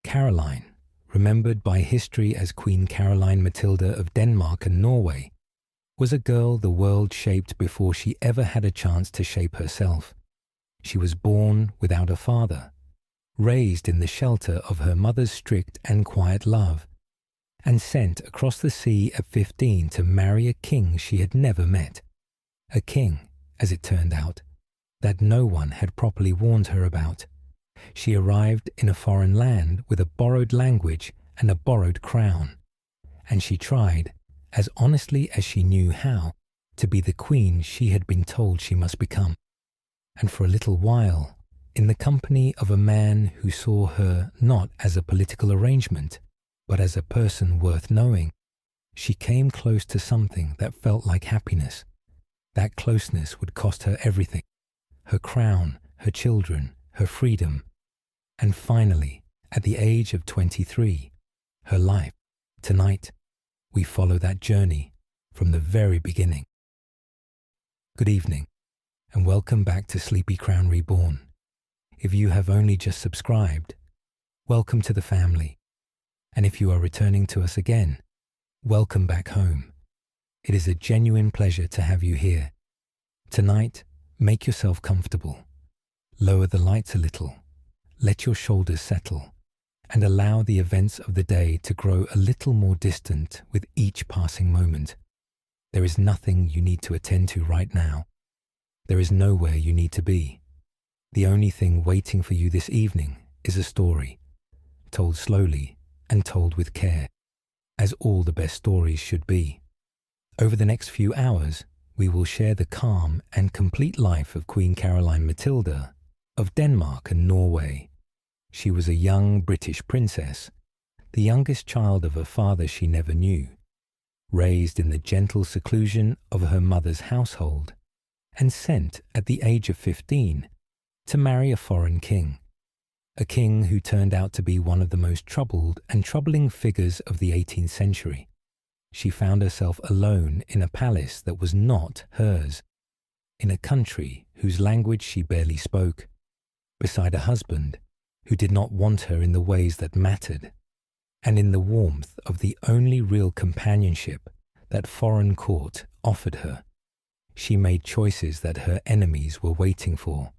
Caroline, remembered by history as Queen Caroline Matilda of Denmark and Norway, was a girl the world shaped before she ever had a chance to shape herself. She was born without a father, raised in the shelter of her mother's strict and quiet love, and sent across the sea at 15 to marry a king she had never met. A king, as it turned out, that no one had properly warned her about. She arrived in a foreign land with a borrowed language and a borrowed crown, and she tried, as honestly as she knew how, to be the queen she had been told she must become. And for a little while, in the company of a man who saw her not as a political arrangement, but as a person worth knowing, she came close to something that felt like happiness. That closeness would cost her everything: her crown, her children, her freedom, and finally, at the age of 23, her life. Tonight, we follow that journey from the very beginning. Good evening, and welcome back to Sleepy Crown Reborn. If you have only just subscribed, welcome to the family. And if you are returning to us again, welcome back home. It is a genuine pleasure to have you here. Tonight, make yourself comfortable. Lower the lights a little. Let your shoulders settle, and allow the events of the day to grow a little more distant with each passing moment. There is nothing you need to attend to right now. There is nowhere you need to be. The only thing waiting for you this evening is a story, told slowly and told with care, as all the best stories should be. Over the next few hours, we will share the calm and complete life of Queen Caroline Matilda of Denmark and Norway. She was a young British princess, the youngest child of a father she never knew, raised in the gentle seclusion of her mother's household, and sent at the age of 15 to marry a foreign king, a king who turned out to be one of the most troubled and troubling figures of the 18th century. She found herself alone in a palace that was not hers, in a country whose language she barely spoke, beside a husband who did not want her in the ways that mattered, and in the warmth of the only real companionship that foreign court offered her. She made choices that her enemies were waiting for,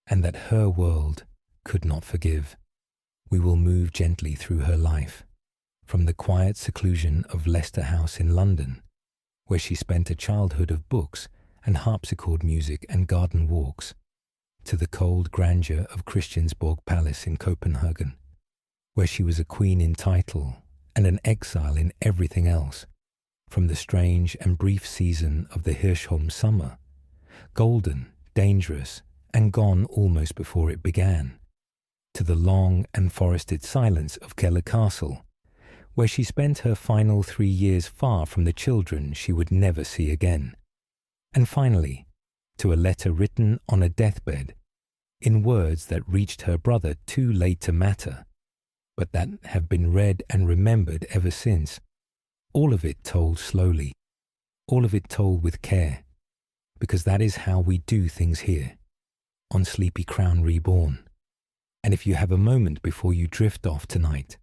and that her world could not forgive. We will move gently through her life, from the quiet seclusion of Leicester House in London, where she spent a childhood of books and harpsichord music and garden walks, to the cold grandeur of Christiansborg Palace in Copenhagen, where she was a queen in title and an exile in everything else, from the strange and brief season of the Hirschholm summer, golden, dangerous, and gone almost before it began, to the long and forested silence of Celle Castle, where she spent her final 3 years far from the children she would never see again, and finally, to a letter written on a deathbed, in words that reached her brother too late to matter, but that have been read and remembered ever since. All of it told slowly, all of it told with care, because that is how we do things here, on Sleepy Crown Reborn. And if you have a moment before you drift off tonight,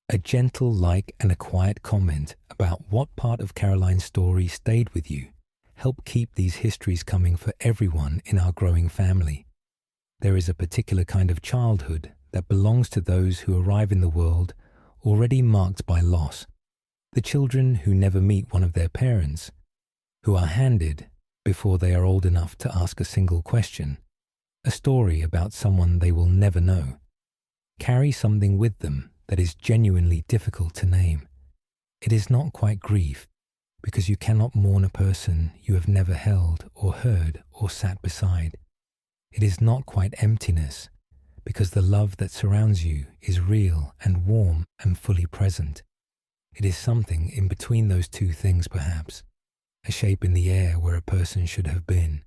a gentle like and a quiet comment about what part of Caroline's story stayed with you, help keep these histories coming for everyone in our growing family. There is a particular kind of childhood that belongs to those who arrive in the world already marked by loss, the children who never meet one of their parents, who are handed, before they are old enough to ask a single question, a story about someone they will never know, carry something with them that is genuinely difficult to name. It is not quite grief, because you cannot mourn a person you have never held or heard or sat beside. It is not quite emptiness, because the love that surrounds you is real and warm and fully present. It is something in between those two things perhaps, a shape in the air where a person should have been,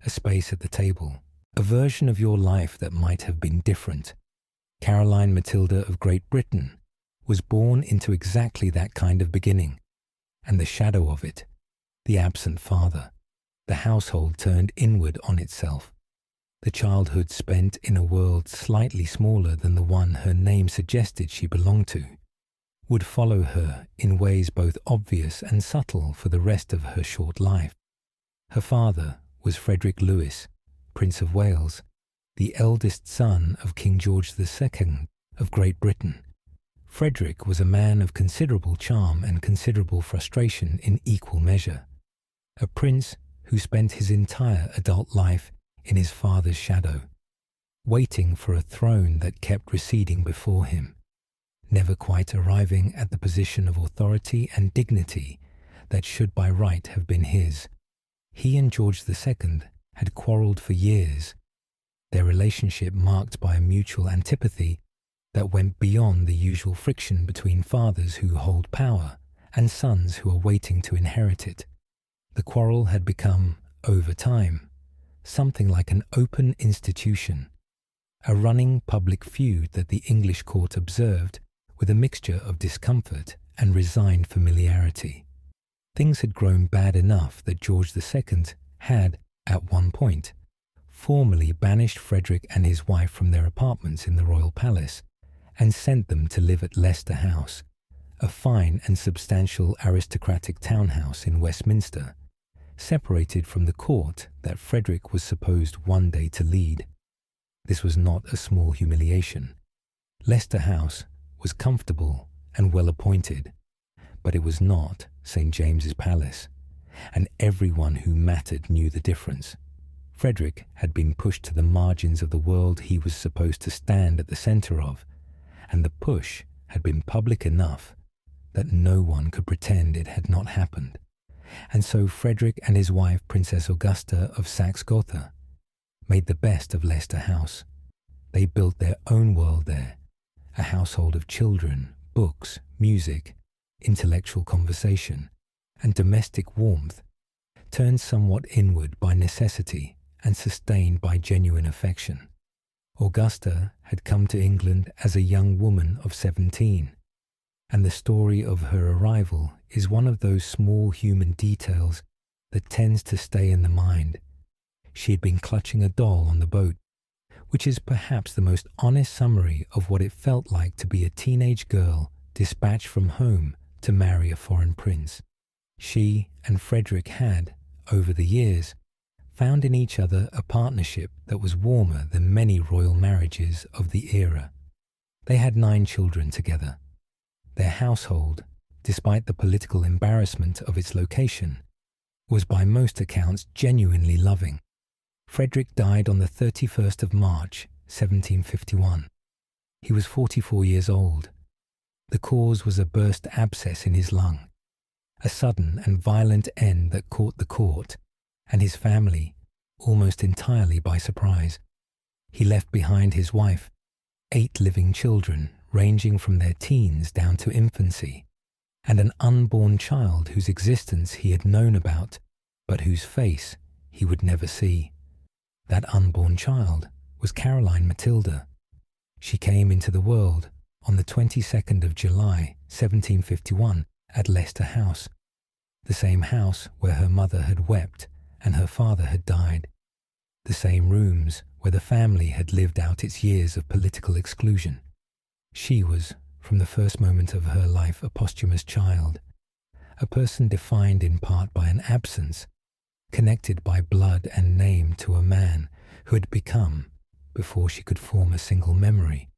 a space at the table, a version of your life that might have been different. Caroline Matilda of Great Britain was born into exactly that kind of beginning, and the shadow of it, the absent father, the household turned inward on itself, the childhood spent in a world slightly smaller than the one her name suggested she belonged to, would follow her in ways both obvious and subtle for the rest of her short life. Her father was Frederick Lewis, Prince of Wales, the eldest son of King George II of Great Britain. Frederick was a man of considerable charm and considerable frustration in equal measure, a prince who spent his entire adult life in his father's shadow, waiting for a throne that kept receding before him, never quite arriving at the position of authority and dignity that should by right have been his. He and George II had quarrelled for years, their relationship marked by a mutual antipathy that went beyond the usual friction between fathers who hold power and sons who are waiting to inherit it. The quarrel had become, over time, something like an open institution, a running public feud that the English court observed with a mixture of discomfort and resigned familiarity. Things had grown bad enough that George II had, at one point, formally banished Frederick and his wife from their apartments in the royal palace and sent them to live at Leicester House, a fine and substantial aristocratic townhouse in Westminster, separated from the court that Frederick was supposed one day to lead. This was not a small humiliation. Leicester House was comfortable and well appointed, but it was not St. James's Palace, and everyone who mattered knew the difference. Frederick had been pushed to the margins of the world he was supposed to stand at the centre of, and the push had been public enough that no one could pretend it had not happened. And so Frederick and his wife, Princess Augusta of Saxe-Gotha, made the best of Leicester House. They built their own world there, a household of children, books, music, intellectual conversation, and domestic warmth, turned somewhat inward by necessity and sustained by genuine affection. Augusta had come to England as a young woman of 17, and the story of her arrival is one of those small human details that tends to stay in the mind. She had been clutching a doll on the boat, which is perhaps the most honest summary of what it felt like to be a teenage girl dispatched from home to marry a foreign prince. She and Frederick had, over the years, found in each other a partnership that was warmer than many royal marriages of the era. They had 9 children together. Their household, despite the political embarrassment of its location, was by most accounts genuinely loving. Frederick died on the 31st of March, 1751. He was 44 years old. The cause was a burst abscess in his lung, a sudden and violent end that caught the court and his family almost entirely by surprise. He left behind his wife, 8 living children ranging from their teens down to infancy, and an unborn child whose existence he had known about, but whose face he would never see. That unborn child was Caroline Matilda. She came into the world on the 22nd of July, 1751, at Leicester House, the same house where her mother had wept and her father had died, the same rooms where the family had lived out its years of political exclusion. She was, from the first moment of her life, a posthumous child, a person defined in part by an absence, connected by blood and name to a man who had become, before she could form a single memory,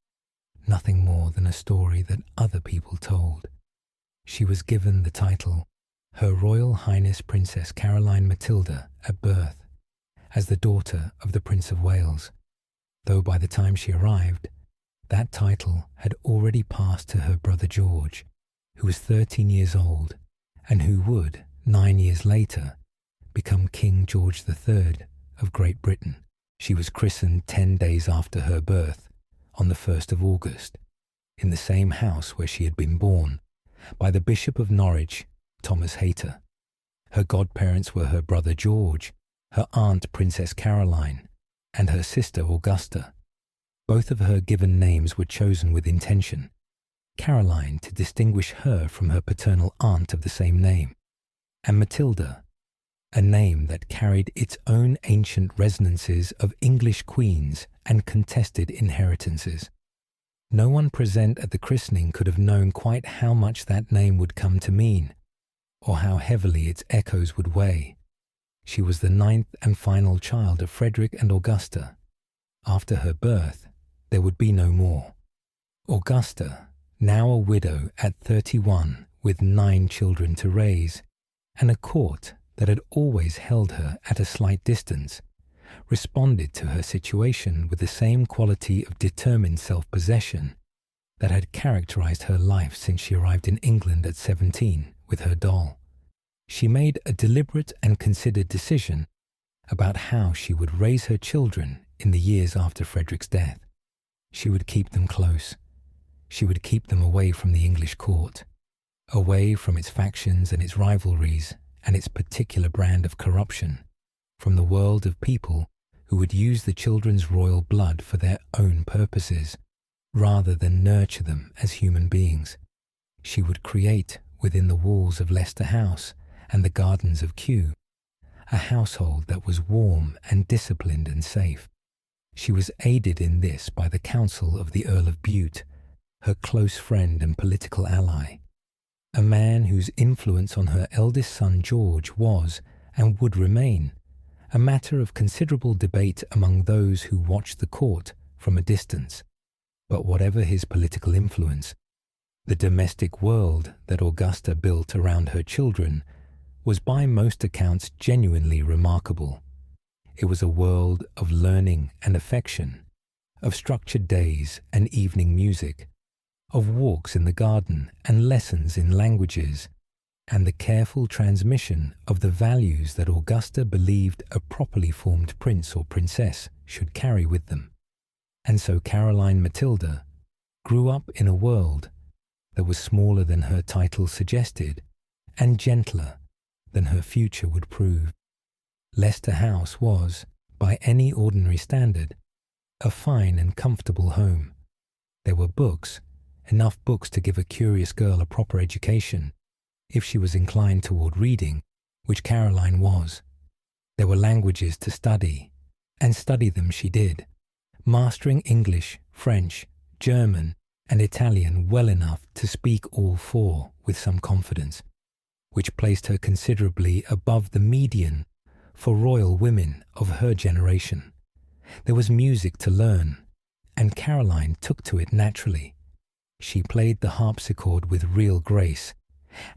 nothing more than a story that other people told. She was given the title Her Royal Highness Princess Caroline Matilda at birth, as the daughter of the Prince of Wales, though by the time she arrived, that title had already passed to her brother George, who was 13 years old, and who would, 9 years later, become King George III of Great Britain. She was christened 10 days after her birth, on the 1st of August, in the same house where she had been born, by the Bishop of Norwich, Thomas Hayter. Her godparents were her brother George, her aunt Princess Caroline, and her sister Augusta. Both of her given names were chosen with intention, Caroline to distinguish her from her paternal aunt of the same name, and Matilda a name that carried its own ancient resonances of English queens and contested inheritances. No one present at the christening could have known quite how much that name would come to mean, or how heavily its echoes would weigh. She was the 9th and final child of Frederick and Augusta. After her birth, there would be no more. Augusta, now a widow at 31 with 9 children to raise, and a court that had always held her at a slight distance, responded to her situation with the same quality of determined self-possession that had characterized her life since she arrived in England at 17 with her doll. She made a deliberate and considered decision about how she would raise her children in the years after Frederick's death. She would keep them close. She would keep them away from the English court, away from its factions and its rivalries and its particular brand of corruption, from the world of people who would use the children's royal blood for their own purposes, rather than nurture them as human beings. She would create within the walls of Leicester House and the gardens of Kew a household that was warm and disciplined and safe. She was aided in this by the counsel of the Earl of Bute, her close friend and political ally, a man whose influence on her eldest son George was, and would remain, a matter of considerable debate among those who watched the court from a distance. But whatever his political influence, the domestic world that Augusta built around her children was by most accounts genuinely remarkable. It was a world of learning and affection, of structured days and evening music, of walks in the garden and lessons in languages, and the careful transmission of the values that Augusta believed a properly formed prince or princess should carry with them. And so Caroline Matilda grew up in a world that was smaller than her title suggested and gentler than her future would prove. Leicester House was, by any ordinary standard, a fine and comfortable home. There were books, enough books to give a curious girl a proper education, if she was inclined toward reading, which Caroline was. There were languages to study, and study them she did, mastering English, French, German, and Italian well enough to speak all 4 with some confidence, which placed her considerably above the median for royal women of her generation. There was music to learn, and Caroline took to it naturally. She played the harpsichord with real grace,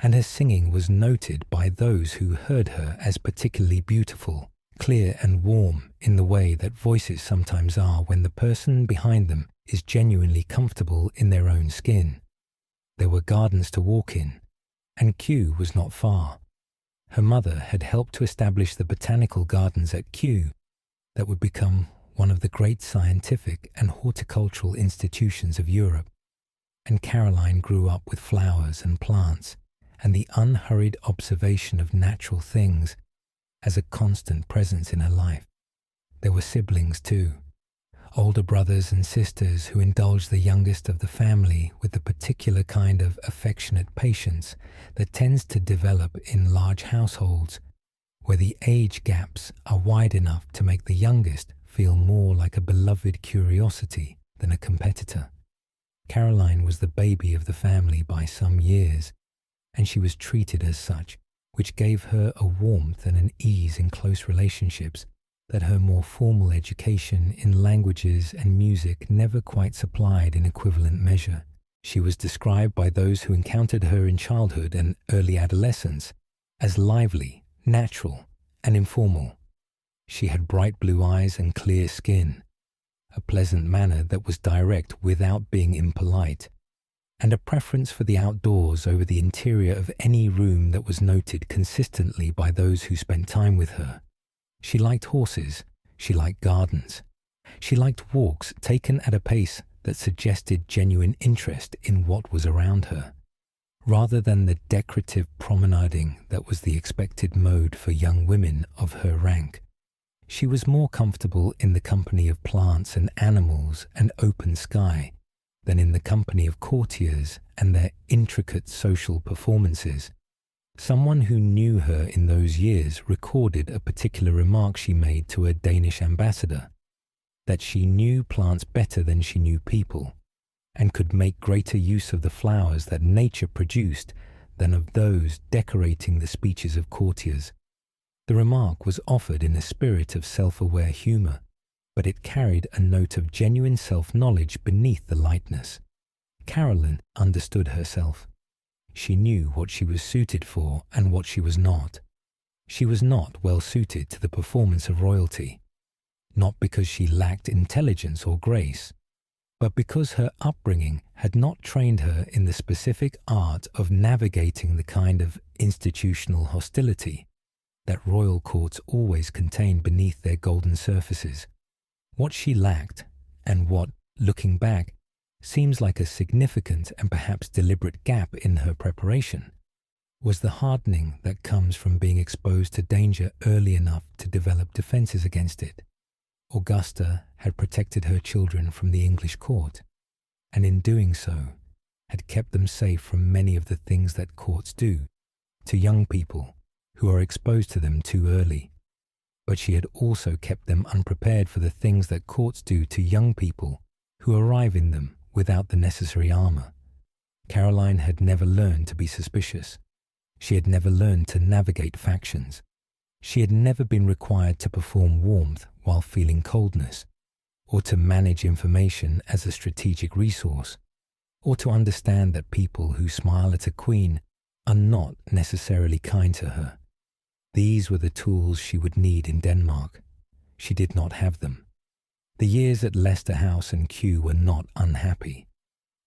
and her singing was noted by those who heard her as particularly beautiful, clear and warm in the way that voices sometimes are when the person behind them is genuinely comfortable in their own skin. There were gardens to walk in, and Kew was not far. Her mother had helped to establish the botanical gardens at Kew that would become one of the great scientific and horticultural institutions of Europe, and Caroline grew up with flowers and plants and the unhurried observation of natural things as a constant presence in her life. There were siblings too, older brothers and sisters who indulged the youngest of the family with the particular kind of affectionate patience that tends to develop in large households, where the age gaps are wide enough to make the youngest feel more like a beloved curiosity than a competitor. Caroline was the baby of the family by some years, and she was treated as such, which gave her a warmth and an ease in close relationships that her more formal education in languages and music never quite supplied in equivalent measure. She was described by those who encountered her in childhood and early adolescence as lively, natural, and informal. She had bright blue eyes and clear skin, a pleasant manner that was direct without being impolite, and a preference for the outdoors over the interior of any room that was noted consistently by those who spent time with her. She liked horses, she liked gardens, she liked walks taken at a pace that suggested genuine interest in what was around her, rather than the decorative promenading that was the expected mode for young women of her rank. She was more comfortable in the company of plants and animals and open sky than in the company of courtiers and their intricate social performances. Someone who knew her in those years recorded a particular remark she made to a Danish ambassador, that she knew plants better than she knew people, and could make greater use of the flowers that nature produced than of those decorating the speeches of courtiers. The remark was offered in a spirit of self-aware humour, but it carried a note of genuine self-knowledge beneath the lightness. Caroline understood herself. She knew what she was suited for and what she was not. She was not well suited to the performance of royalty, not because she lacked intelligence or grace, but because her upbringing had not trained her in the specific art of navigating the kind of institutional hostility that royal courts always contain beneath their golden surfaces. What she lacked, and what, looking back, seems like a significant and perhaps deliberate gap in her preparation, was the hardening that comes from being exposed to danger early enough to develop defences against it. Augusta had protected her children from the English court, and in doing so, had kept them safe from many of the things that courts do to young people who are exposed to them too early. But she had also kept them unprepared for the things that courts do to young people who arrive in them without the necessary armour. Caroline had never learned to be suspicious. She had never learned to navigate factions. She had never been required to perform warmth while feeling coldness, or to manage information as a strategic resource, or to understand that people who smile at a queen are not necessarily kind to her. These were the tools she would need in Denmark. She did not have them. The years at Leicester House and Kew were not unhappy.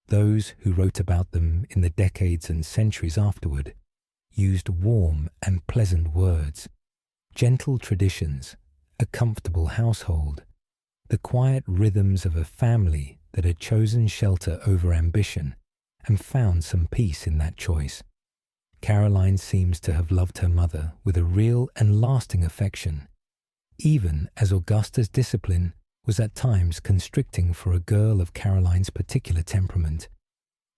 Those who wrote about them in the decades and centuries afterward used warm and pleasant words, gentle traditions, a comfortable household, the quiet rhythms of a family that had chosen shelter over ambition and found some peace in that choice. Caroline seems to have loved her mother with a real and lasting affection, even as Augusta's discipline was at times constricting for a girl of Caroline's particular temperament.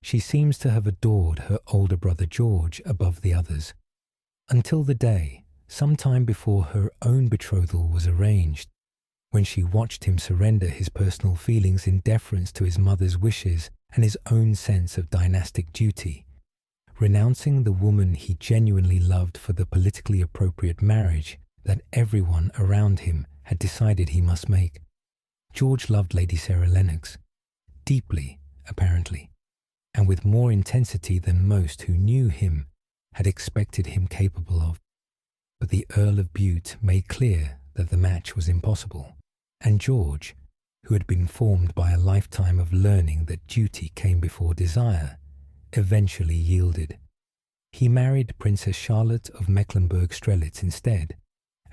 She seems to have adored her older brother George above the others, until the day, some time before her own betrothal was arranged, when she watched him surrender his personal feelings in deference to his mother's wishes and his own sense of dynastic duty, renouncing the woman he genuinely loved for the politically appropriate marriage that everyone around him had decided he must make. George loved Lady Sarah Lennox, deeply, apparently, and with more intensity than most who knew him had expected him capable of. But the Earl of Bute made clear that the match was impossible, and George, who had been formed by a lifetime of learning that duty came before desire, eventually yielded. He married Princess Charlotte of Mecklenburg-Strelitz instead,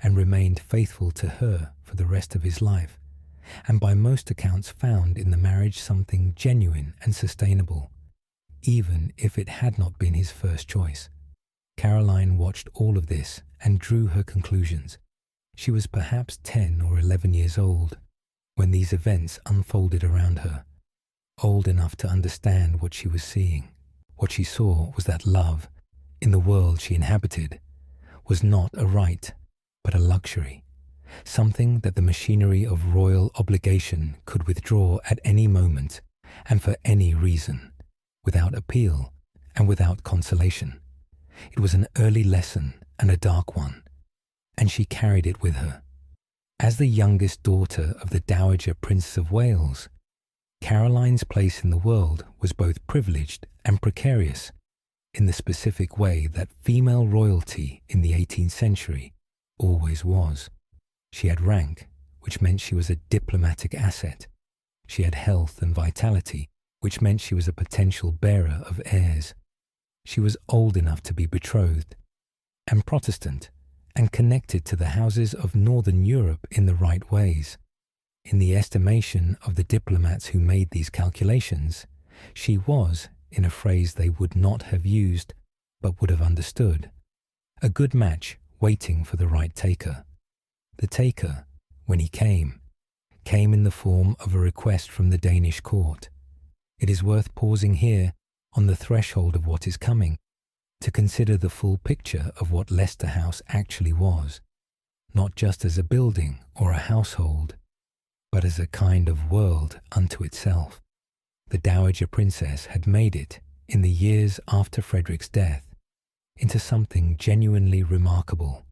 and remained faithful to her for the rest of his life, and by most accounts found in the marriage something genuine and sustainable, even if it had not been his first choice. Caroline watched all of this and drew her conclusions. She was perhaps 10 or 11 years old when these events unfolded around her, old enough to understand what she was seeing. What she saw was that love, in the world she inhabited, was not a right, but a luxury, something that the machinery of royal obligation could withdraw at any moment and for any reason, without appeal and without consolation. It was an early lesson and a dark one, and she carried it with her. As the youngest daughter of the Dowager Princess of Wales, Caroline's place in the world was both privileged and precarious in the specific way that female royalty in the 18th century always was. She had rank, which meant she was a diplomatic asset. She had health and vitality, which meant she was a potential bearer of heirs. She was old enough to be betrothed, and Protestant, and connected to the houses of Northern Europe in the right ways. In the estimation of the diplomats who made these calculations, she was, in a phrase they would not have used but would have understood, a good match waiting for the right taker. The taker, when he came in the form of a request from the Danish court. It is worth pausing here on the threshold of what is coming to consider the full picture of what Leicester House actually was, not just as a building or a household, but as a kind of world unto itself. The Dowager Princess had made it, in the years after Frederick's death, into something genuinely remarkable,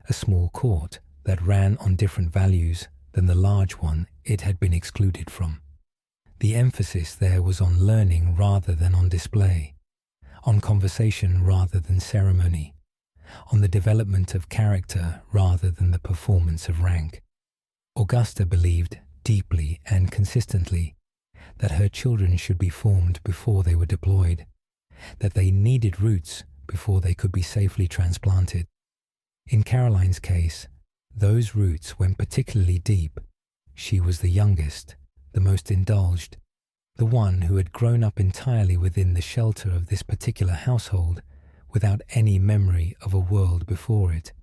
a small court that ran on different values than the large one it had been excluded from. The emphasis there was on learning rather than on display, on conversation rather than ceremony, on the development of character rather than the performance of rank. Augusta believed deeply and consistently that her children should be formed before they were deployed, that they needed roots before they could be safely transplanted. In Caroline's case, those roots went particularly deep. She was the youngest, the most indulged, the one who had grown up entirely within the shelter of this particular household without any memory of a world before it.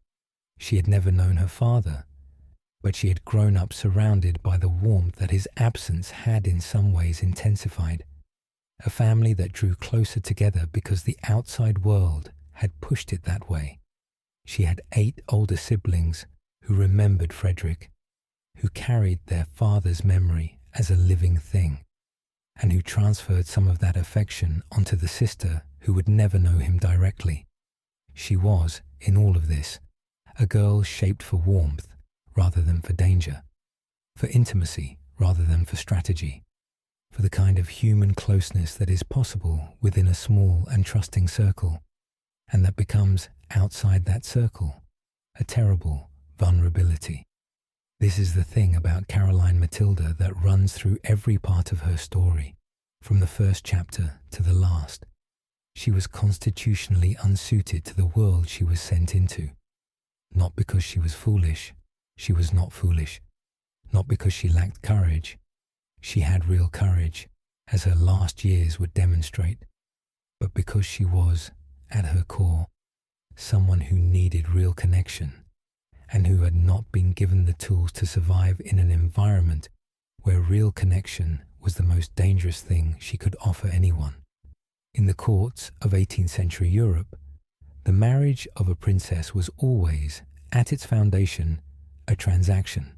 She had never known her father, but she had grown up surrounded by the warmth that his absence had in some ways intensified. A family that drew closer together because the outside world had pushed it that way. She had 8 older siblings who remembered Frederick, who carried their father's memory as a living thing, and who transferred some of that affection onto the sister who would never know him directly. She was, in all of this, a girl shaped for warmth rather than for danger, for intimacy rather than for strategy, for the kind of human closeness that is possible within a small and trusting circle, and that becomes, outside that circle, a terrible vulnerability. This is the thing about Caroline Matilda that runs through every part of her story, from the first chapter to the last. She was constitutionally unsuited to the world she was sent into. Not because she was foolish. She was not foolish. Not because she lacked courage. She had real courage, as her last years would demonstrate, but because she was, at her core, someone who needed real connection, and who had not been given the tools to survive in an environment where real connection was the most dangerous thing she could offer anyone. In the courts of 18th century Europe, the marriage of a princess was always, at its foundation, a transaction.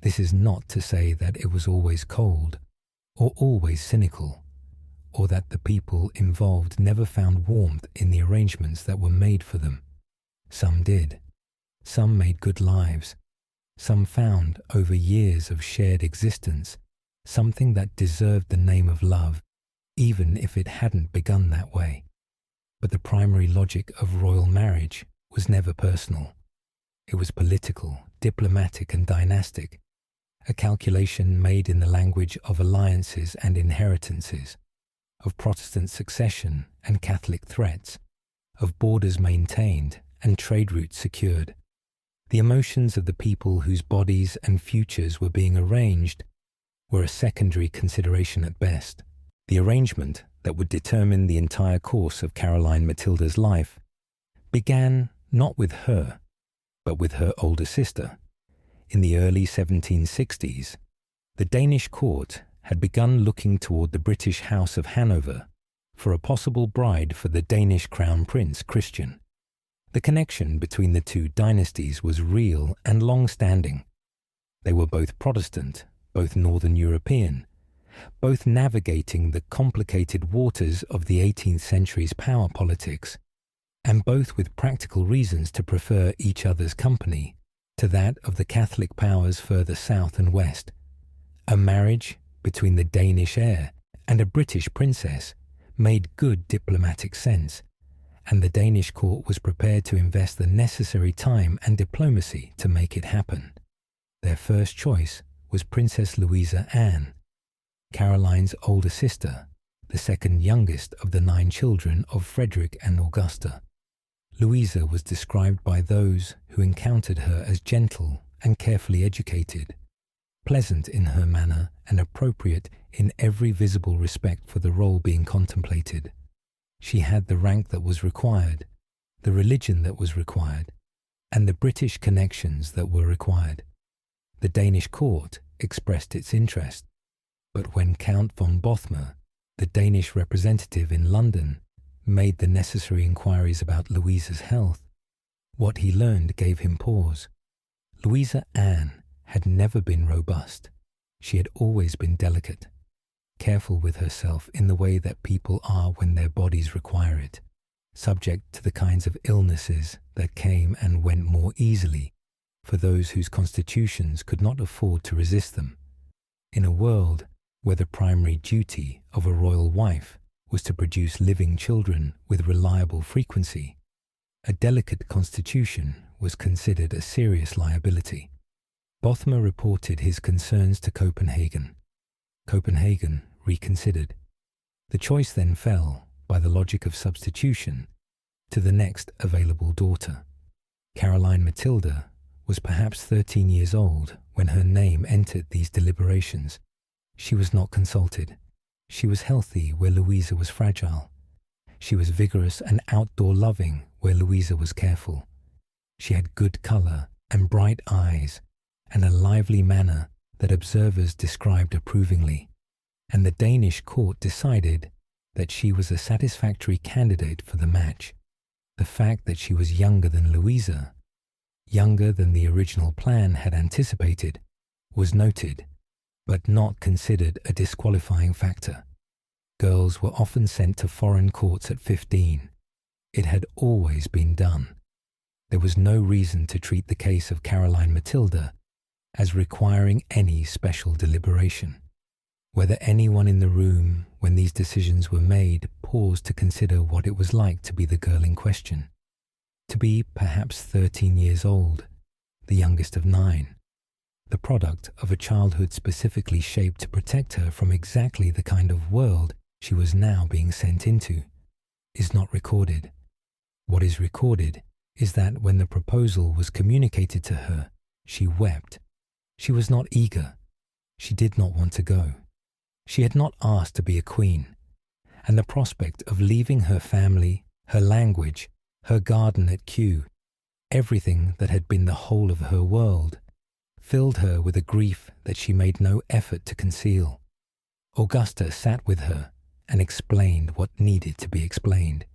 This is not to say that it was always cold, or always cynical, or that the people involved never found warmth in the arrangements that were made for them. Some did. Some made good lives. Some found, over years of shared existence, something that deserved the name of love, even if it hadn't begun that way. But the primary logic of royal marriage was never personal. It was political, diplomatic, and dynastic, a calculation made in the language of alliances and inheritances, of Protestant succession and Catholic threats, of borders maintained and trade routes secured. The emotions of the people whose bodies and futures were being arranged were a secondary consideration at best. The arrangement that would determine the entire course of Caroline Matilda's life began not with her, but with her older sister. In the early 1760s, the Danish court had begun looking toward the British House of Hanover for a possible bride for the Danish crown prince Christian. The connection between the two dynasties was real and long-standing. They were both Protestant, both Northern European, both navigating the complicated waters of the 18th century's power politics, and both with practical reasons to prefer each other's company to that of the Catholic powers further south and west. A marriage between the Danish heir and a British princess made good diplomatic sense, and the Danish court was prepared to invest the necessary time and diplomacy to make it happen. Their first choice was Princess Louisa Anne, Caroline's older sister, the second youngest of the 9 children of Frederick and Augusta. Louisa was described by those who encountered her as gentle and carefully educated, pleasant in her manner and appropriate in every visible respect for the role being contemplated. She had the rank that was required, the religion that was required, and the British connections that were required. The Danish court expressed its interest, but when Count von Bothmer, the Danish representative in London, made the necessary inquiries about Louisa's health, what he learned gave him pause. Louisa Anne had never been robust. She had always been delicate, careful with herself in the way that people are when their bodies require it, subject to the kinds of illnesses that came and went more easily for those whose constitutions could not afford to resist them. In a world where the primary duty of a royal wife was to produce living children with reliable frequency, a delicate constitution was considered a serious liability. Bothmer reported his concerns to Copenhagen. Copenhagen reconsidered. The choice then fell, by the logic of substitution, to the next available daughter. Caroline Matilda was perhaps 13 years old when her name entered these deliberations. She was not consulted. She was healthy where Louisa was fragile. She was vigorous and outdoor loving where Louisa was careful. She had good colour and bright eyes and a lively manner that observers described approvingly, and the Danish court decided that she was a satisfactory candidate for the match. The fact that she was younger than Louisa, younger than the original plan had anticipated, was noted, but not considered a disqualifying factor. Girls were often sent to foreign courts at 15. It had always been done. There was no reason to treat the case of Caroline Matilda as requiring any special deliberation. Whether anyone in the room when these decisions were made paused to consider what it was like to be the girl in question, to be perhaps 13 years old, the youngest of 9, the product of a childhood specifically shaped to protect her from exactly the kind of world she was now being sent into, is not recorded. What is recorded is that when the proposal was communicated to her, she wept. She was not eager. She did not want to go. She had not asked to be a queen, and the prospect of leaving her family, her language, her garden at Kew, everything that had been the whole of her world, filled her with a grief that she made no effort to conceal. Augusta sat with her and explained what needed to be explained.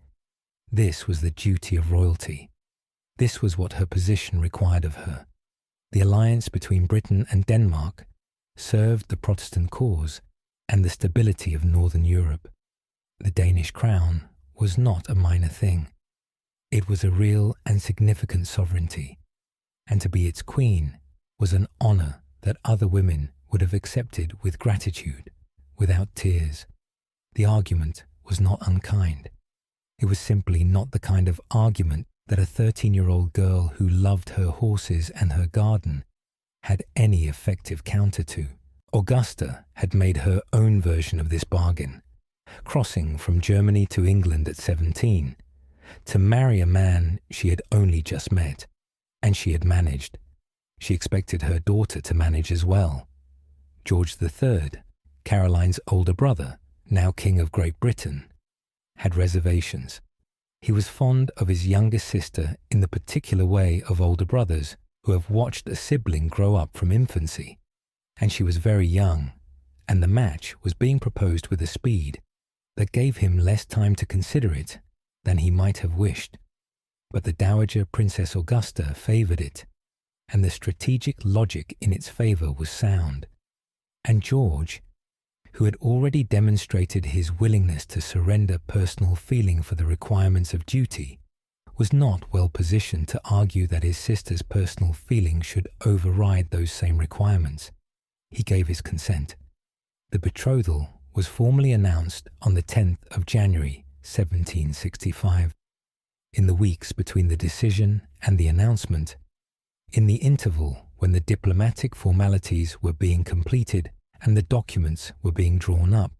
This was the duty of royalty. This was what her position required of her. The alliance between Britain and Denmark served the Protestant cause and the stability of Northern Europe. The Danish crown was not a minor thing. It was a real and significant sovereignty, and to be its queen was an honour that other women would have accepted with gratitude, without tears. The argument was not unkind. It was simply not the kind of argument that a 13-year-old girl who loved her horses and her garden had any effective counter to. Augusta had made her own version of this bargain, crossing from Germany to England at 17, to marry a man she had only just met, and she had managed. She expected her daughter to manage as well. George III, Caroline's older brother, now King of Great Britain, had reservations. He was fond of his younger sister in the particular way of older brothers who have watched a sibling grow up from infancy, and she was very young, and the match was being proposed with a speed that gave him less time to consider it than he might have wished. But the Dowager Princess Augusta favoured it, and the strategic logic in its favour was sound. And George, who had already demonstrated his willingness to surrender personal feeling for the requirements of duty, was not well positioned to argue that his sister's personal feeling should override those same requirements. He gave his consent. The betrothal was formally announced on the 10th of January, 1765. In the weeks between the decision and the announcement, in the interval when the diplomatic formalities were being completed and the documents were being drawn up,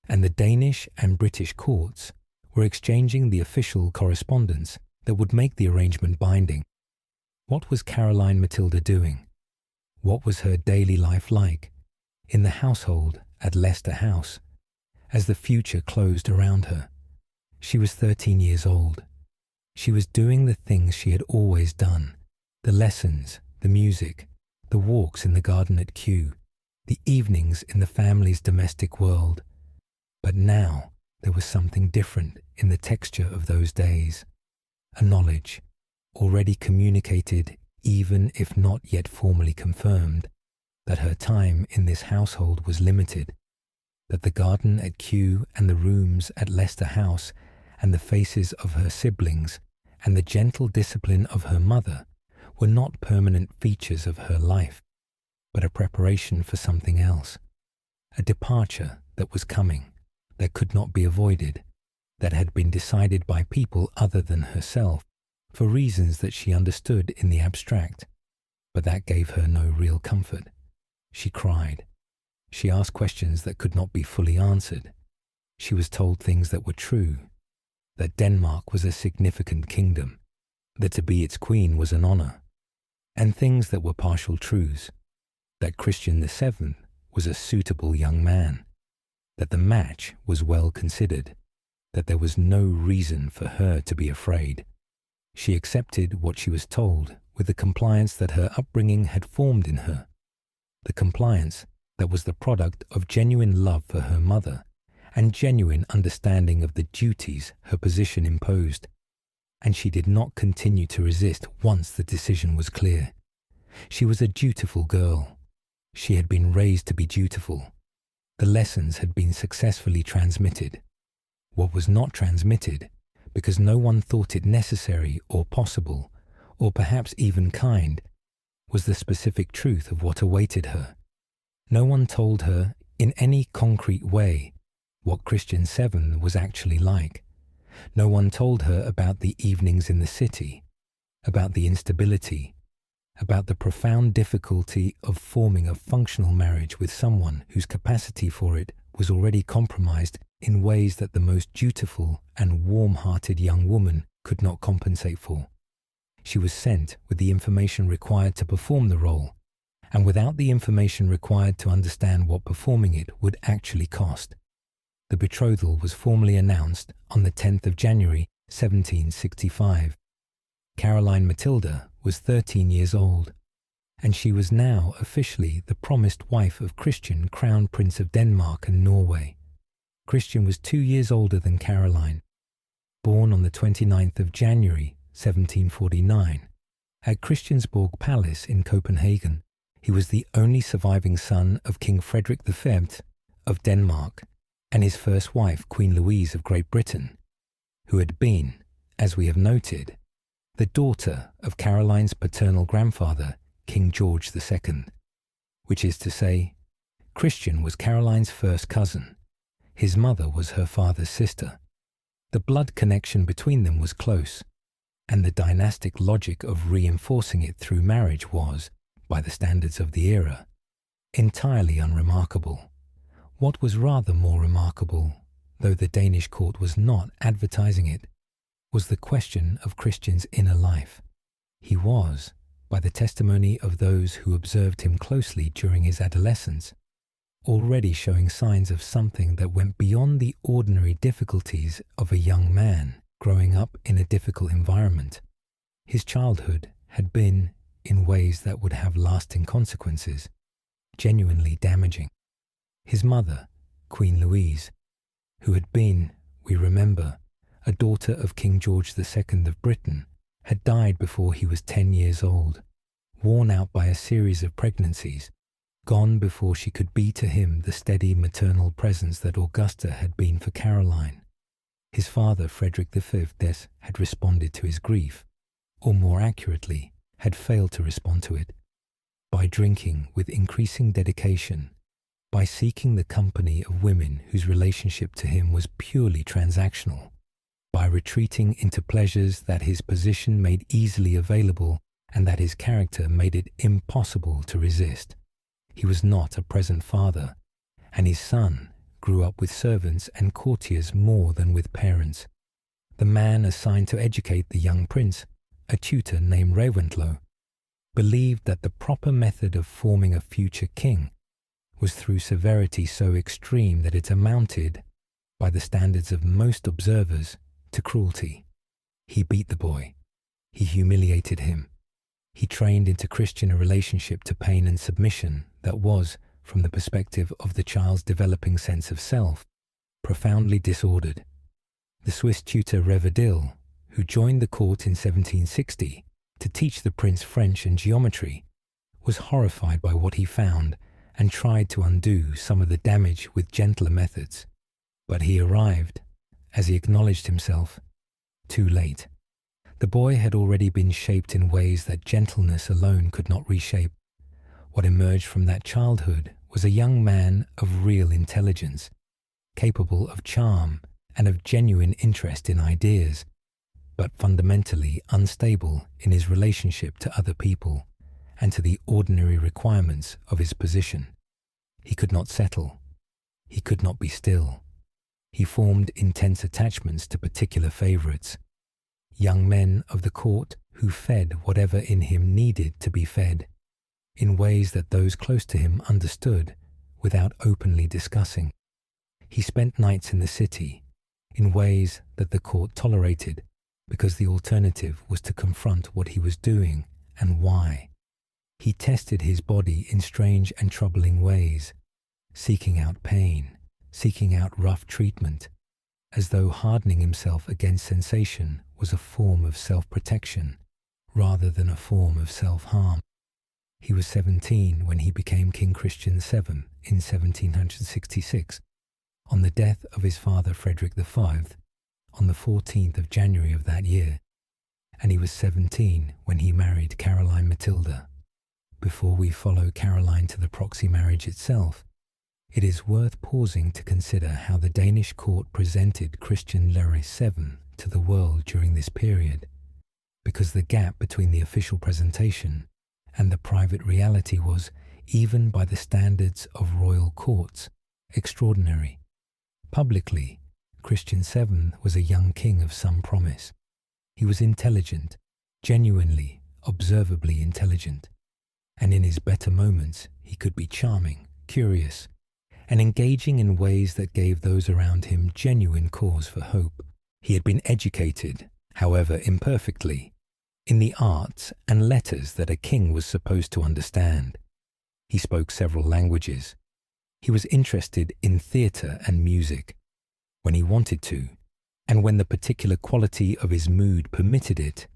and the Danish and British courts were exchanging the official correspondence that would make the arrangement binding. What was Caroline Matilda doing? What was her daily life like, in the household at Leicester House, as the future closed around her? She was 13 years old. She was doing the things she had always done, the lessons, the music, the walks in the garden at Kew, the evenings in the family's domestic world. But now there was something different in the texture of those days, a knowledge, already communicated even if not yet formally confirmed, that her time in this household was limited, that the garden at Kew and the rooms at Leicester House and the faces of her siblings and the gentle discipline of her mother were not permanent features of her life, but a preparation for something else, a departure that was coming, that could not be avoided, that had been decided by people other than herself, for reasons that she understood in the abstract, but that gave her no real comfort. She cried. She asked questions that could not be fully answered. She was told things that were true, that Denmark was a significant kingdom, that to be its queen was an honour, and things that were partial truths, that Christian VII was a suitable young man, that the match was well considered, that there was no reason for her to be afraid. She accepted what she was told with the compliance that her upbringing had formed in her, the compliance that was the product of genuine love for her mother and genuine understanding of the duties her position imposed, and she did not continue to resist once the decision was clear. She was a dutiful girl. She had been raised to be dutiful. The lessons had been successfully transmitted. What was not transmitted, because no one thought it necessary or possible, or perhaps even kind, was the specific truth of what awaited her. No one told her in any concrete way what Christian VII was actually like. No one told her about the evenings in the city, about the instability, about the profound difficulty of forming a functional marriage with someone whose capacity for it was already compromised in ways that the most dutiful and warm-hearted young woman could not compensate for. She was sent with the information required to perform the role, and without the information required to understand what performing it would actually cost. The betrothal was formally announced on the 10th of January, 1765. Caroline Matilda was 13 years old, and she was now officially the promised wife of Christian, Crown Prince of Denmark and Norway. Christian was 2 years older than Caroline. Born on the 29th of January, 1749, at Christiansborg Palace in Copenhagen, he was the only surviving son of King Frederick V of Denmark and his first wife, Queen Louise of Great Britain, who had been, as we have noted, the daughter of Caroline's paternal grandfather, King George II, which is to say, Christian was Caroline's first cousin. His mother was her father's sister. The blood connection between them was close, and the dynastic logic of reinforcing it through marriage was, by the standards of the era, entirely unremarkable. What was rather more remarkable, though the Danish court was not advertising it, was the question of Christian's inner life. He was, by the testimony of those who observed him closely during his adolescence, already showing signs of something that went beyond the ordinary difficulties of a young man growing up in a difficult environment. His childhood had been, in ways that would have lasting consequences, genuinely damaging. His mother, Queen Louise, who had been, we remember, a daughter of King George II of Britain, had died before he was 10 years old, worn out by a series of pregnancies, gone before she could be to him the steady maternal presence that Augusta had been for Caroline. His father, Frederick V, had responded to his grief, or more accurately, had failed to respond to it, by drinking with increasing dedication, by seeking the company of women whose relationship to him was purely transactional, by retreating into pleasures that his position made easily available and that his character made it impossible to resist. He was not a present father, and his son grew up with servants and courtiers more than with parents. The man assigned to educate the young prince, a tutor named Reventlow, believed that the proper method of forming a future king was through severity so extreme that it amounted, by the standards of most observers, to cruelty. He beat the boy. He humiliated him. He trained into Christian a relationship to pain and submission that was, from the perspective of the child's developing sense of self, profoundly disordered. The Swiss tutor Reborn, who joined the court in 1760 to teach the prince French and geometry, was horrified by what he found and tried to undo some of the damage with gentler methods. But he arrived, as he acknowledged himself, too late. The boy had already been shaped in ways that gentleness alone could not reshape. What emerged from that childhood was a young man of real intelligence, capable of charm and of genuine interest in ideas, but fundamentally unstable in his relationship to other people and to the ordinary requirements of his position. He could not settle. He could not be still. He formed intense attachments to particular favorites, young men of the court who fed whatever in him needed to be fed, in ways that those close to him understood without openly discussing. He spent nights in the city in ways that the court tolerated because the alternative was to confront what he was doing and why. He tested his body in strange and troubling ways, seeking out pain, seeking out rough treatment, as though hardening himself against sensation was a form of self-protection rather than a form of self-harm. He was 17 when he became King Christian VII in 1766, on the death of his father Frederick V on the 14th of January of that year, and he was 17 when he married Caroline Matilda. Before we follow Caroline to the proxy marriage itself, it is worth pausing to consider how the Danish court presented Christian Louis VII to the world during this period, because the gap between the official presentation and the private reality was, even by the standards of royal courts, extraordinary. Publicly, Christian VII was a young king of some promise. He was intelligent, genuinely, observably intelligent, and in his better moments he could be charming, curious, and engaging in ways that gave those around him genuine cause for hope. He had been educated, however imperfectly, in the arts and letters that a king was supposed to understand. He spoke several languages. He was interested in theatre and music when he wanted to, and when the particular quality of his mood permitted it,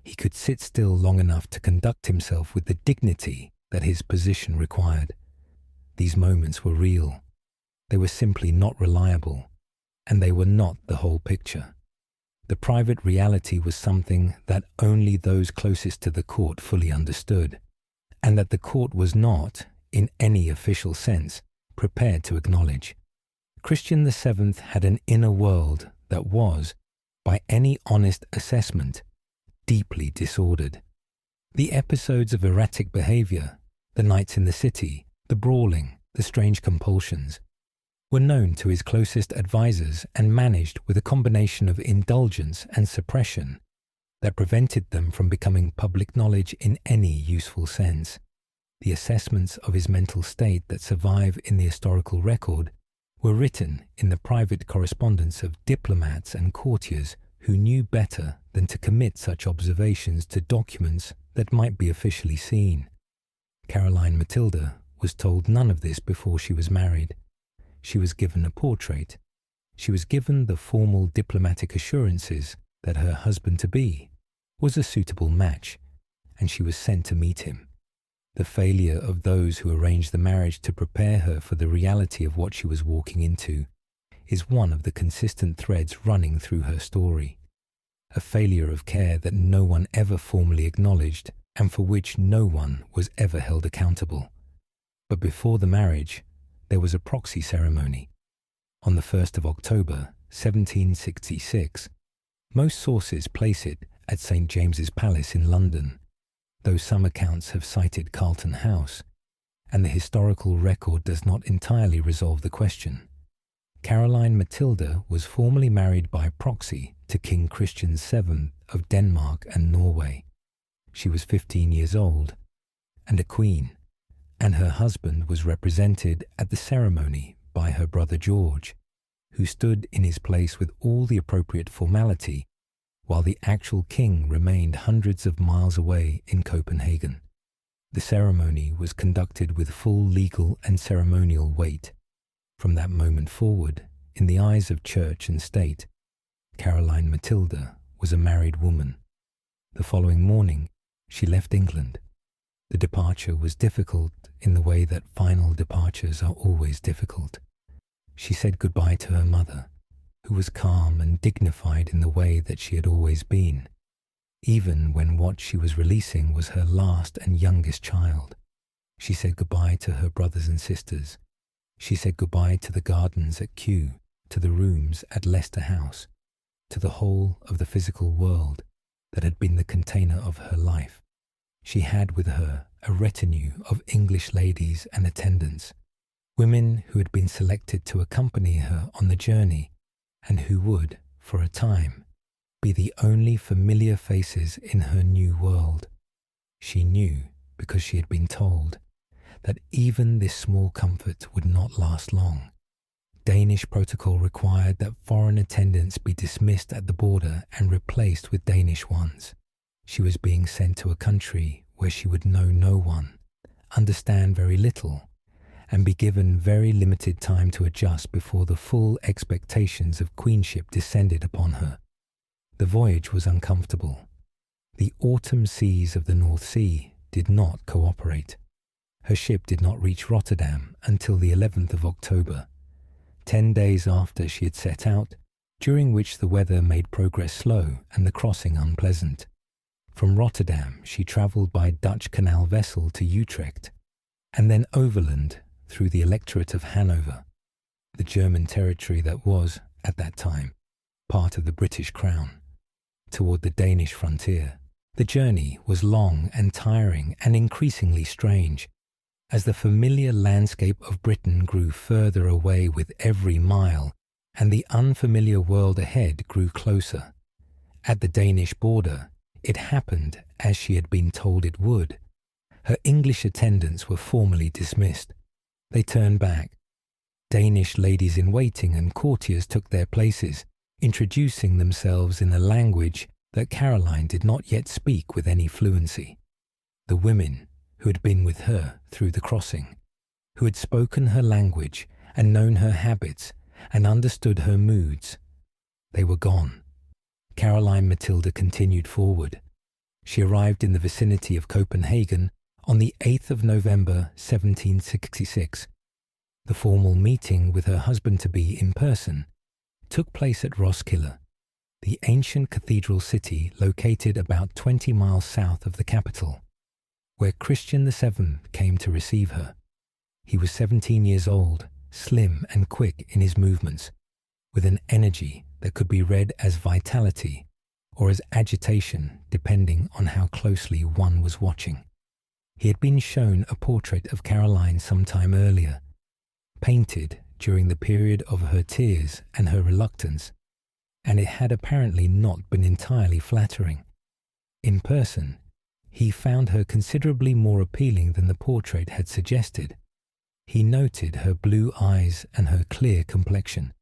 he could sit still long enough to conduct himself with the dignity that his position required. These moments were real. They were simply not reliable, and they were not the whole picture. The private reality was something that only those closest to the court fully understood, and that the court was not, in any official sense, prepared to acknowledge. Christian VII had an inner world that was, by any honest assessment, deeply disordered. The episodes of erratic behaviour, the nights in the city, the brawling, the strange compulsions, were known to his closest advisers and managed with a combination of indulgence and suppression that prevented them from becoming public knowledge in any useful sense. The assessments of his mental state that survive in the historical record were written in the private correspondence of diplomats and courtiers who knew better than to commit such observations to documents that might be officially seen. Caroline Matilda was told none of this before she was married. She was given a portrait. She was given the formal diplomatic assurances that her husband-to-be was a suitable match, and she was sent to meet him. The failure of those who arranged the marriage to prepare her for the reality of what she was walking into is one of the consistent threads running through her story. A failure of care that no one ever formally acknowledged and for which no one was ever held accountable. But before the marriage, there was a proxy ceremony. On the 1st of October, 1766, most sources place it at St. James's Palace in London, though some accounts have cited Carlton House, and the historical record does not entirely resolve the question. Caroline Matilda was formally married by proxy to King Christian VII of Denmark and Norway. She was 15 years old and a queen, and her husband was represented at the ceremony by her brother George, who stood in his place with all the appropriate formality, while the actual king remained hundreds of miles away in Copenhagen. The ceremony was conducted with full legal and ceremonial weight. From that moment forward, In the eyes of church and state, Caroline Matilda was a married woman. The following morning, she left England. The departure was difficult in the way that final departures are always difficult. She said goodbye to her mother, who was calm and dignified in the way that she had always been, even when what she was releasing was her last and youngest child. She said goodbye to her brothers and sisters. She said goodbye to the gardens at Kew, to the rooms at Leicester House, to the whole of the physical world that had been the container of her life. She had with her a retinue of English ladies and attendants, women who had been selected to accompany her on the journey and who would, for a time, be the only familiar faces in her new world. She knew, because she had been told, that even this small comfort would not last long. Danish protocol required that foreign attendants be dismissed at the border and replaced with Danish ones. She was being sent to a country where she would know no one, understand very little, and be given very limited time to adjust before the full expectations of queenship descended upon her. The voyage was uncomfortable. The autumn seas of the North Sea did not cooperate. Her ship did not reach Rotterdam until the 11th of October, 10 days after she had set out, during which the weather made progress slow and the crossing unpleasant. From Rotterdam she travelled by Dutch canal vessel to Utrecht, and then overland through the electorate of Hanover, the German territory that was, at that time, part of the British Crown, toward the Danish frontier. The journey was long and tiring and increasingly strange, as the familiar landscape of Britain grew further away with every mile, and the unfamiliar world ahead grew closer. At the Danish border, it happened as she had been told it would. Her English attendants were formally dismissed. They turned back. Danish ladies-in-waiting and courtiers took their places, introducing themselves in a language that Caroline did not yet speak with any fluency. The women who had been with her through the crossing, who had spoken her language and known her habits and understood her moods, they were gone. Caroline Matilda continued forward. She arrived in the vicinity of Copenhagen on the 8th of November 1766. The formal meeting with her husband-to-be in person took place at Roskilde, the ancient cathedral city located about 20 miles south of the capital, where Christian VII came to receive her. He was 17 years old, slim and quick in his movements, with an energy that could be read as vitality or as agitation depending on how closely one was watching. He had been shown a portrait of Caroline some time earlier, painted during the period of her tears and her reluctance, and it had apparently not been entirely flattering. In person, he found her considerably more appealing than the portrait had suggested. He noted her blue eyes and her clear complexion,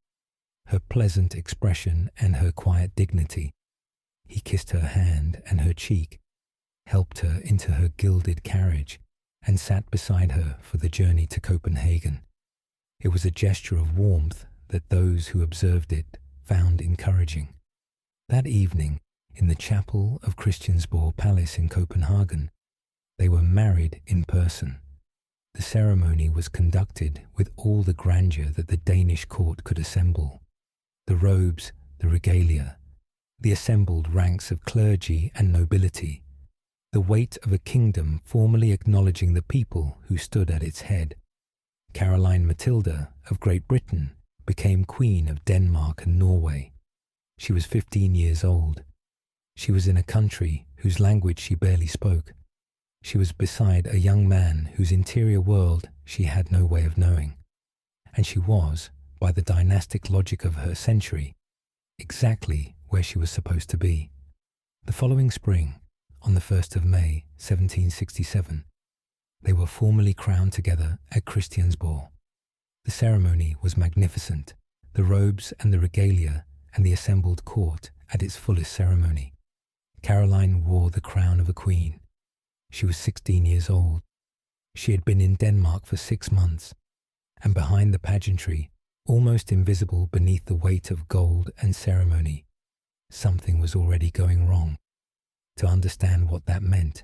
her pleasant expression and her quiet dignity. He kissed her hand and her cheek, helped her into her gilded carriage, and sat beside her for the journey to Copenhagen. It was a gesture of warmth that those who observed it found encouraging. That evening, in the chapel of Christiansborg Palace in Copenhagen, they were married in person. The ceremony was conducted with all the grandeur that the Danish court could assemble. The robes, the regalia, the assembled ranks of clergy and nobility, the weight of a kingdom formally acknowledging the people who stood at its head. Caroline Matilda of Great Britain became Queen of Denmark and Norway. She was 15 years old. She was in a country whose language she barely spoke. She was beside a young man whose interior world she had no way of knowing. And she was, by the dynastic logic of her century, exactly where she was supposed to be. The following spring, on the 1st of May, 1767, they were formally crowned together at Christiansborg. The ceremony was magnificent, the robes and the regalia and the assembled court at its fullest ceremony. Caroline wore the crown of a queen. She was 16 years old. She had been in Denmark for 6 months, and behind the pageantry, almost invisible beneath the weight of gold and ceremony. Something was already going wrong. To understand what that meant,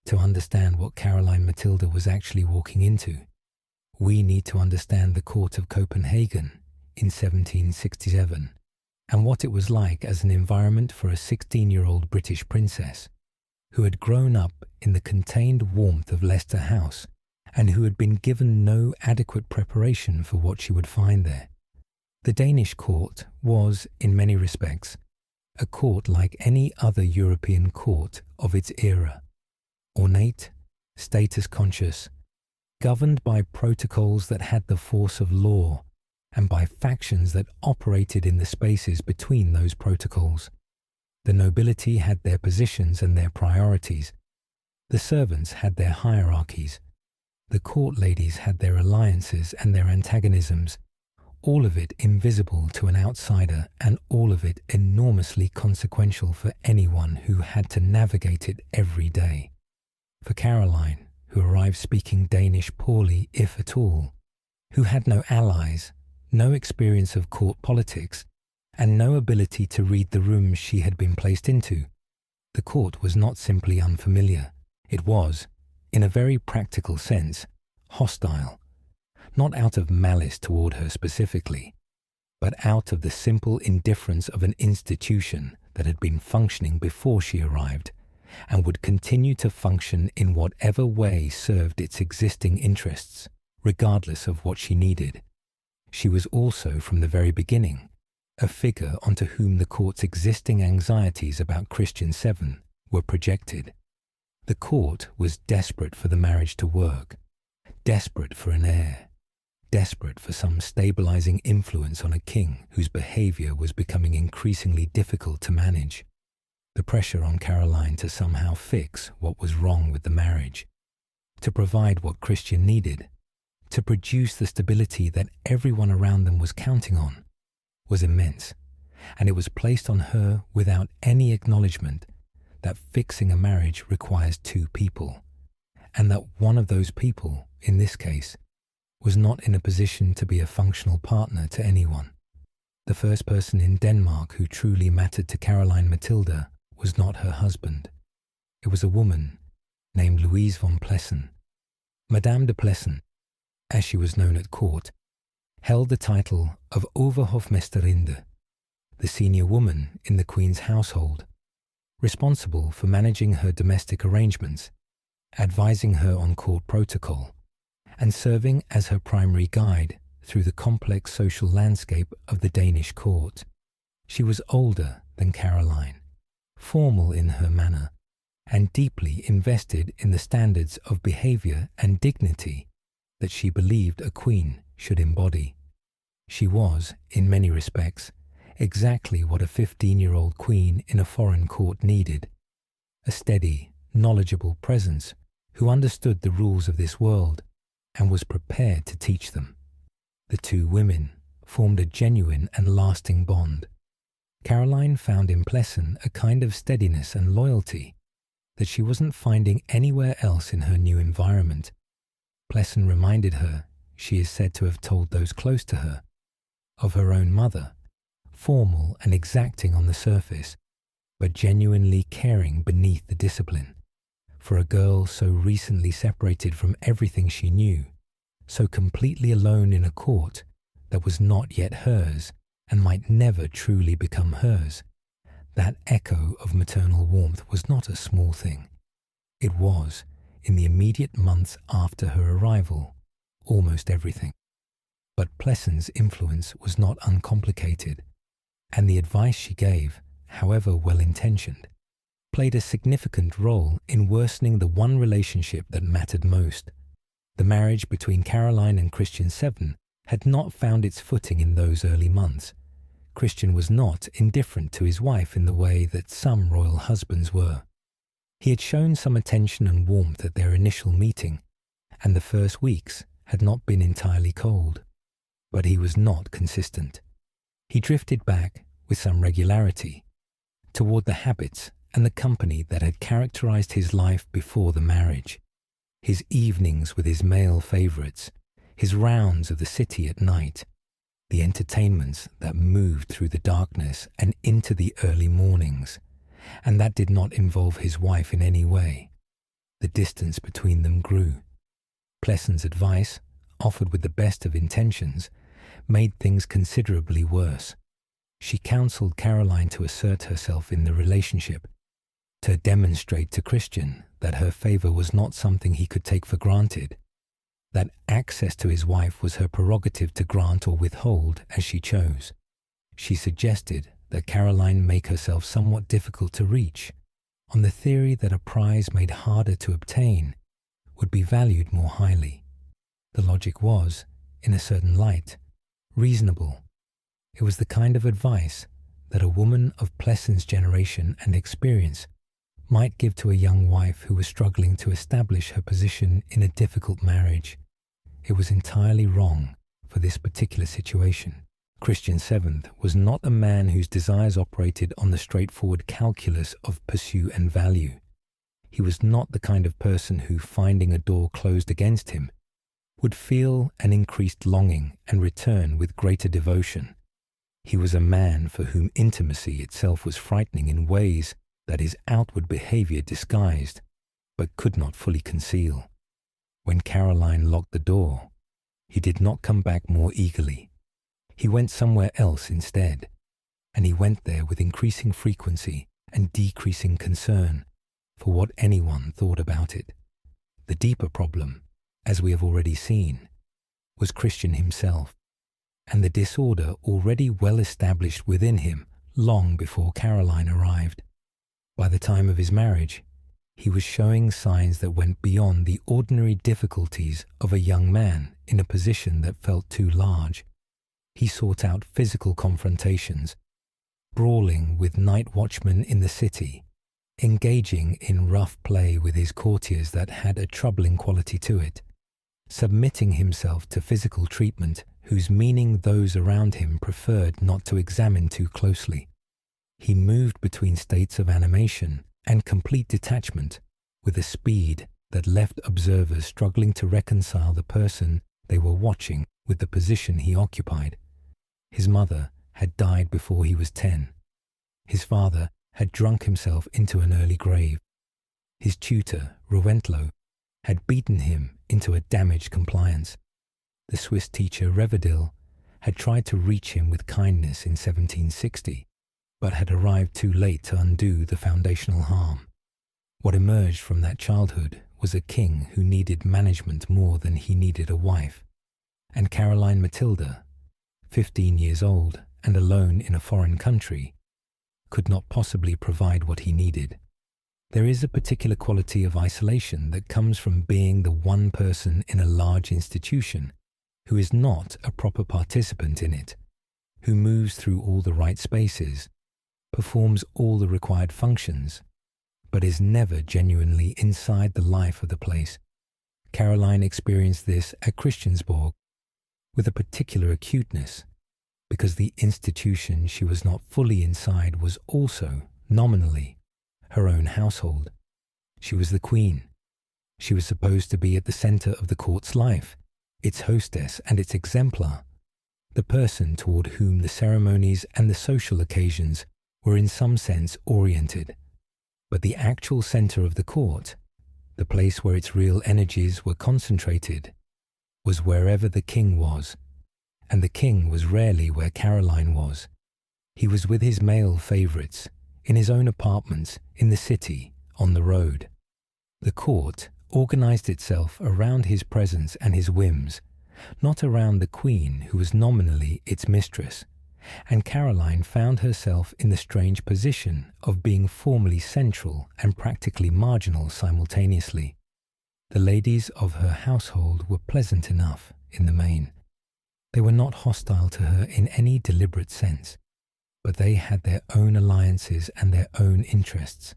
to understand what Caroline Matilda was actually walking into, we need to understand the court of Copenhagen in 1767 and what it was like as an environment for a 16-year-old British princess who had grown up in the contained warmth of Leicester House and who had been given no adequate preparation for what she would find there. The Danish court was, in many respects, a court like any other European court of its era, ornate, status-conscious, governed by protocols that had the force of law and by factions that operated in the spaces between those protocols. The nobility had their positions and their priorities. The servants had their hierarchies. The court ladies had their alliances and their antagonisms, all of it invisible to an outsider and all of it enormously consequential for anyone who had to navigate it every day. For Caroline, who arrived speaking Danish poorly, if at all, who had no allies, no experience of court politics, and no ability to read the rooms she had been placed into, the court was not simply unfamiliar. It was, in a very practical sense, hostile, not out of malice toward her specifically, but out of the simple indifference of an institution that had been functioning before she arrived and would continue to function in whatever way served its existing interests, regardless of what she needed. She was also, from the very beginning, a figure onto whom the court's existing anxieties about Christian 7 were projected. The court was desperate for the marriage to work, desperate for an heir, desperate for some stabilizing influence on a king whose behavior was becoming increasingly difficult to manage. The pressure on Caroline to somehow fix what was wrong with the marriage, to provide what Christian needed, to produce the stability that everyone around them was counting on, was immense, and it was placed on her without any acknowledgement that fixing a marriage requires two people, and that one of those people, in this case, was not in a position to be a functional partner to anyone. The first person in Denmark who truly mattered to Caroline Matilda was not her husband. It was a woman named Louise von Plessen. Madame de Plessen, as she was known at court, held the title of Overhofmesterinde, the senior woman in the Queen's household, responsible for managing her domestic arrangements, advising her on court protocol, and serving as her primary guide through the complex social landscape of the Danish court. She was older than Caroline, formal in her manner, and deeply invested in the standards of behavior and dignity that she believed a queen should embody. She was, in many respects, exactly what a 15-year-old queen in a foreign court needed, a steady, knowledgeable presence who understood the rules of this world and was prepared to teach them. The two women formed a genuine and lasting bond. Caroline found in Plessen a kind of steadiness and loyalty that she wasn't finding anywhere else in her new environment. Plessen reminded her, she is said to have told those close to her, of her own mother, formal and exacting on the surface, but genuinely caring beneath the discipline. For a girl so recently separated from everything she knew, so completely alone in a court that was not yet hers and might never truly become hers, that echo of maternal warmth was not a small thing. It was, in the immediate months after her arrival, almost everything. But Plessen's influence was not uncomplicated, and the advice she gave, however well-intentioned, played a significant role in worsening the one relationship that mattered most. The marriage between Caroline and Christian 7 had not found its footing in those early months. Christian was not indifferent to his wife in the way that some royal husbands were. He had shown some attention and warmth at their initial meeting, and the first weeks had not been entirely cold. But he was not consistent. He drifted back, with some regularity, toward the habits and the company that had characterized his life before the marriage. His evenings with his male favorites, his rounds of the city at night, the entertainments that moved through the darkness and into the early mornings, and that did not involve his wife in any way. The distance between them grew. Plesson's advice, offered with the best of intentions, made things considerably worse. She counseled Caroline to assert herself in the relationship, to demonstrate to Christian that her favor was not something he could take for granted, that access to his wife was her prerogative to grant or withhold as she chose. She suggested that Caroline make herself somewhat difficult to reach, on the theory that a prize made harder to obtain would be valued more highly. The logic was, in a certain light, reasonable. It was the kind of advice that a woman of Plesson's generation and experience might give to a young wife who was struggling to establish her position in a difficult marriage. It was entirely wrong for this particular situation. Christian Seventh was not a man whose desires operated on the straightforward calculus of pursuit and value. He was not the kind of person who, finding a door closed against him, would feel an increased longing and return with greater devotion. He was a man for whom intimacy itself was frightening in ways that his outward behavior disguised, but could not fully conceal. When Caroline locked the door, he did not come back more eagerly. He went somewhere else instead, and he went there with increasing frequency and decreasing concern for what anyone thought about it. The deeper problem, as we have already seen, was Christian himself, and the disorder already well established within him long before Caroline arrived. By the time of his marriage, he was showing signs that went beyond the ordinary difficulties of a young man in a position that felt too large. He sought out physical confrontations, brawling with night watchmen in the city, engaging in rough play with his courtiers that had a troubling quality to it, submitting himself to physical treatment whose meaning those around him preferred not to examine too closely. He moved between states of animation and complete detachment with a speed that left observers struggling to reconcile the person they were watching with the position he occupied. His mother had died before he was 10. His father had drunk himself into an early grave. His tutor, Rowentlow, had beaten him into a damaged compliance. The Swiss teacher, Reverdil, had tried to reach him with kindness in 1760, but had arrived too late to undo the foundational harm. What emerged from that childhood was a king who needed management more than he needed a wife, and Caroline Matilda, 15 years old and alone in a foreign country, could not possibly provide what he needed. There is a particular quality of isolation that comes from being the one person in a large institution who is not a proper participant in it, who moves through all the right spaces, performs all the required functions, but is never genuinely inside the life of the place. Caroline experienced this at Christiansborg with a particular acuteness, because the institution she was not fully inside was also, nominally, her own household. She was the queen. She was supposed to be at the center of the court's life, its hostess and its exemplar, the person toward whom the ceremonies and the social occasions were in some sense oriented. But the actual center of the court, the place where its real energies were concentrated, was wherever the king was, and the king was rarely where Caroline was. He was with his male favorites, in his own apartments, in the city, on the road. The court organized itself around his presence and his whims, not around the queen who was nominally its mistress, and Caroline found herself in the strange position of being formally central and practically marginal simultaneously. The ladies of her household were pleasant enough in the main. They were not hostile to her in any deliberate sense, but they had their own alliances and their own interests,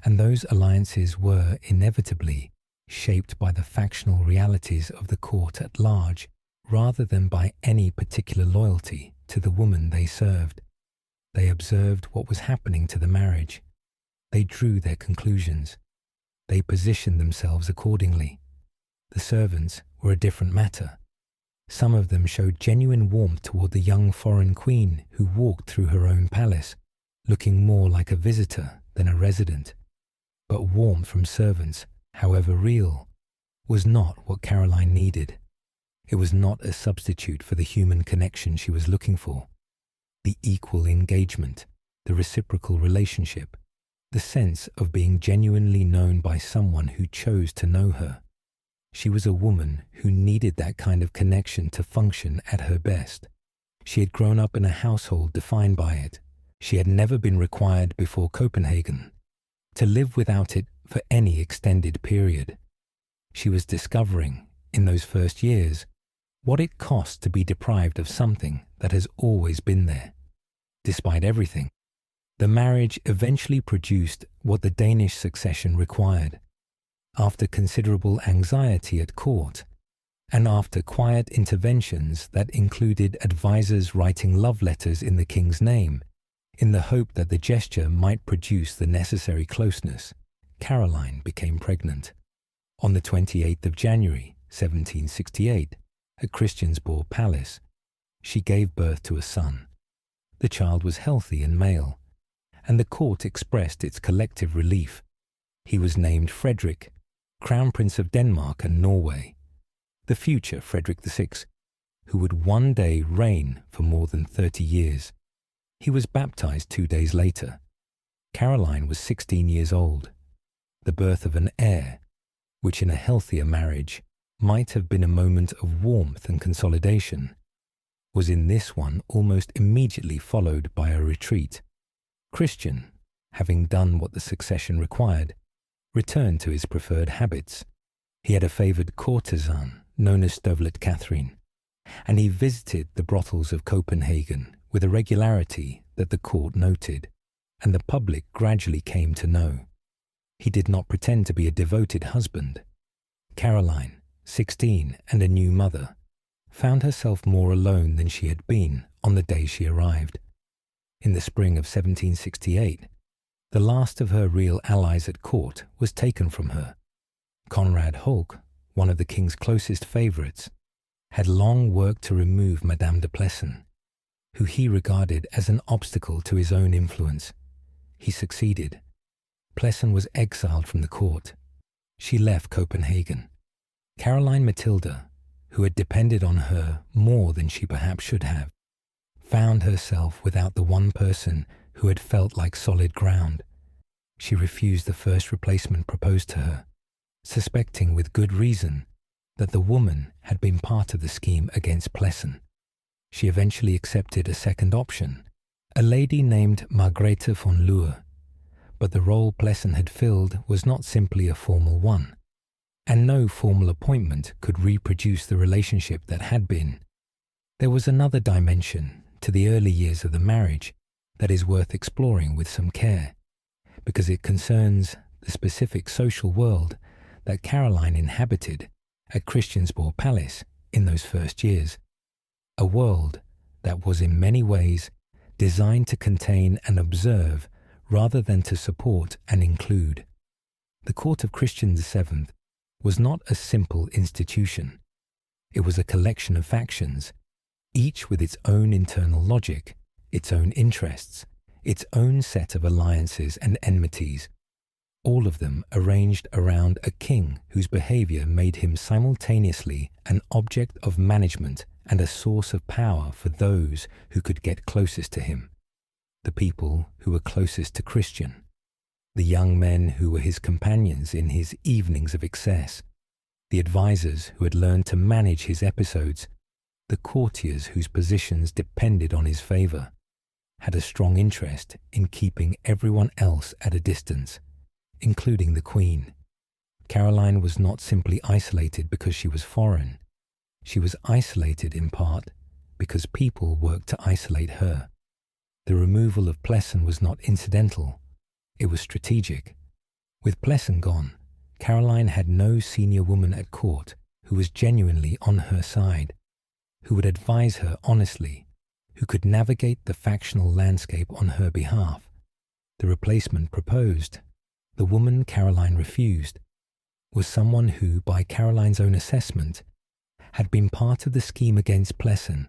and those alliances were inevitably shaped by the factional realities of the court at large rather than by any particular loyalty to the woman they served. They observed what was happening to the marriage. They drew their conclusions. They positioned themselves accordingly. The servants were a different matter. Some of them showed genuine warmth toward the young foreign queen who walked through her own palace, looking more like a visitor than a resident. But warmth from servants, however real, was not what Caroline needed. It was not a substitute for the human connection she was looking for. The equal engagement, the reciprocal relationship, the sense of being genuinely known by someone who chose to know her. She was a woman who needed that kind of connection to function at her best. She had grown up in a household defined by it. She had never been required before Copenhagen to live without it for any extended period. She was discovering, in those first years, what it cost to be deprived of something that has always been there. Despite everything, the marriage eventually produced what the Danish succession required. After considerable anxiety at court, and after quiet interventions that included advisors writing love letters in the king's name, in the hope that the gesture might produce the necessary closeness, Caroline became pregnant. On the 28th of January, 1768, at Christiansborg Palace, she gave birth to a son. The child was healthy and male, and the court expressed its collective relief. He was named Frederick, Crown Prince of Denmark and Norway, the future Frederick VI, who would one day reign for more than 30 years. He was baptized 2 days later. Caroline was 16 years old. The birth of an heir, which in a healthier marriage might have been a moment of warmth and consolidation, was in this one almost immediately followed by a retreat. Christian, having done what the succession required, returned to his preferred habits. He had a favoured courtesan known as Støvlet Catherine, and he visited the brothels of Copenhagen with a regularity that the court noted, and the public gradually came to know. He did not pretend to be a devoted husband. Caroline, 16 and a new mother, found herself more alone than she had been on the day she arrived. In the spring of 1768, the last of her real allies at court was taken from her. Conrad Holck, one of the king's closest favourites, had long worked to remove Madame de Plessen, who he regarded as an obstacle to his own influence. He succeeded. Plessen was exiled from the court. She left Copenhagen. Caroline Matilda, who had depended on her more than she perhaps should have, found herself without the one person who had felt like solid ground. She refused the first replacement proposed to her, suspecting with good reason that the woman had been part of the scheme against Plessen. She eventually accepted a second option, a lady named Margrethe von Lure, but the role Plessen had filled was not simply a formal one, and no formal appointment could reproduce the relationship that had been. There was another dimension to the early years of the marriage that is worth exploring with some care, because it concerns the specific social world that Caroline inhabited at Christiansborg Palace in those first years, a world that was in many ways designed to contain and observe rather than to support and include. The court of Christian VII was not a simple institution. It was a collection of factions, each with its own internal logic, its own interests, its own set of alliances and enmities, all of them arranged around a king whose behaviour made him simultaneously an object of management and a source of power for those who could get closest to him, the people who were closest to Christian, the young men who were his companions in his evenings of excess, the advisors who had learned to manage his episodes, the courtiers whose positions depended on his favour, had a strong interest in keeping everyone else at a distance, including the Queen. Caroline was not simply isolated because she was foreign. She was isolated in part because people worked to isolate her. The removal of Plessen was not incidental. It was strategic. With Plessen gone, Caroline had no senior woman at court who was genuinely on her side, who would advise her honestly, who could navigate the factional landscape on her behalf. The replacement proposed, the woman Caroline refused, was someone who, by Caroline's own assessment, had been part of the scheme against Plessen,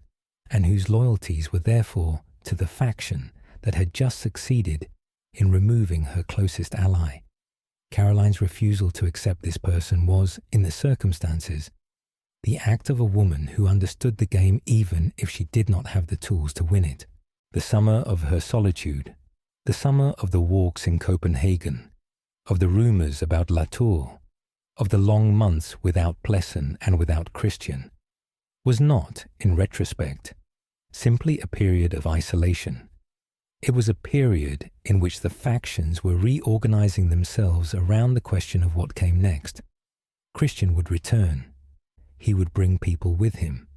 and whose loyalties were therefore to the faction that had just succeeded in removing her closest ally. Caroline's refusal to accept this person was, in the circumstances, the act of a woman who understood the game even if she did not have the tools to win it. The summer of her solitude, the summer of the walks in Copenhagen, of the rumours about Latour, of the long months without Plessen and without Christian, was not, in retrospect, simply a period of isolation. It was a period in which the factions were reorganizing themselves around the question of what came next. Christian would return. He would bring people with him.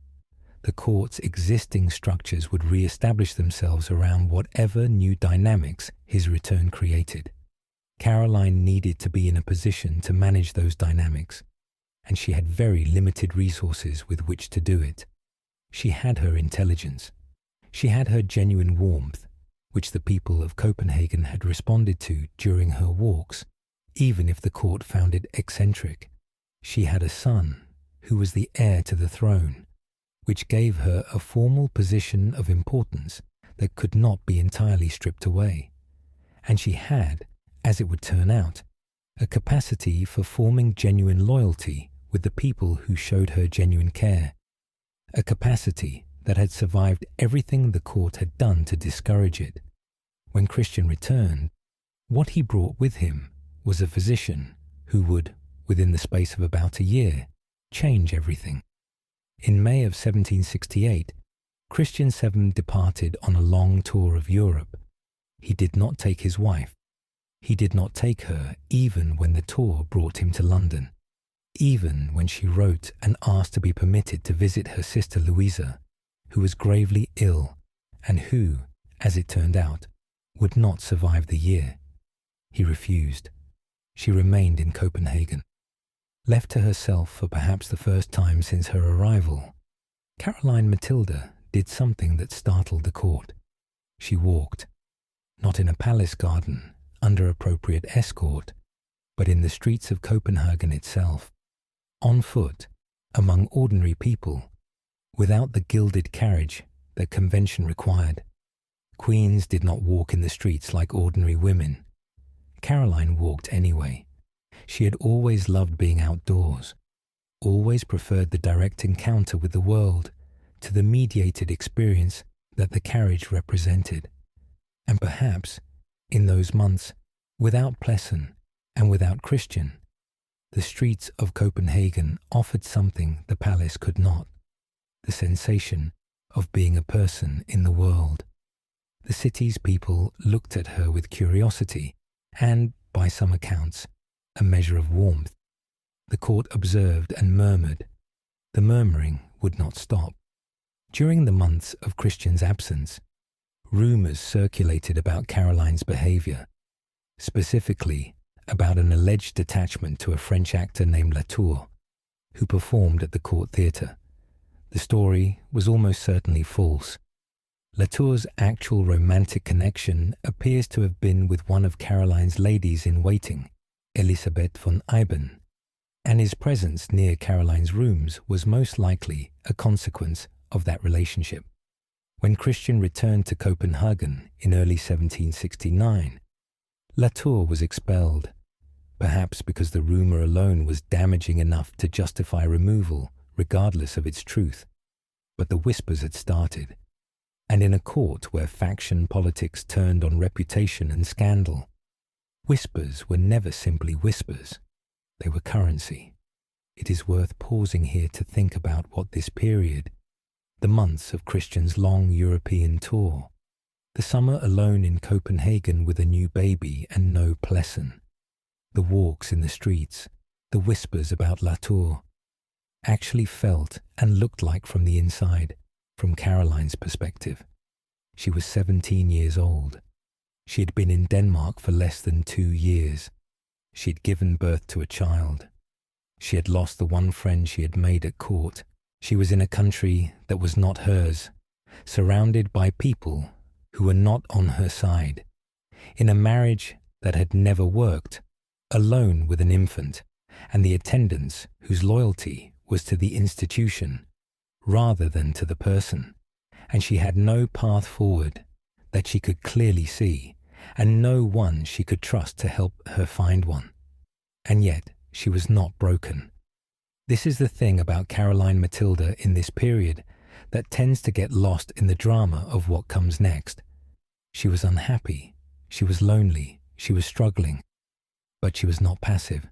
The court's existing structures would re-establish themselves around whatever new dynamics his return created. Caroline needed to be in a position to manage those dynamics, and she had very limited resources with which to do it. She had her intelligence. She had her genuine warmth, which the people of Copenhagen had responded to during her walks, even if the court found it eccentric. She had a son who was the heir to the throne, which gave her a formal position of importance that could not be entirely stripped away. And she had, as it would turn out, a capacity for forming genuine loyalty with the people who showed her genuine care, a capacity that had survived everything the court had done to discourage it. When Christian returned, what he brought with him was a physician who would, within the space of about a year, change everything. In May of 1768, Christian VII departed on a long tour of Europe. He did not take his wife. He did not take her even when the tour brought him to London, even when she wrote and asked to be permitted to visit her sister Louisa, who was gravely ill and who, as it turned out, would not survive the year. He refused. She remained in Copenhagen. Left to herself for perhaps the first time since her arrival, Caroline Matilda did something that startled the court. She walked, not in a palace garden, under appropriate escort, but in the streets of Copenhagen itself, on foot, among ordinary people, without the gilded carriage that convention required. Queens did not walk in the streets like ordinary women. Caroline walked anyway. She had always loved being outdoors, always preferred the direct encounter with the world to the mediated experience that the carriage represented. And perhaps, in those months, without Plessen and without Christian, the streets of Copenhagen offered something the palace could not, the sensation of being a person in the world. The city's people looked at her with curiosity and, by some accounts, a measure of warmth. The court observed and murmured. The murmuring would not stop. During the months of Christian's absence, rumours circulated about Caroline's behaviour, specifically about an alleged attachment to a French actor named Latour, who performed at the court theatre. The story was almost certainly false. Latour's actual romantic connection appears to have been with one of Caroline's ladies-in-waiting, Elisabeth von Eiben, and his presence near Caroline's rooms was most likely a consequence of that relationship. When Christian returned to Copenhagen in early 1769, Latour was expelled, perhaps because the rumour alone was damaging enough to justify removal, regardless of its truth. But the whispers had started, and in a court where faction politics turned on reputation and scandal, whispers were never simply whispers. They were currency. It is worth pausing here to think about what this period, the months of Christian's long European tour, the summer alone in Copenhagen with a new baby and no Plessen, the walks in the streets, the whispers about Latour, actually felt and looked like from the inside, from Caroline's perspective. She was 17 years old. She had been in Denmark for less than 2 years. She had given birth to a child. She had lost the one friend she had made at court. She was in a country that was not hers, surrounded by people who were not on her side, in a marriage that had never worked, alone with an infant, and the attendants whose loyalty was to the institution rather than to the person, and she had no path forward that she could clearly see, and no one she could trust to help her find one. And yet she was not broken. This is the thing about Caroline Matilda in this period that tends to get lost in the drama of what comes next. She was unhappy, she was lonely, she was struggling, but she was not passive.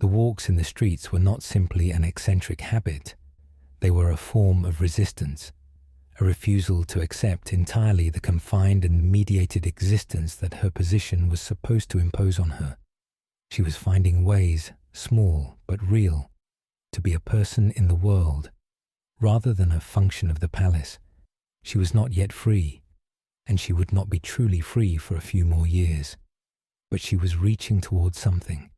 The walks in the streets were not simply an eccentric habit. They were a form of resistance, a refusal to accept entirely the confined and mediated existence that her position was supposed to impose on her. She was finding ways, small but real, to be a person in the world, rather than a function of the palace. She was not yet free, and she would not be truly free for a few more years. But she was reaching towards something,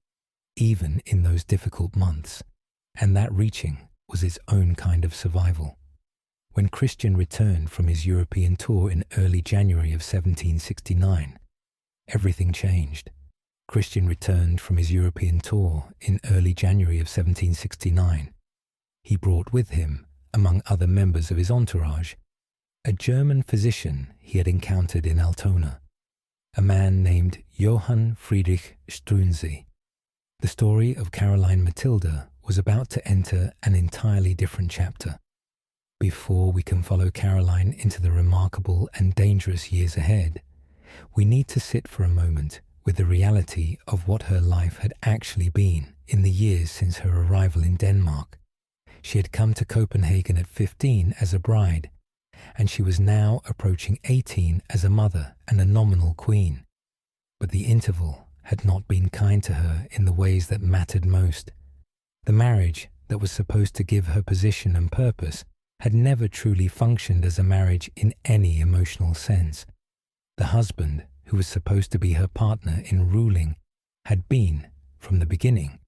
even in those difficult months, and that reaching was its own kind of survival. When Christian returned from his European tour in early January of 1769, everything changed. Christian returned from his European tour in early January of 1769. He brought with him, among other members of his entourage, a German physician he had encountered in Altona, a man named Johann Friedrich Struensee. The story of Caroline Matilda was about to enter an entirely different chapter. Before we can follow Caroline into the remarkable and dangerous years ahead, we need to sit for a moment with the reality of what her life had actually been in the years since her arrival in Denmark. She had come to Copenhagen at 15 as a bride, and she was now approaching 18 as a mother and a nominal queen. But the interval had not been kind to her in the ways that mattered most. The marriage that was supposed to give her position and purpose had never truly functioned as a marriage in any emotional sense. The husband, who was supposed to be her partner in ruling, had been, from the beginning,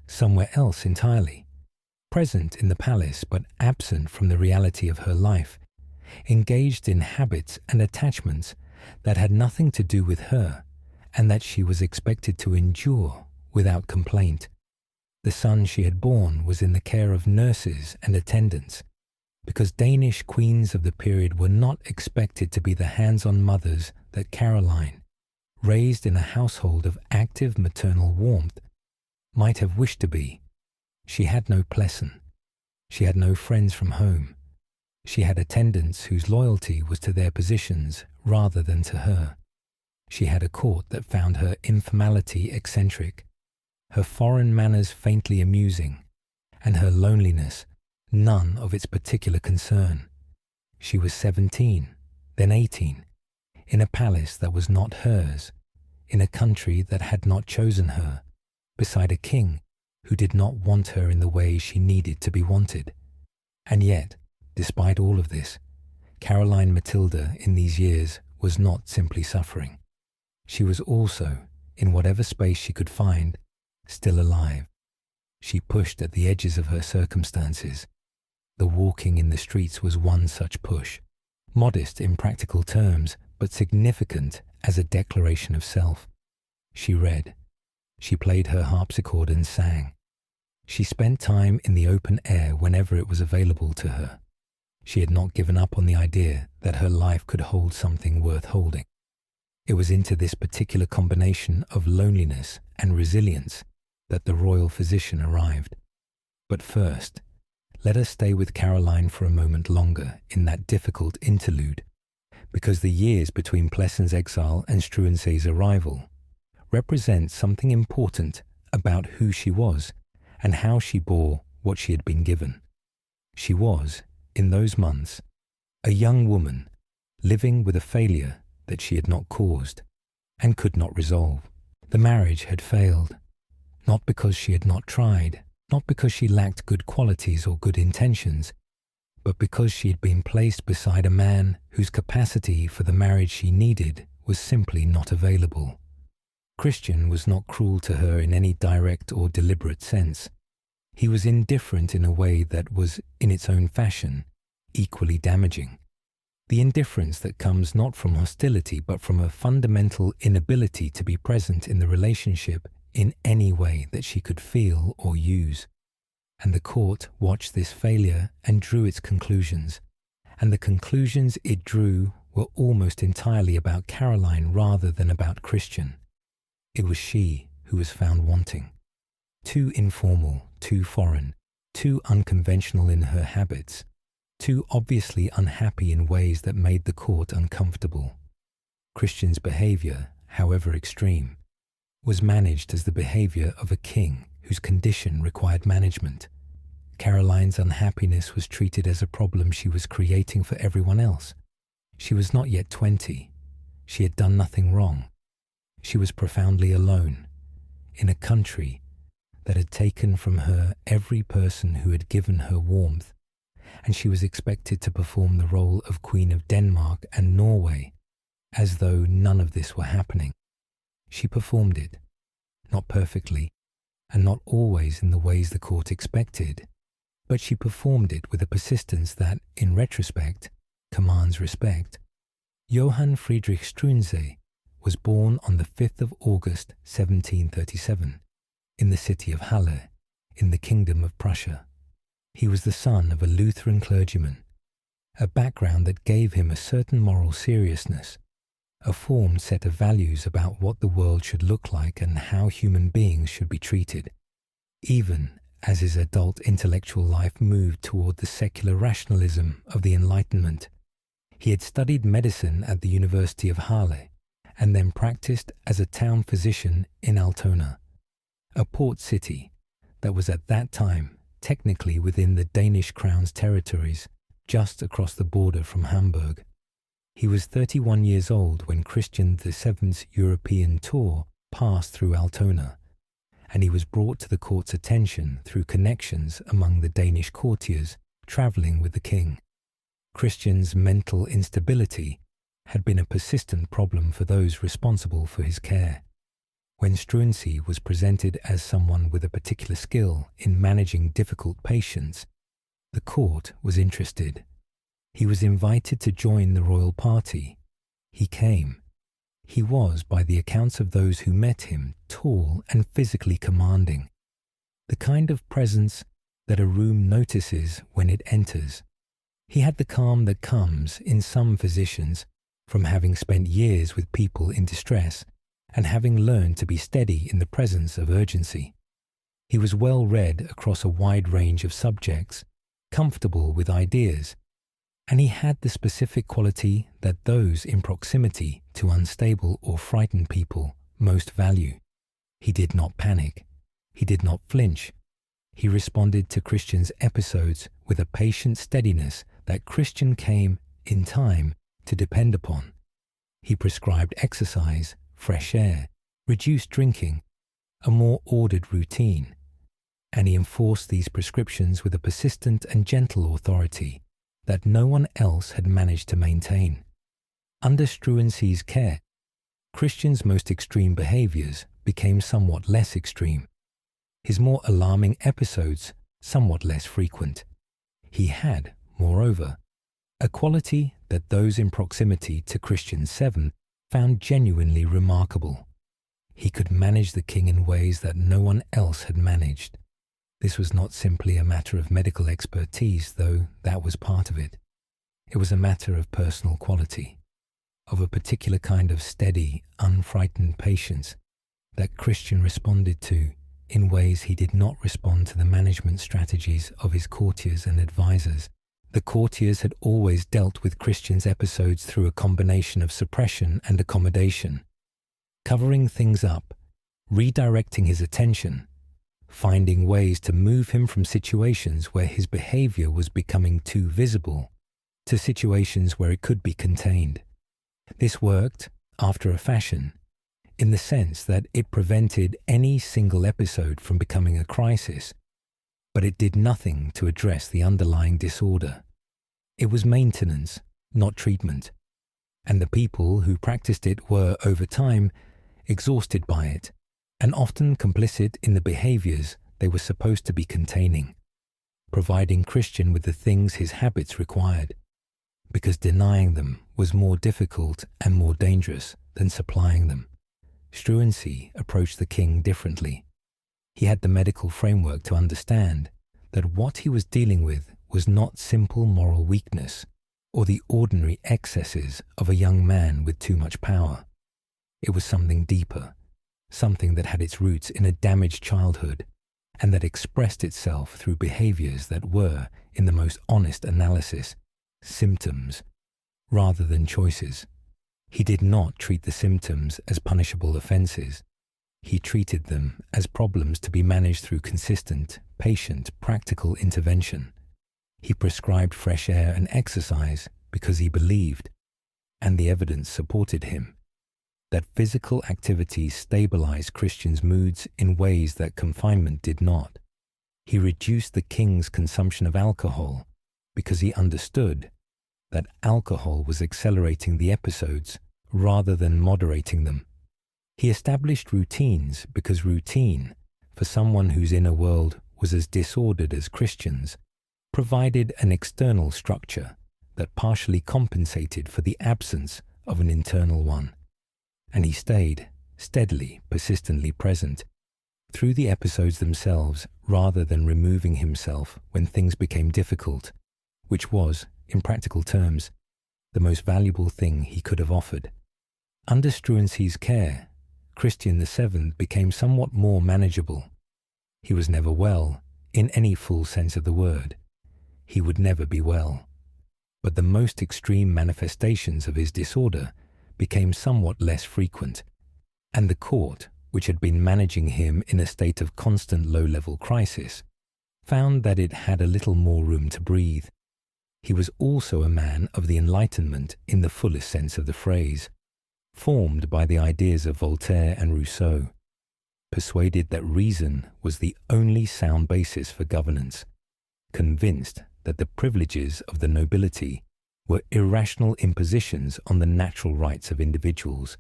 somewhere else entirely, present in the palace but absent from the reality of her life, engaged in habits and attachments that had nothing to do with her and that she was expected to endure without complaint. The son she had borne was in the care of nurses and attendants, because Danish queens of the period were not expected to be the hands-on mothers that Caroline, raised in a household of active maternal warmth, might have wished to be. She had no pleasant. She had no friends from home. She had attendants whose loyalty was to their positions rather than to her. She had a court that found her informality eccentric, her foreign manners faintly amusing, and her loneliness none of its particular concern. She was 17, then 18, in a palace that was not hers, in a country that had not chosen her, beside a king who did not want her in the way she needed to be wanted. And yet, despite all of this, Caroline Matilda in these years was not simply suffering. She was also, in whatever space she could find, still alive. She pushed at the edges of her circumstances. The walking in the streets was one such push, modest in practical terms, but significant as a declaration of self. She read. She played her harpsichord and sang. She spent time in the open air whenever it was available to her. She had not given up on the idea that her life could hold something worth holding. It was into this particular combination of loneliness and resilience that the royal physician arrived. But first, let us stay with Caroline for a moment longer in that difficult interlude, because the years between Plessen's exile and Struensee's arrival represent something important about who she was and how she bore what she had been given. She was, in those months, a young woman living with a failure that she had not caused and could not resolve. The marriage had failed, not because she had not tried, not because she lacked good qualities or good intentions, but because she had been placed beside a man whose capacity for the marriage she needed was simply not available. Christian was not cruel to her in any direct or deliberate sense. He was indifferent in a way that was, in its own fashion, equally damaging. The indifference that comes not from hostility but from a fundamental inability to be present in the relationship in any way that she could feel or use. and the court watched this failure and drew its conclusions. And the conclusions it drew were almost entirely about Caroline rather than about Christian. It was she who was found wanting. Too informal, too foreign, too unconventional in her habits, too obviously unhappy in ways that made the court uncomfortable. Christian's behavior, however extreme, was managed as the behavior of a king whose condition required management. Caroline's unhappiness was treated as a problem she was creating for everyone else. She was not yet 20. She had done nothing wrong. She was profoundly alone, in a country that had taken from her every person who had given her warmth, and she was expected to perform the role of Queen of Denmark and Norway, as though none of this were happening. She performed it, not perfectly, and not always in the ways the court expected, but she performed it with a persistence that, in retrospect, commands respect. Johann Friedrich Struensee was born on the 5th of August 1737 in the city of Halle, in the Kingdom of Prussia. He was the son of a Lutheran clergyman, a background that gave him a certain moral seriousness, a formed set of values about what the world should look like and how human beings should be treated, even as his adult intellectual life moved toward the secular rationalism of the Enlightenment. He had studied medicine at the University of Halle and then practiced as a town physician in Altona, a port city that was at that time technically within the Danish crown's territories, just across the border from Hamburg. He was 31 years old when Christian VII's European tour passed through Altona, and he was brought to the court's attention through connections among the Danish courtiers travelling with the king. Christian's mental instability had been a persistent problem for those responsible for his care. When Struensee was presented as someone with a particular skill in managing difficult patients, the court was interested. He was invited to join the royal party. He came. He was, by the accounts of those who met him, tall and physically commanding, the kind of presence that a room notices when it enters. He had the calm that comes in some physicians from having spent years with people in distress and having learned to be steady in the presence of urgency. He was well read across a wide range of subjects, comfortable with ideas, and he had the specific quality that those in proximity to unstable or frightened people most value. He did not panic. He did not flinch. He responded to Christian's episodes with a patient steadiness that Christian came, in time, to depend upon. He prescribed exercise, fresh air, reduced drinking, a more ordered routine, and he enforced these prescriptions with a persistent and gentle authority that no one else had managed to maintain. Under Struensee's care, Christian's most extreme behaviours became somewhat less extreme, his more alarming episodes somewhat less frequent. He had, moreover, a quality that those in proximity to Christian VII found genuinely remarkable. He could manage the king in ways that no one else had managed. This was not simply a matter of medical expertise, though that was part of it. It was a matter of personal quality, of a particular kind of steady, unfrightened patience that Christian responded to in ways he did not respond to the management strategies of his courtiers and advisors. The courtiers had always dealt with Christian's episodes through a combination of suppression and accommodation, covering things up, redirecting his attention, finding ways to move him from situations where his behavior was becoming too visible to situations where it could be contained. This worked, after a fashion, in the sense that it prevented any single episode from becoming a crisis, but it did nothing to address the underlying disorder. It was maintenance, not treatment, and the people who practiced it were, over time, exhausted by it, and often complicit in the behaviors they were supposed to be containing, providing Christian with the things his habits required, because denying them was more difficult and more dangerous than supplying them. Struensee approached the king differently. He had the medical framework to understand that what he was dealing with was not simple moral weakness or the ordinary excesses of a young man with too much power. It was something deeper, something that had its roots in a damaged childhood and that expressed itself through behaviors that were, in the most honest analysis, symptoms rather than choices. He did not treat the symptoms as punishable offenses. He treated them as problems to be managed through consistent, patient, practical intervention. He prescribed fresh air and exercise because he believed, and the evidence supported him, that physical activity stabilized Christians' moods in ways that confinement did not. He reduced the king's consumption of alcohol because he understood that alcohol was accelerating the episodes rather than moderating them. He established routines because routine, for someone whose inner world was as disordered as Christians, provided an external structure that partially compensated for the absence of an internal one. And he stayed, steadily, persistently present, through the episodes themselves rather than removing himself when things became difficult, which was, in practical terms, the most valuable thing he could have offered. Under Struensee's care, Christian VII became somewhat more manageable. He was never well, in any full sense of the word. He would never be well. But the most extreme manifestations of his disorder became somewhat less frequent, and the court, which had been managing him in a state of constant low-level crisis, found that it had a little more room to breathe. He was also a man of the Enlightenment in the fullest sense of the phrase, formed by the ideas of Voltaire and Rousseau, persuaded that reason was the only sound basis for governance, convinced that the privileges of the nobility were irrational impositions on the natural rights of individuals,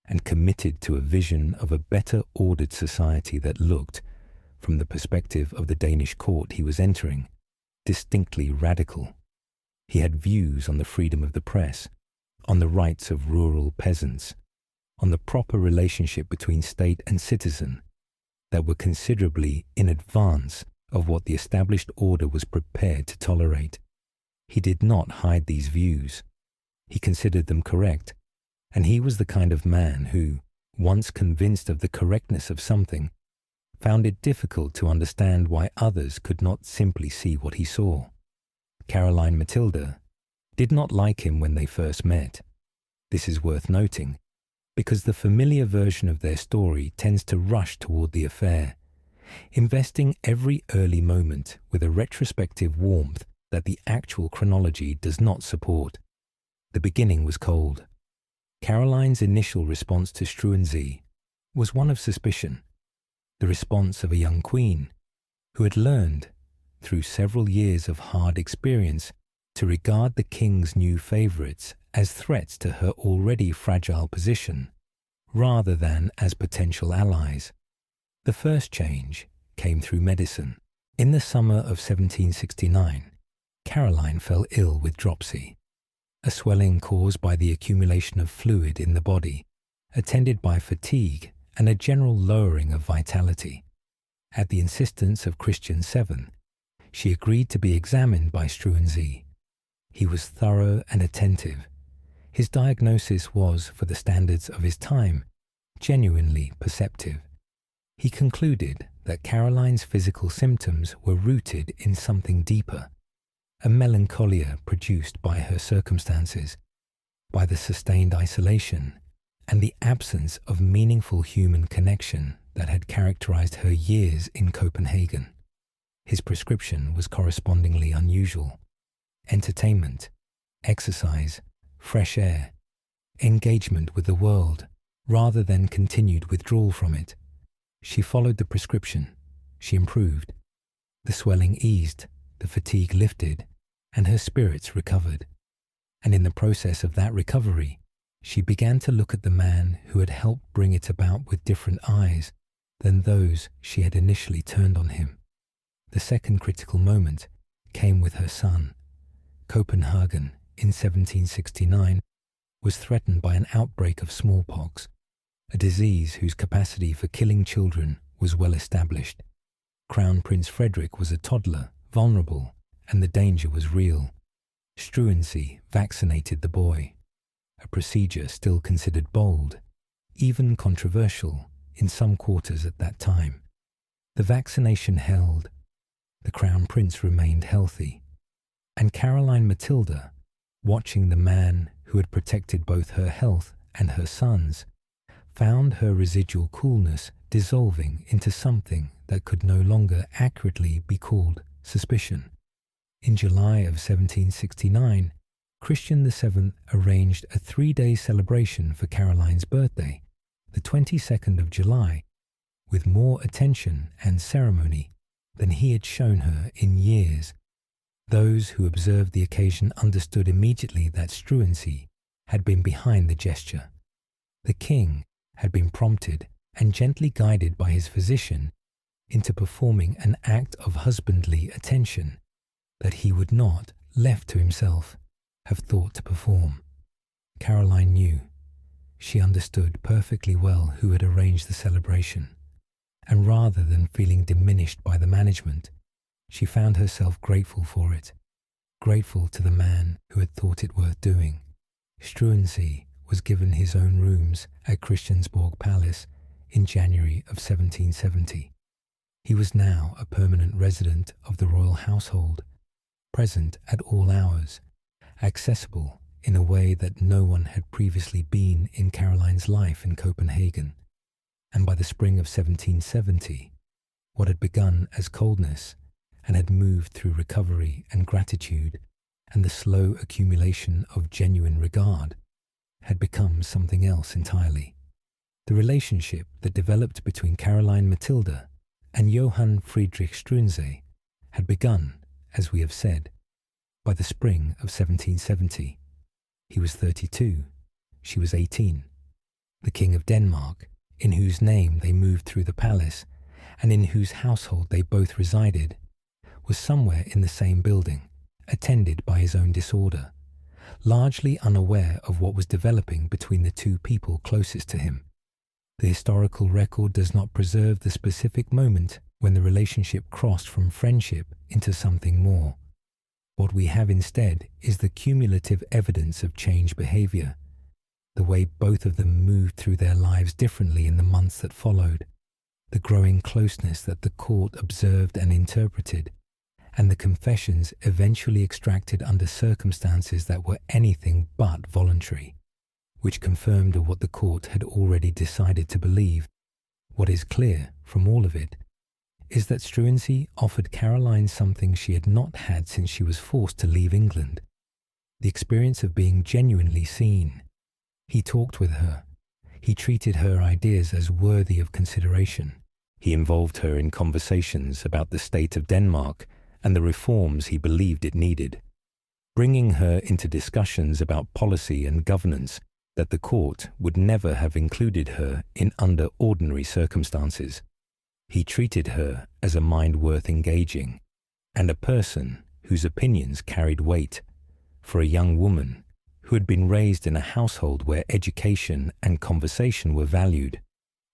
and committed to a vision of a better ordered society that looked, from the perspective of the Danish court he was entering, distinctly radical. He had views on the freedom of the press, on the rights of rural peasants, on the proper relationship between state and citizen, that were considerably in advance of what the established order was prepared to tolerate. He did not hide these views. He considered them correct, and he was the kind of man who, once convinced of the correctness of something, found it difficult to understand why others could not simply see what he saw. Caroline Matilda did not like him when they first met. This is worth noting, because the familiar version of their story tends to rush toward the affair, investing every early moment with a retrospective warmth that the actual chronology does not support. The beginning was cold. Caroline's initial response to Struensee was one of suspicion, the response of a young queen who had learned, through several years of hard experience, to regard the king's new favourites as threats to her already fragile position, rather than as potential allies. The first change came through medicine. In the summer of 1769, Caroline fell ill with dropsy, a swelling caused by the accumulation of fluid in the body, attended by fatigue and a general lowering of vitality. At the insistence of Christian VII, she agreed to be examined by Struensee. He was thorough and attentive. His diagnosis was, for the standards of his time, genuinely perceptive. He concluded that Caroline's physical symptoms were rooted in something deeper, a melancholia produced by her circumstances, by the sustained isolation and the absence of meaningful human connection that had characterized her years in Copenhagen. His prescription was correspondingly unusual. Entertainment, exercise, fresh air, engagement with the world, rather than continued withdrawal from it. She followed the prescription. She improved. The swelling eased, the fatigue lifted, and her spirits recovered. And in the process of that recovery, she began to look at the man who had helped bring it about with different eyes than those she had initially turned on him. The second critical moment came with her son. Copenhagen, in 1769, was threatened by an outbreak of smallpox, a disease whose capacity for killing children was well established. Crown Prince Frederick was a toddler, vulnerable, and the danger was real. Struensee vaccinated the boy, a procedure still considered bold, even controversial in some quarters at that time. The vaccination held, the Crown Prince remained healthy, and Caroline Matilda, watching the man who had protected both her health and her son's, found her residual coolness dissolving into something that could no longer accurately be called suspicion. In July of 1769, Christian VII arranged a 3-day celebration for Caroline's birthday, the 22nd of July, with more attention and ceremony than he had shown her in years. Those who observed the occasion understood immediately that Struensee had been behind the gesture. The king had been prompted and gently guided by his physician into performing an act of husbandly attention that he would not, left to himself, have thought to perform. Caroline knew. She understood perfectly well who had arranged the celebration, and rather than feeling diminished by the management, she found herself grateful for it, grateful to the man who had thought it worth doing. Struensee was given his own rooms at Christiansborg Palace in January of 1770. He was now a permanent resident of the royal household, present at all hours, accessible in a way that no one had previously been in Caroline's life in Copenhagen. And by the spring of 1770, what had begun as coldness and had moved through recovery and gratitude and the slow accumulation of genuine regard had become something else entirely. The relationship that developed between Caroline Matilda and Johann Friedrich Struensee had begun, as we have said, by the spring of 1770. He was 32, she was 18. The King of Denmark, in whose name they moved through the palace and in whose household they both resided, was somewhere in the same building, attended by his own disorder, largely unaware of what was developing between the two people closest to him. The historical record does not preserve the specific moment when the relationship crossed from friendship into something more. What we have instead is the cumulative evidence of changed behavior, the way both of them moved through their lives differently in the months that followed, the growing closeness that the court observed and interpreted, and the confessions eventually extracted under circumstances that were anything but voluntary, which confirmed what the court had already decided to believe. What is clear from all of it is that Struensee offered Caroline something she had not had since she was forced to leave England, the experience of being genuinely seen. He talked with her. He treated her ideas as worthy of consideration. He involved her in conversations about the state of Denmark and the reforms he believed it needed, bringing her into discussions about policy and governance that the court would never have included her in under ordinary circumstances. He treated her as a mind worth engaging, and a person whose opinions carried weight. For a young woman who had been raised in a household where education and conversation were valued,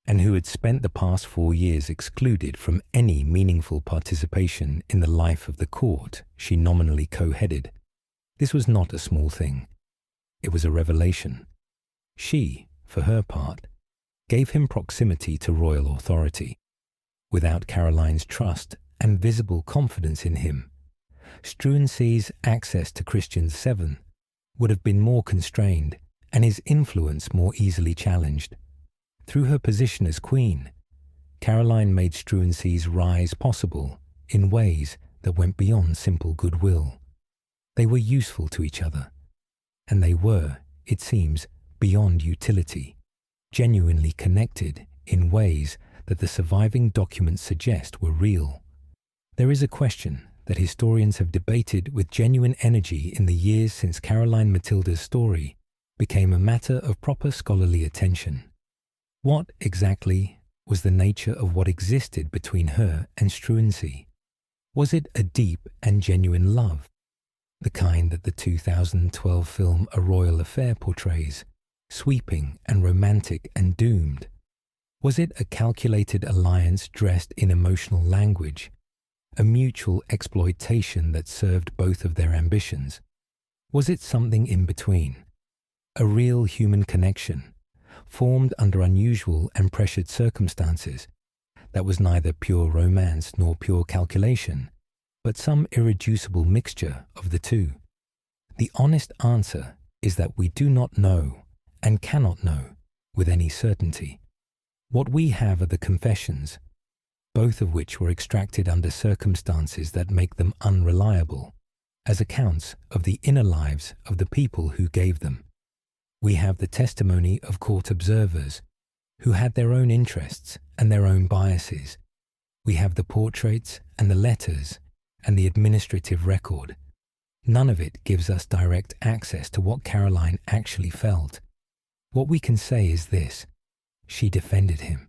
and who had spent the past 4 years excluded from any meaningful participation in the life of the court she nominally co-headed. This was not a small thing. It was a revelation. She, for her part, gave him proximity to royal authority. Without Caroline's trust and visible confidence in him, Struensee's access to Christian VII would have been more constrained and his influence more easily challenged. Through her position as queen, Caroline made Struensee's rise possible in ways that went beyond simple goodwill. They were useful to each other, and they were, it seems, beyond utility, genuinely connected in ways that the surviving documents suggest were real. There is a question that historians have debated with genuine energy in the years since Caroline Matilda's story became a matter of proper scholarly attention. What exactly was the nature of what existed between her and Struensee? Was it a deep and genuine love, the kind that the 2012 film A Royal Affair portrays, sweeping and romantic and doomed? Was it a calculated alliance dressed in emotional language, a mutual exploitation that served both of their ambitions? Was it something in between, a real human connection, formed under unusual and pressured circumstances, that was neither pure romance nor pure calculation, but some irreducible mixture of the two? The honest answer is that we do not know and cannot know with any certainty. What we have are the confessions, both of which were extracted under circumstances that make them unreliable, as accounts of the inner lives of the people who gave them. We have the testimony of court observers who had their own interests and their own biases. We have the portraits and the letters and the administrative record. None of it gives us direct access to what Caroline actually felt. What we can say is this: she defended him.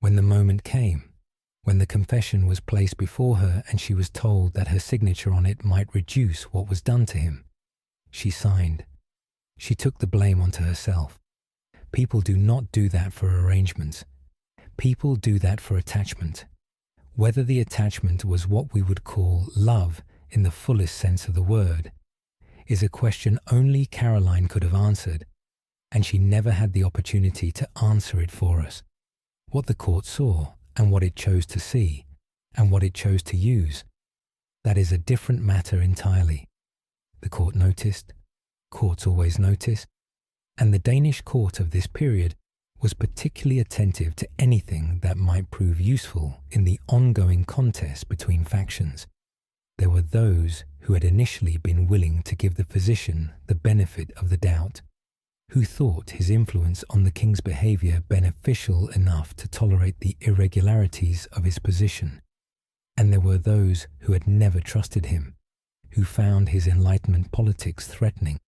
When the moment came, when the confession was placed before her and she was told that her signature on it might reduce what was done to him, she signed. She took the blame onto herself. People do not do that for arrangements. People do that for attachment. Whether the attachment was what we would call love in the fullest sense of the word is a question only Caroline could have answered, and she never had the opportunity to answer it for us. What the court saw and what it chose to see and what it chose to use, that is a different matter entirely. The court noticed, courts always notice, and the Danish court of this period was particularly attentive to anything that might prove useful in the ongoing contest between factions. There were those who had initially been willing to give the physician the benefit of the doubt, who thought his influence on the king's behaviour beneficial enough to tolerate the irregularities of his position. And there were those who had never trusted him, who found his Enlightenment politics threatening,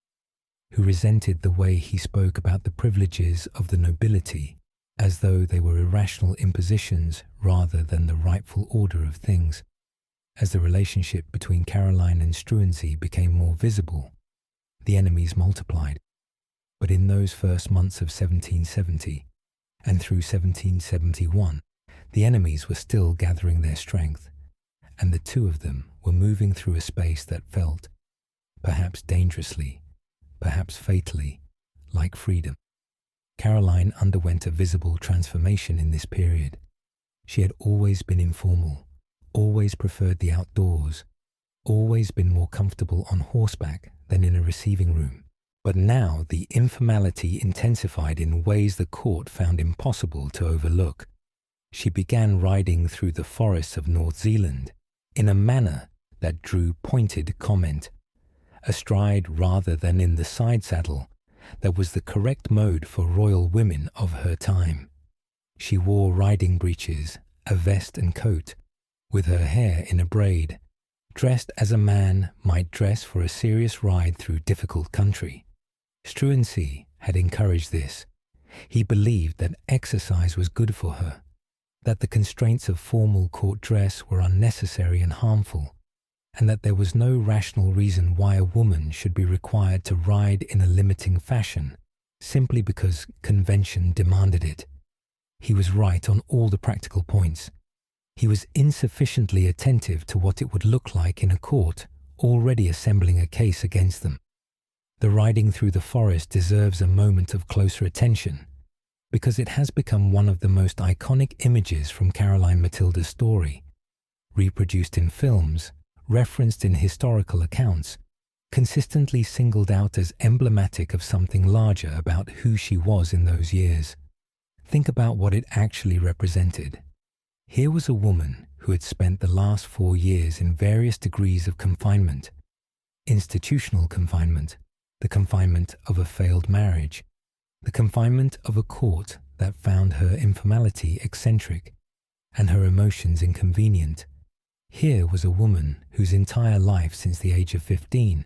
who resented the way he spoke about the privileges of the nobility as though they were irrational impositions rather than the rightful order of things. As the relationship between Caroline and Struensee became more visible, the enemies multiplied. But in those first months of 1770 and through 1771, the enemies were still gathering their strength, and the two of them were moving through a space that felt, perhaps dangerously, perhaps fatally, like freedom. Caroline underwent a visible transformation in this period. She had always been informal, always preferred the outdoors, always been more comfortable on horseback than in a receiving room. But now the informality intensified in ways the court found impossible to overlook. She began riding through the forests of North Zealand in a manner that drew pointed comment, astride rather than in the side saddle that was the correct mode for royal women of her time. She wore riding breeches, a vest and coat, with her hair in a braid, dressed as a man might dress for a serious ride through difficult country. Struensee had encouraged this. He believed that exercise was good for her, that the constraints of formal court dress were unnecessary and harmful, and that there was no rational reason why a woman should be required to ride in a limiting fashion simply because convention demanded it. He was right on all the practical points. He was insufficiently attentive to what it would look like in a court already assembling a case against them. The riding through the forest deserves a moment of closer attention because it has become one of the most iconic images from Caroline Matilda's story, reproduced in films, referenced in historical accounts, consistently singled out as emblematic of something larger about who she was in those years. Think about what it actually represented. Here was a woman who had spent the last 4 years in various degrees of confinement: institutional confinement, the confinement of a failed marriage, the confinement of a court that found her informality eccentric and her emotions inconvenient. Here was a woman whose entire life since the age of 15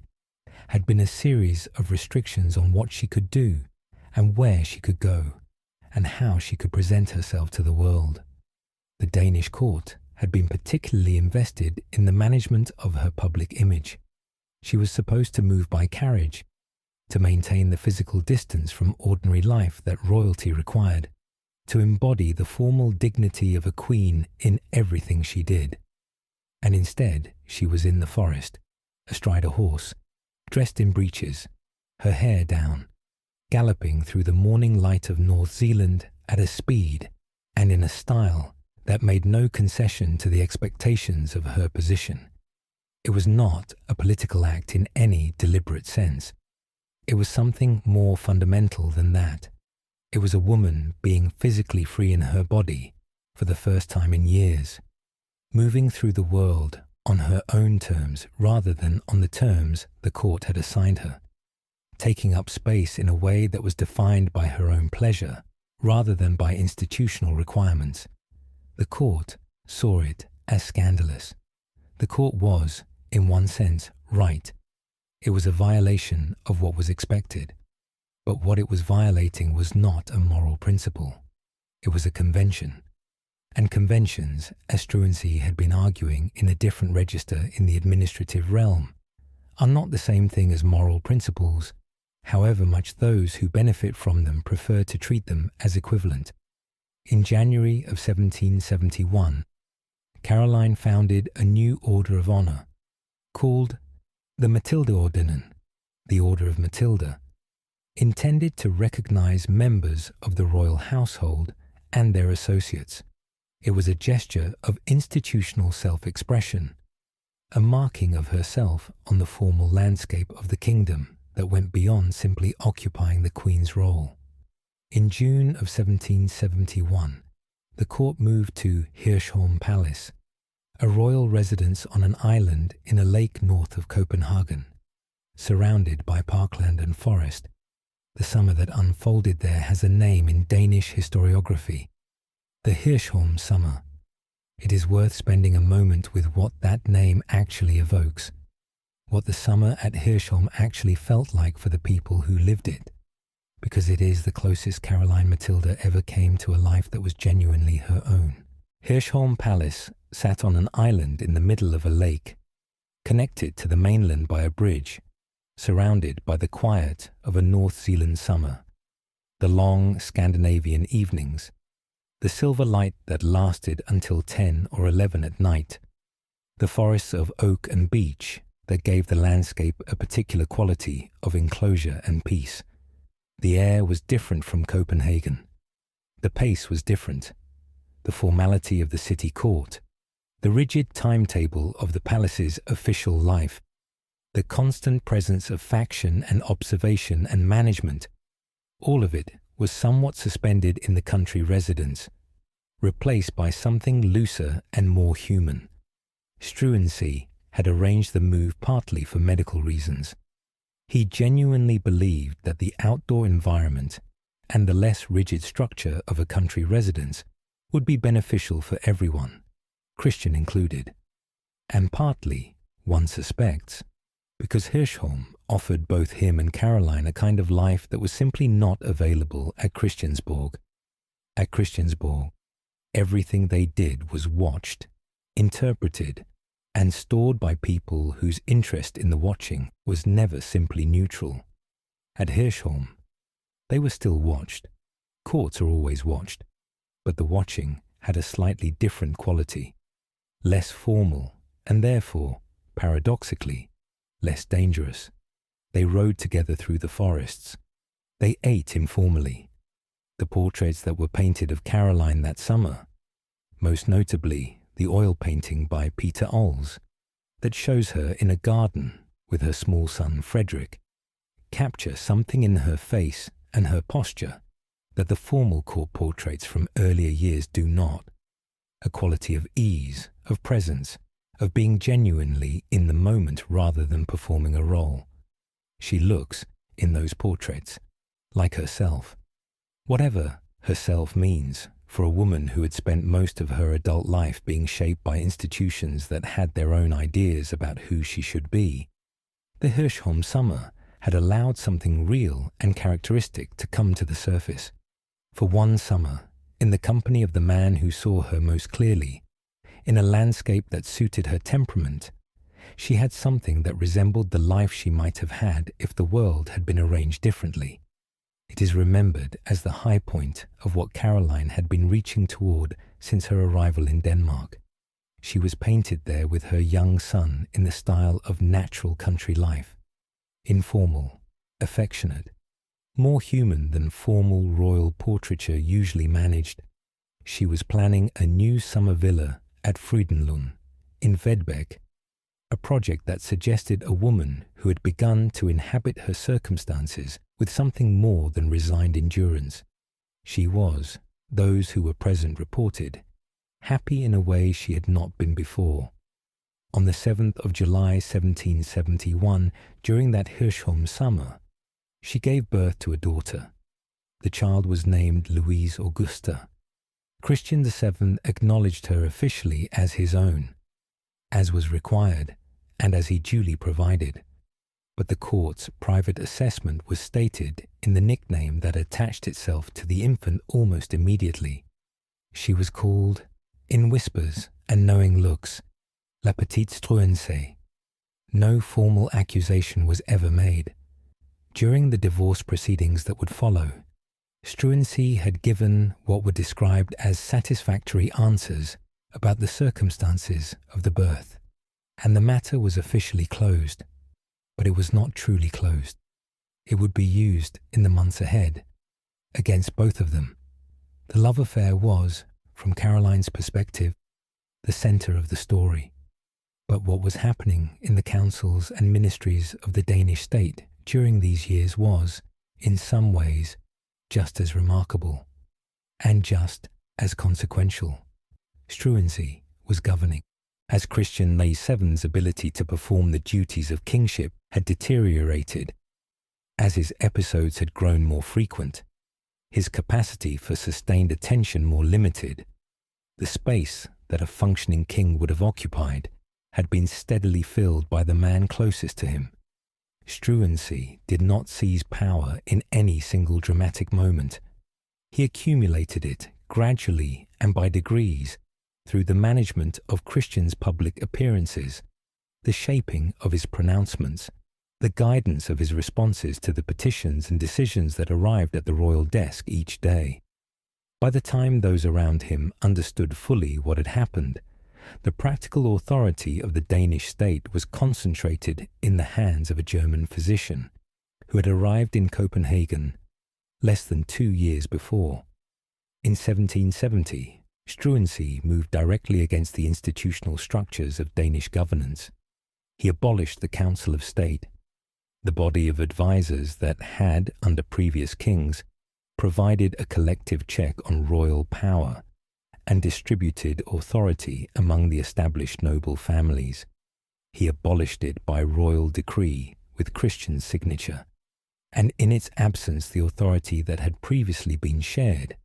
had been a series of restrictions on what she could do and where she could go and how she could present herself to the world. The Danish court had been particularly invested in the management of her public image. She was supposed to move by carriage, to maintain the physical distance from ordinary life that royalty required. to embody the formal dignity of a queen in everything she did. And instead, she was in the forest, astride a horse, dressed in breeches, her hair down, galloping through the morning light of North Zealand at a speed and in a style that made no concession to the expectations of her position. It was not a political act in any deliberate sense. It was something more fundamental than that. It was a woman being physically free in her body for the first time in years, moving through the world on her own terms rather than on the terms the court had assigned her, taking up space in a way that was defined by her own pleasure rather than by institutional requirements. The court saw it as scandalous. The court was, in one sense, right. It was a violation of what was expected. But what it was violating was not a moral principle. It was a convention. And conventions, as Struensee had been arguing in a different register in the administrative realm, are not the same thing as moral principles, however much those who benefit from them prefer to treat them as equivalent. In January of 1771, Caroline founded a new order of honour, called the Matilda-Ordenen, the Order of Matilda, intended to recognise members of the royal household and their associates. It was a gesture of institutional self-expression, a marking of herself on the formal landscape of the kingdom that went beyond simply occupying the Queen's role. In June of 1771, the court moved to Hirschholm Palace, a royal residence on an island in a lake north of Copenhagen, surrounded by parkland and forest. The summer that unfolded there has a name in Danish historiography, the Hirschholm summer. It is worth spending a moment with what that name actually evokes, what the summer at Hirschholm actually felt like for the people who lived it, because it is the closest Caroline Matilda ever came to a life that was genuinely her own. Hirschholm Palace sat on an island in the middle of a lake, connected to the mainland by a bridge, surrounded by the quiet of a North Zealand summer, the long Scandinavian evenings, the silver light that lasted until 10 or 11 at night, the forests of oak and beech that gave the landscape a particular quality of enclosure and peace. The air was different from Copenhagen. The pace was different. The formality of the city court, the rigid timetable of the palace's official life, the constant presence of faction and observation and management, all of it was somewhat suspended in the country residence, replaced by something looser and more human. Struensee had arranged the move partly for medical reasons. He genuinely believed that the outdoor environment and the less rigid structure of a country residence would be beneficial for everyone, Christian included, and partly, one suspects, because Hirschholm offered both him and Caroline a kind of life that was simply not available at Christiansborg. At Christiansborg, everything they did was watched, interpreted, and stored by people whose interest in the watching was never simply neutral. At Hirschholm, they were still watched. Courts are always watched, but the watching had a slightly different quality, less formal, and therefore, paradoxically, less dangerous. They rode together through the forests. They ate informally. The portraits that were painted of Caroline that summer, most notably the oil painting by Peter Ols that shows her in a garden with her small son Frederick, capture something in her face and her posture that the formal court portraits from earlier years do not, a quality of ease, of presence, of being genuinely in the moment rather than performing a role. She looks, in those portraits, like herself, whatever herself means for a woman who had spent most of her adult life being shaped by institutions that had their own ideas about who she should be. The Hirschholm summer had allowed something real and characteristic to come to the surface. For one summer, in the company of the man who saw her most clearly, in a landscape that suited her temperament, she had something that resembled the life she might have had if the world had been arranged differently. It is remembered as the high point of what Caroline had been reaching toward since her arrival in Denmark. She was painted there with her young son in the style of natural country life, informal, affectionate, more human than formal royal portraiture usually managed. She was planning a new summer villa at Frydenlund in Vedbæk, a project that suggested a woman who had begun to inhabit her circumstances with something more than resigned endurance. She was, those who were present reported, happy in a way she had not been before. On the 7th of July 1771, during that Hirschholm summer, she gave birth to a daughter. The child was named Louise Augusta. Christian VII acknowledged her officially as his own, as was required, and as he duly provided. But the court's private assessment was stated in the nickname that attached itself to the infant almost immediately. She was called, in whispers and knowing looks, La Petite Struensee. No formal accusation was ever made. During the divorce proceedings that would follow, Struensee had given what were described as satisfactory answers about the circumstances of the birth, and the matter was officially closed. But it was not truly closed. It would be used in the months ahead, against both of them. The love affair was, from Caroline's perspective, the centre of the story. But what was happening in the councils and ministries of the Danish state during these years was, in some ways, just as remarkable, and just as consequential. Struensee was governing. As Christian VII's ability to perform the duties of kingship had deteriorated, as his episodes had grown more frequent, his capacity for sustained attention more limited, the space that a functioning king would have occupied had been steadily filled by the man closest to him. Struensee did not seize power in any single dramatic moment. He accumulated it gradually and by degrees through the management of Christian's public appearances, the shaping of his pronouncements, the guidance of his responses to the petitions and decisions that arrived at the royal desk each day. By the time those around him understood fully what had happened, the practical authority of the Danish state was concentrated in the hands of a German physician who had arrived in Copenhagen less than 2 years before. In 1770, Struensee moved directly against the institutional structures of Danish governance. He abolished the Council of State, the body of advisers that had, under previous kings, provided a collective check on royal power and distributed authority among the established noble families. He abolished it by royal decree with Christian's signature, and in its absence the authority that had previously been shared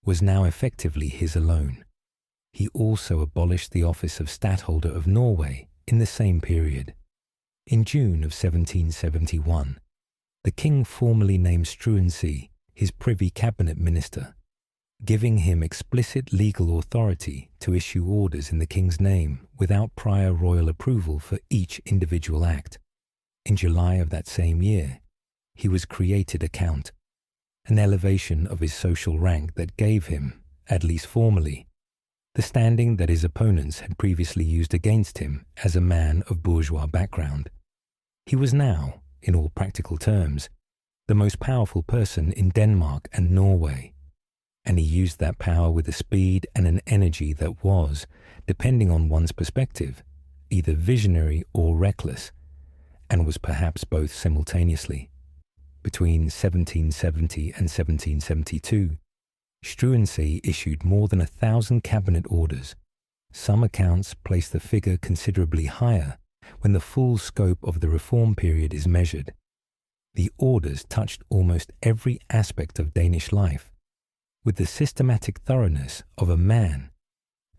was now effectively his alone. He also abolished the office of Stadtholder of Norway in the same period. In June of 1771, the king formally named Struensee his Privy Cabinet Minister, giving him explicit legal authority to issue orders in the king's name without prior royal approval for each individual act. In July of that same year, he was created a count, an elevation of his social rank that gave him, at least formally, the standing that his opponents had previously used against him as a man of bourgeois background. He was now, in all practical terms, the most powerful person in Denmark and Norway, and he used that power with a speed and an energy that was, depending on one's perspective, either visionary or reckless, and was perhaps both simultaneously. Between 1770 and 1772, Struensee issued more than 1,000 cabinet orders. Some accounts place the figure considerably higher when the full scope of the reform period is measured. The orders touched almost every aspect of Danish life, with the systematic thoroughness of a man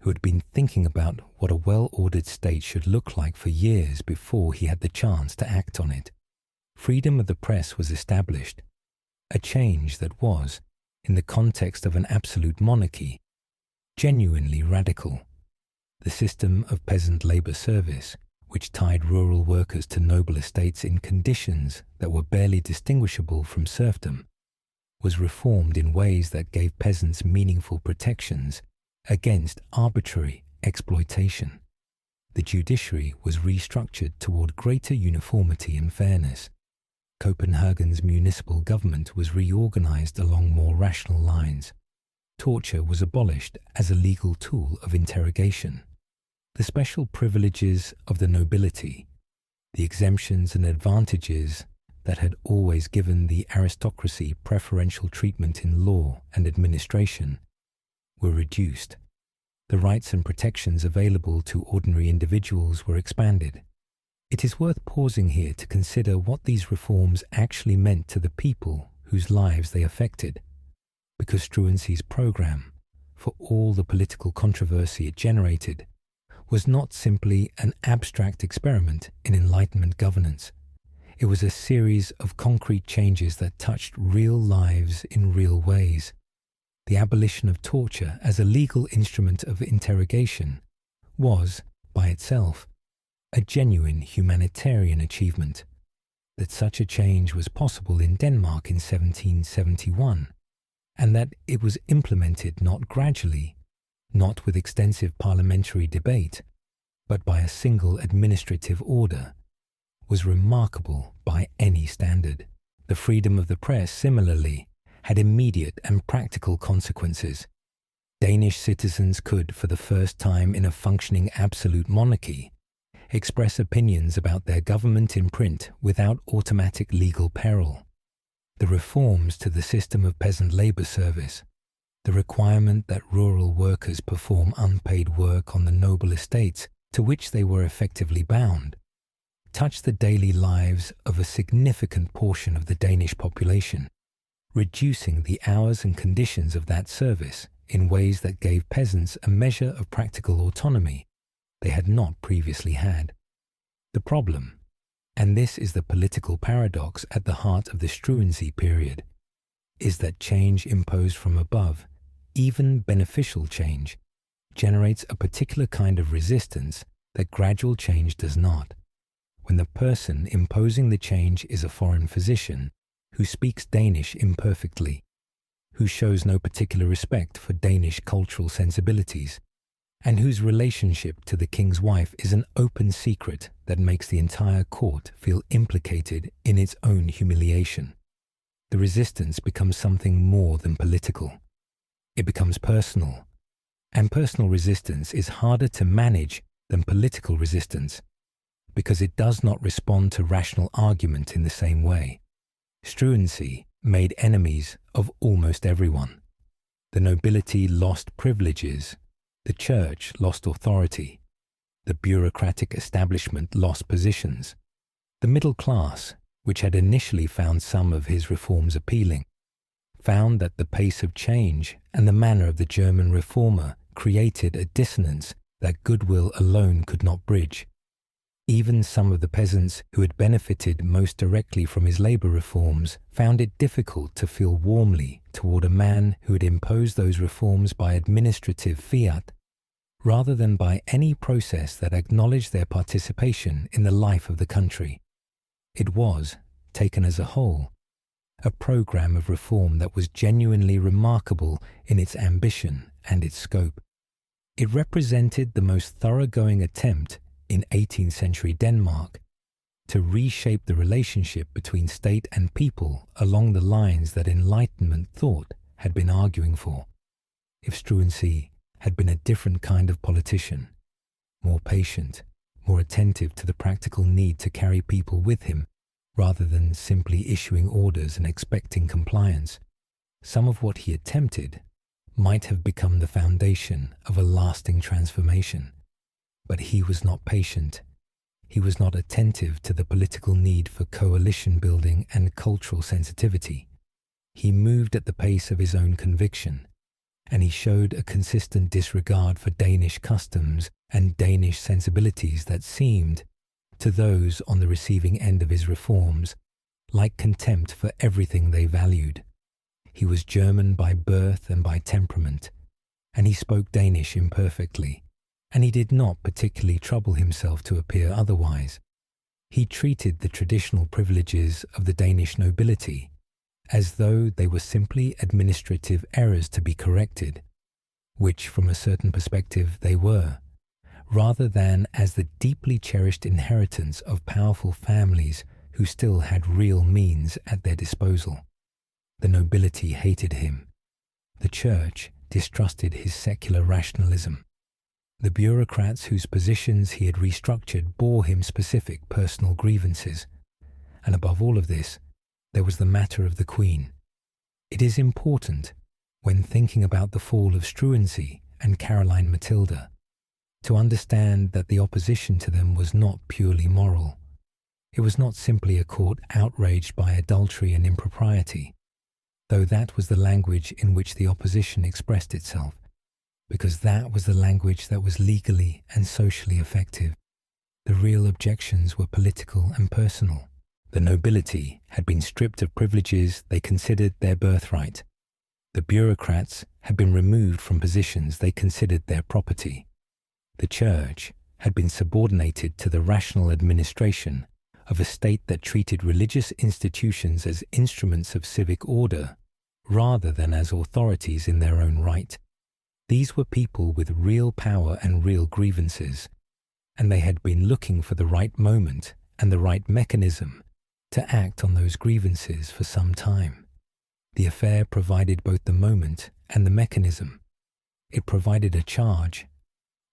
who had been thinking about what a well-ordered state should look like for years before he had the chance to act on it. Freedom of the press was established, a change that was, in the context of an absolute monarchy, genuinely radical. The system of peasant labour service, which tied rural workers to noble estates in conditions that were barely distinguishable from serfdom, was reformed in ways that gave peasants meaningful protections against arbitrary exploitation. The judiciary was restructured toward greater uniformity and fairness. Copenhagen's municipal government was reorganized along more rational lines. Torture was abolished as a legal tool of interrogation. The special privileges of the nobility, the exemptions and advantages that had always given the aristocracy preferential treatment in law and administration, were reduced. The rights and protections available to ordinary individuals were expanded. It is worth pausing here to consider what these reforms actually meant to the people whose lives they affected, because Struensee's program, for all the political controversy it generated, was not simply an abstract experiment in Enlightenment governance. It was a series of concrete changes that touched real lives in real ways. The abolition of torture as a legal instrument of interrogation was, by itself, a genuine humanitarian achievement. That such a change was possible in Denmark in 1771, and that it was implemented not gradually, not with extensive parliamentary debate, but by a single administrative order, was remarkable by any standard. The freedom of the press, similarly, had immediate and practical consequences. Danish citizens could, for the first time in a functioning absolute monarchy, express opinions about their government in print without automatic legal peril. The reforms to the system of peasant labour service, the requirement that rural workers perform unpaid work on the noble estates to which they were effectively bound, touched the daily lives of a significant portion of the Danish population, reducing the hours and conditions of that service in ways that gave peasants a measure of practical autonomy they had not previously had. The problem, and this is the political paradox at the heart of the Struensee period, is that change imposed from above, even beneficial change, generates a particular kind of resistance that gradual change does not. When the person imposing the change is a foreign physician who speaks Danish imperfectly, who shows no particular respect for Danish cultural sensibilities, and whose relationship to the king's wife is an open secret that makes the entire court feel implicated in its own humiliation, the resistance becomes something more than political. It becomes personal, and personal resistance is harder to manage than political resistance, because it does not respond to rational argument in the same way. Struensee made enemies of almost everyone. The nobility lost privileges, the church lost authority, the bureaucratic establishment lost positions. The middle class, which had initially found some of his reforms appealing, found that the pace of change and the manner of the German reformer created a dissonance that goodwill alone could not bridge. Even some of the peasants who had benefited most directly from his labour reforms found it difficult to feel warmly toward a man who had imposed those reforms by administrative fiat, rather than by any process that acknowledged their participation in the life of the country. It was, taken as a whole, a program of reform that was genuinely remarkable in its ambition and its scope. It represented the most thoroughgoing attempt in 18th century Denmark to reshape the relationship between state and people along the lines that Enlightenment thought had been arguing for. If Struensee had been a different kind of politician, more patient, more attentive to the practical need to carry people with him rather than simply issuing orders and expecting compliance, some of what he attempted might have become the foundation of a lasting transformation. But he was not patient. He was not attentive to the political need for coalition building and cultural sensitivity. He moved at the pace of his own conviction, and he showed a consistent disregard for Danish customs and Danish sensibilities that seemed, to those on the receiving end of his reforms, like contempt for everything they valued. He was German by birth and by temperament, and he spoke Danish imperfectly, and he did not particularly trouble himself to appear otherwise. He treated the traditional privileges of the Danish nobility as though they were simply administrative errors to be corrected, which from a certain perspective they were, rather than as the deeply cherished inheritance of powerful families who still had real means at their disposal. The nobility hated him. The church distrusted his secular rationalism. The bureaucrats whose positions he had restructured bore him specific personal grievances. And above all of this, there was the matter of the Queen. It is important, when thinking about the fall of Struensee and Caroline Matilda, to understand that the opposition to them was not purely moral. It was not simply a court outraged by adultery and impropriety, though that was the language in which the opposition expressed itself, because that was the language that was legally and socially effective. The real objections were political and personal. The nobility had been stripped of privileges they considered their birthright. The bureaucrats had been removed from positions they considered their property. The church had been subordinated to the rational administration of a state that treated religious institutions as instruments of civic order rather than as authorities in their own right. These were people with real power and real grievances, and they had been looking for the right moment and the right mechanism to act on those grievances for some time. The affair provided both the moment and the mechanism. It provided a charge,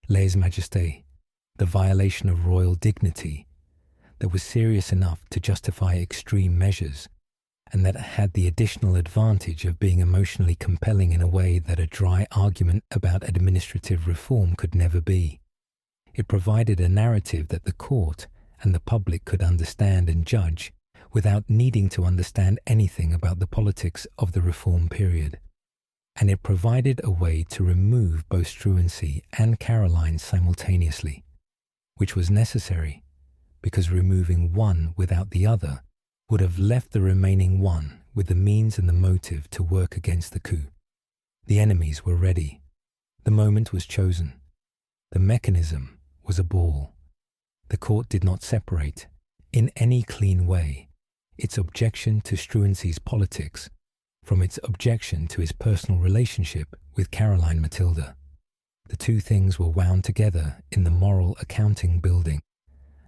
lèse-majesté, the violation of royal dignity, that was serious enough to justify extreme measures, and that had the additional advantage of being emotionally compelling in a way that a dry argument about administrative reform could never be. It provided a narrative that the court and the public could understand and judge without needing to understand anything about the politics of the reform period. And it provided a way to remove both Struensee and Caroline simultaneously, which was necessary, because removing one without the other would have left the remaining one with the means and the motive to work against the coup. The enemies were ready. The moment was chosen. The mechanism was a ball. The court did not separate, in any clean way, its objection to Struensee's politics from its objection to his personal relationship with Caroline Matilda. The two things were wound together in the moral accounting building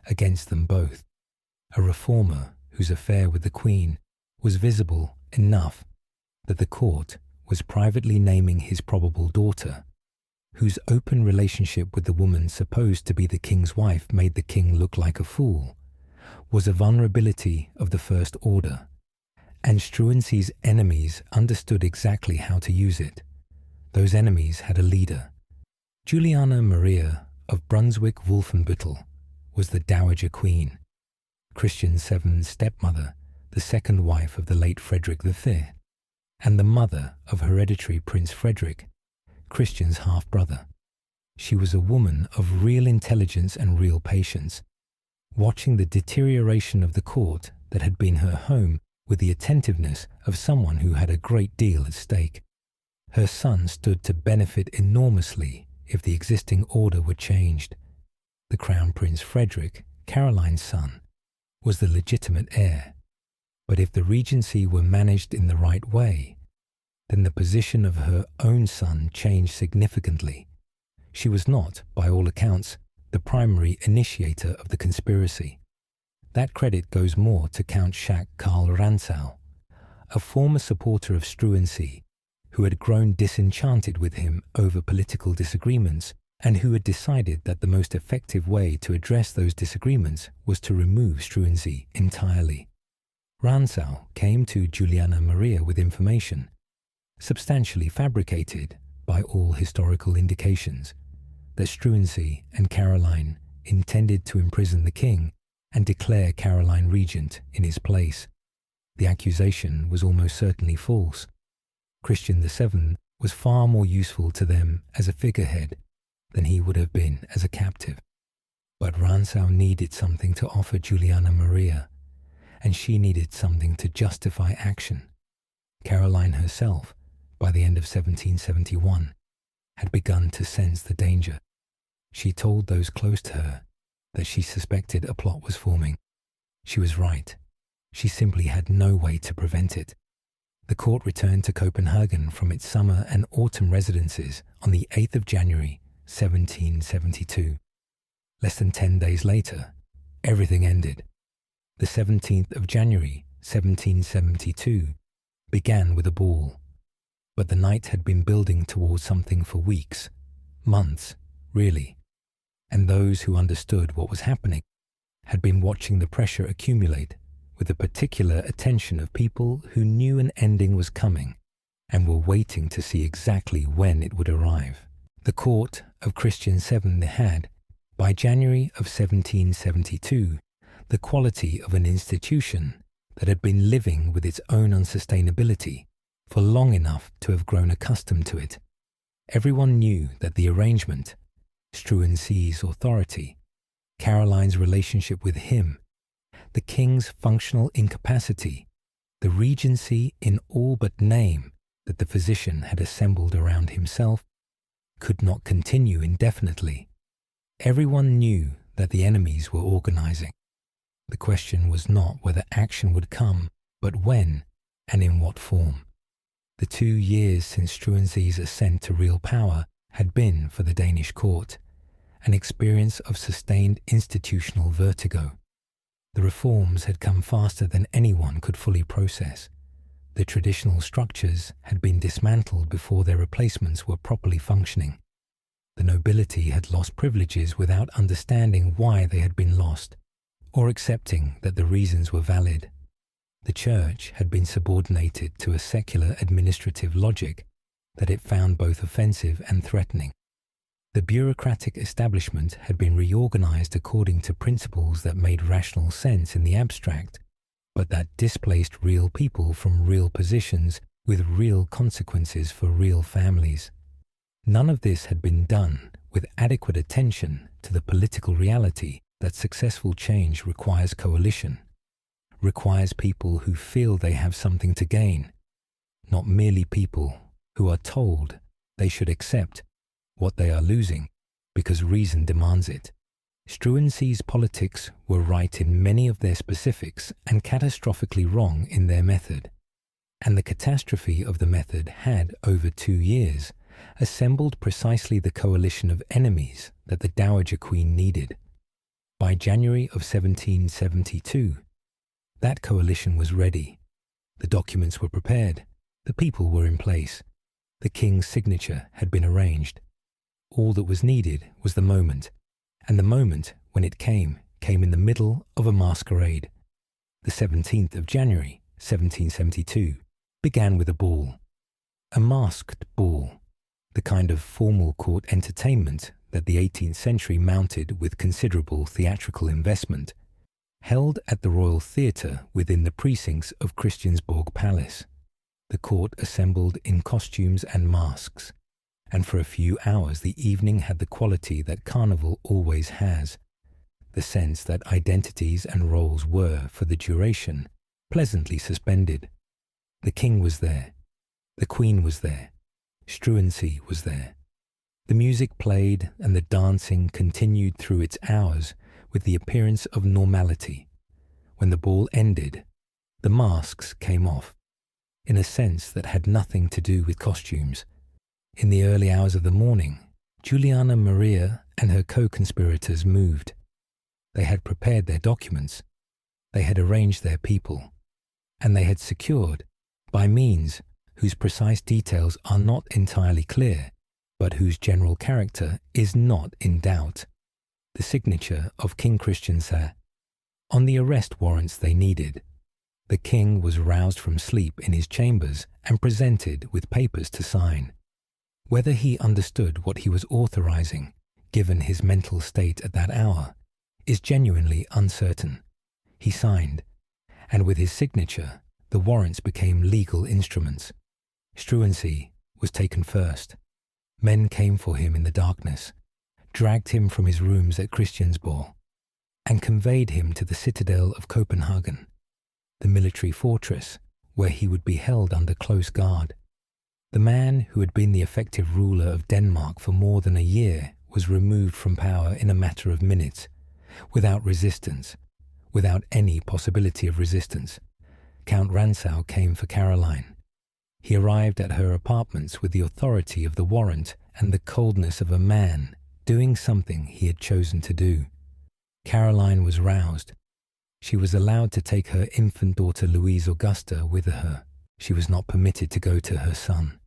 against them both. A reformer whose affair with the Queen was visible enough that the court was privately naming his probable daughter, whose open relationship with the woman supposed to be the king's wife made the king look like a fool, was a vulnerability of the first order, and Struensee's enemies understood exactly how to use it. Those enemies had a leader. Juliana Maria of Brunswick-Wolfenbüttel was the Dowager Queen, Christian VII's stepmother, the second wife of the late Frederick V, and the mother of hereditary Prince Frederick, Christian's half-brother. She was a woman of real intelligence and real patience, watching the deterioration of the court that had been her home with the attentiveness of someone who had a great deal at stake. Her son stood to benefit enormously if the existing order were changed. The Crown Prince Frederick, Caroline's son, was the legitimate heir, but if the regency were managed in the right way, then the position of her own son changed significantly. She was not, by all accounts, the primary initiator of the conspiracy. That credit goes more to Count Jacques Karl Rantzau, a former supporter of Struensee, who had grown disenchanted with him over political disagreements and who had decided that the most effective way to address those disagreements was to remove Struensee entirely. Rantzau came to Juliana Maria with information, substantially fabricated by all historical indications, that Struensee and Caroline intended to imprison the king and declare Caroline regent in his place. The accusation was almost certainly false. Christian VII was far more useful to them as a figurehead than he would have been as a captive. But Rantzau needed something to offer Juliana Maria, and she needed something to justify action. Caroline herself, by the end of 1771, had begun to sense the danger. She told those close to her that she suspected a plot was forming. She was right. She simply had no way to prevent it. The court returned to Copenhagen from its summer and autumn residences on the 8th of January, 1772. Less than 10 days later, everything ended. The 17th of January, 1772, began with a ball, but the night had been building towards something for weeks, months, really, and those who understood what was happening had been watching the pressure accumulate with the particular attention of people who knew an ending was coming and were waiting to see exactly when it would arrive. The court of Christian VII had, by January of 1772, the quality of an institution that had been living with its own unsustainability for long enough to have grown accustomed to it. Everyone knew that the arrangement, Struensee's authority, Caroline's relationship with him, the king's functional incapacity, the regency in all but name that the physician had assembled around himself, could not continue indefinitely. Everyone knew that the enemies were organizing. The question was not whether action would come, but when and in what form. The 2 years since Struensee's ascent to real power had been, for the Danish court, an experience of sustained institutional vertigo. The reforms had come faster than anyone could fully process. The traditional structures had been dismantled before their replacements were properly functioning. The nobility had lost privileges without understanding why they had been lost, or accepting that the reasons were valid. The church had been subordinated to a secular administrative logic that it found both offensive and threatening. The bureaucratic establishment had been reorganized according to principles that made rational sense in the abstract, but that displaced real people from real positions with real consequences for real families. None of this had been done with adequate attention to the political reality that successful change requires coalition, requires people who feel they have something to gain, not merely people who are told they should accept what they are losing because reason demands it. Struensee's politics were right in many of their specifics and catastrophically wrong in their method, and the catastrophe of the method had, over 2 years, assembled precisely the coalition of enemies that the Dowager Queen needed. By January of 1772, that coalition was ready. The documents were prepared. The people were in place. The king's signature had been arranged. All that was needed was the moment, and the moment, when it came in the middle of a masquerade. The 17th of January, 1772, began with a ball. A masked ball, the kind of formal court entertainment that the 18th century mounted with considerable theatrical investment, held at the Royal Theatre within the precincts of Christiansborg Palace. The court assembled in costumes and masks, and for a few hours the evening had the quality that carnival always has, the sense that identities and roles were, for the duration, pleasantly suspended. The king was there, the queen was there, Struensee was there. The music played and the dancing continued through its hours with the appearance of normality. When the ball ended, the masks came off, in a sense that had nothing to do with costumes. In the early hours of the morning, Juliana Maria and her co-conspirators moved. They had prepared their documents, they had arranged their people, and they had secured, by means whose precise details are not entirely clear, but whose general character is not in doubt, the signature of King Christian VII. On the arrest warrants they needed, the king was roused from sleep in his chambers and presented with papers to sign. Whether he understood what he was authorizing, given his mental state at that hour, is genuinely uncertain. He signed, and with his signature, the warrants became legal instruments. Struensee was taken first. Men came for him in the darkness, dragged him from his rooms at Christiansborg, and conveyed him to the citadel of Copenhagen, the military fortress where he would be held under close guard. The man who had been the effective ruler of Denmark for more than a year was removed from power in a matter of minutes, without resistance, without any possibility of resistance. Count Rantzau came for Caroline. He arrived at her apartments with the authority of the warrant and the coldness of a man doing something he had chosen to do. Caroline was roused. She was allowed to take her infant daughter Louise Augusta with her. She was not permitted to go to her son.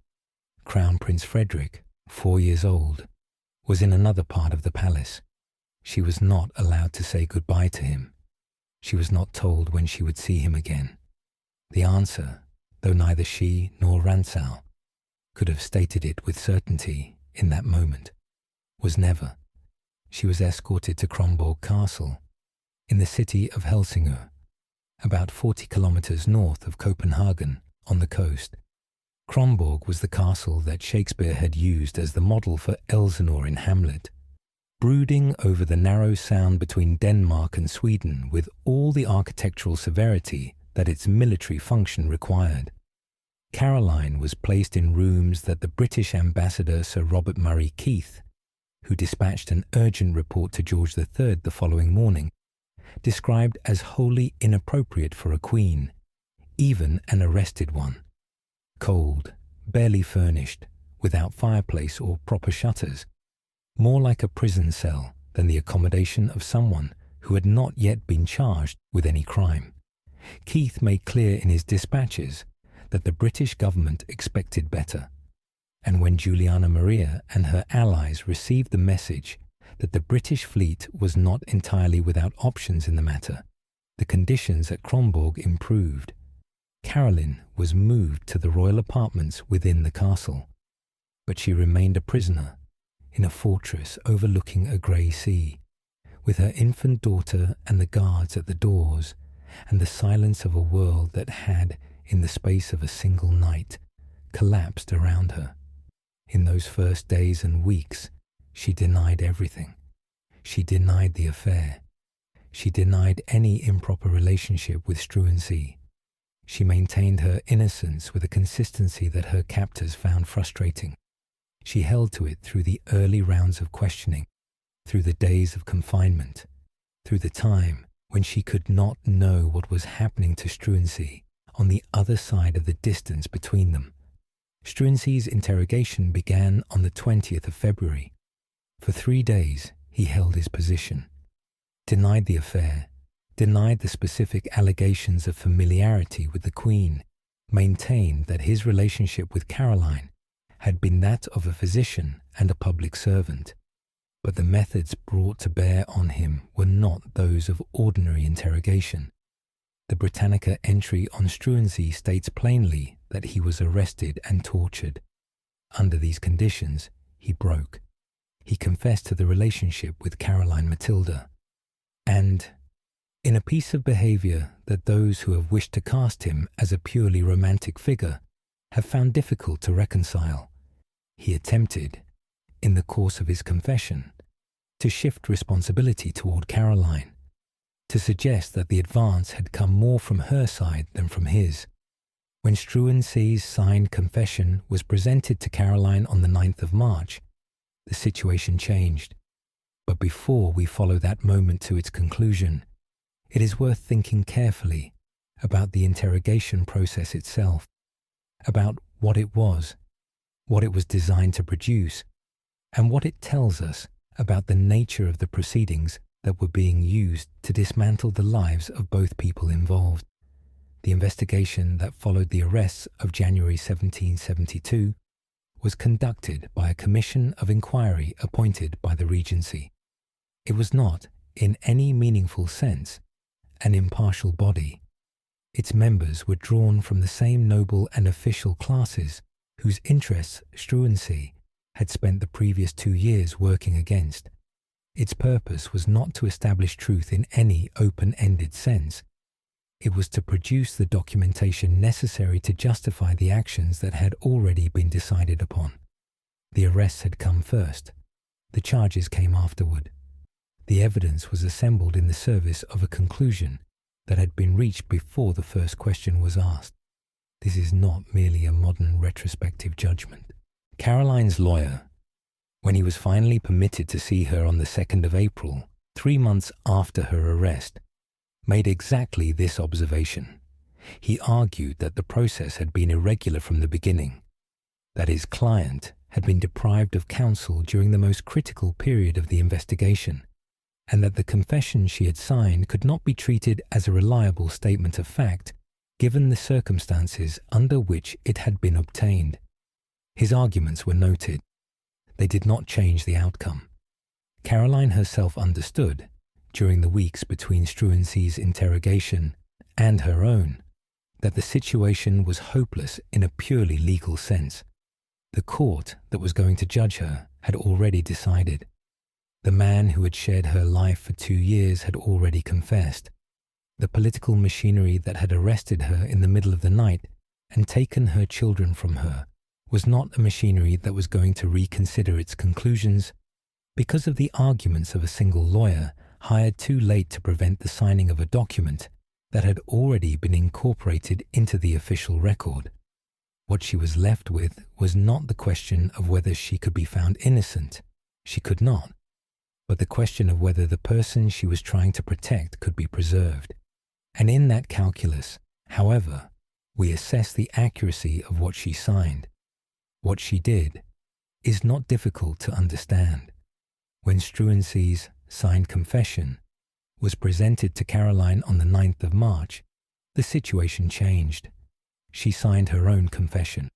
Crown Prince Frederick, 4 years old, was in another part of the palace. She was not allowed to say goodbye to him. She was not told when she would see him again. The answer, though neither she nor Rantzau could have stated it with certainty in that moment, was never. She was escorted to Kronborg Castle in the city of Helsingør, about 40 kilometers north of Copenhagen on the coast. Kronborg was the castle that Shakespeare had used as the model for Elsinore in Hamlet, brooding over the narrow sound between Denmark and Sweden with all the architectural severity that its military function required. Caroline was placed in rooms that the British ambassador Sir Robert Murray Keith, who dispatched an urgent report to George III the following morning, described as wholly inappropriate for a queen, even an arrested one. Cold, barely furnished, without fireplace or proper shutters, more like a prison cell than the accommodation of someone who had not yet been charged with any crime. Keith made clear in his dispatches that the British government expected better, and when Juliana Maria and her allies received the message that the British fleet was not entirely without options in the matter, the conditions at Kronborg improved. Caroline was moved to the royal apartments within the castle, but she remained a prisoner in a fortress overlooking a grey sea, with her infant daughter and the guards at the doors, and the silence of a world that had, in the space of a single night, collapsed around her. In those first days and weeks, she denied everything. She denied the affair. She denied any improper relationship with Struensee. She maintained her innocence with a consistency that her captors found frustrating. She held to it through the early rounds of questioning, through the days of confinement, through the time when she could not know what was happening to Struensee on the other side of the distance between them. Struensee's interrogation began on the 20th of February. For 3 days he held his position, denied the affair, denied the specific allegations of familiarity with the Queen, maintained that his relationship with Caroline had been that of a physician and a public servant, but the methods brought to bear on him were not those of ordinary interrogation. The Britannica entry on Struensee states plainly that he was arrested and tortured. Under these conditions, he broke. He confessed to the relationship with Caroline Matilda, and, in a piece of behaviour that those who have wished to cast him as a purely romantic figure have found difficult to reconcile, he attempted, in the course of his confession, to shift responsibility toward Caroline, to suggest that the advance had come more from her side than from his. When Struensee's signed confession was presented to Caroline on the 9th of March, the situation changed. But before we follow that moment to its conclusion, it is worth thinking carefully about the interrogation process itself, about what it was designed to produce, and what it tells us about the nature of the proceedings that were being used to dismantle the lives of both people involved. The investigation that followed the arrests of January 1772 was conducted by a commission of inquiry appointed by the Regency. It was not, in any meaningful sense, an impartial body. Its members were drawn from the same noble and official classes whose interests Struensee had spent the previous 2 years working against. Its purpose was not to establish truth in any open-ended sense. It was to produce the documentation necessary to justify the actions that had already been decided upon. The arrests had come first. The charges came afterward. The evidence was assembled in the service of a conclusion that had been reached before the first question was asked. This is not merely a modern retrospective judgment. Caroline's lawyer, when he was finally permitted to see her on the 2nd of April, 3 months after her arrest, made exactly this observation. He argued that the process had been irregular from the beginning, that his client had been deprived of counsel during the most critical period of the investigation, and that the confession she had signed could not be treated as a reliable statement of fact given the circumstances under which it had been obtained. His arguments were noted. They did not change the outcome. Caroline herself understood, during the weeks between Struensee's interrogation and her own, that the situation was hopeless in a purely legal sense. The court that was going to judge her had already decided. The man who had shared her life for 2 years had already confessed. The political machinery that had arrested her in the middle of the night and taken her children from her was not a machinery that was going to reconsider its conclusions because of the arguments of a single lawyer hired too late to prevent the signing of a document that had already been incorporated into the official record. What she was left with was not the question of whether she could be found innocent. She could not. But the question of whether the person she was trying to protect could be preserved. And in that calculus, however, we assess the accuracy of what she signed. What she did is not difficult to understand. When Struensee's signed confession was presented to Caroline on the 9th of March, the situation changed. She signed her own confession.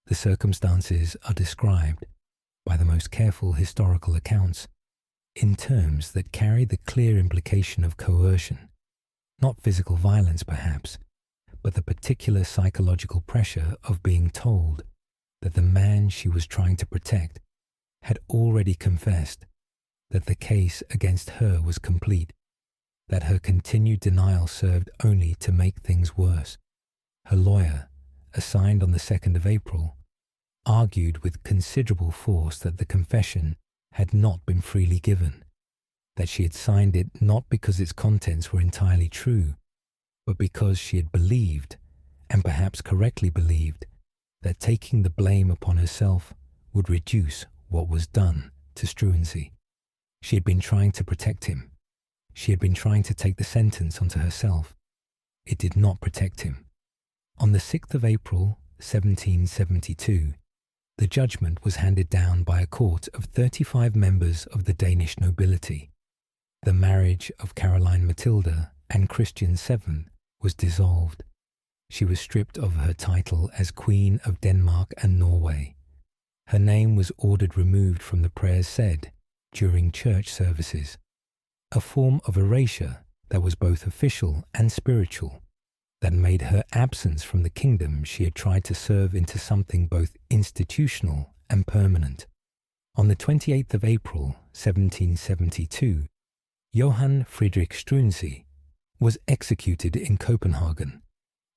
The circumstances are described, by the most careful historical accounts, in terms that carry the clear implication of coercion. Not physical violence, perhaps, but the particular psychological pressure of being told that the man she was trying to protect had already confessed, that the case against her was complete, that her continued denial served only to make things worse. Her lawyer, assigned on the 2nd of April, argued with considerable force that the confession had not been freely given, that she had signed it not because its contents were entirely true, but because she had believed, and perhaps correctly believed, that taking the blame upon herself would reduce what was done to Struensee. She had been trying to protect him. She had been trying to take the sentence onto herself. It did not protect him. On the 6th of April, 1772, the judgment was handed down by a court of 35 members of the Danish nobility. The marriage of Caroline Matilda and Christian VII was dissolved. She was stripped of her title as Queen of Denmark and Norway. Her name was ordered removed from the prayers said during church services, a form of erasure that was both official and spiritual, that made her absence from the kingdom she had tried to serve into something both institutional and permanent. On the 28th of April, 1772, Johann Friedrich Struensee was executed in Copenhagen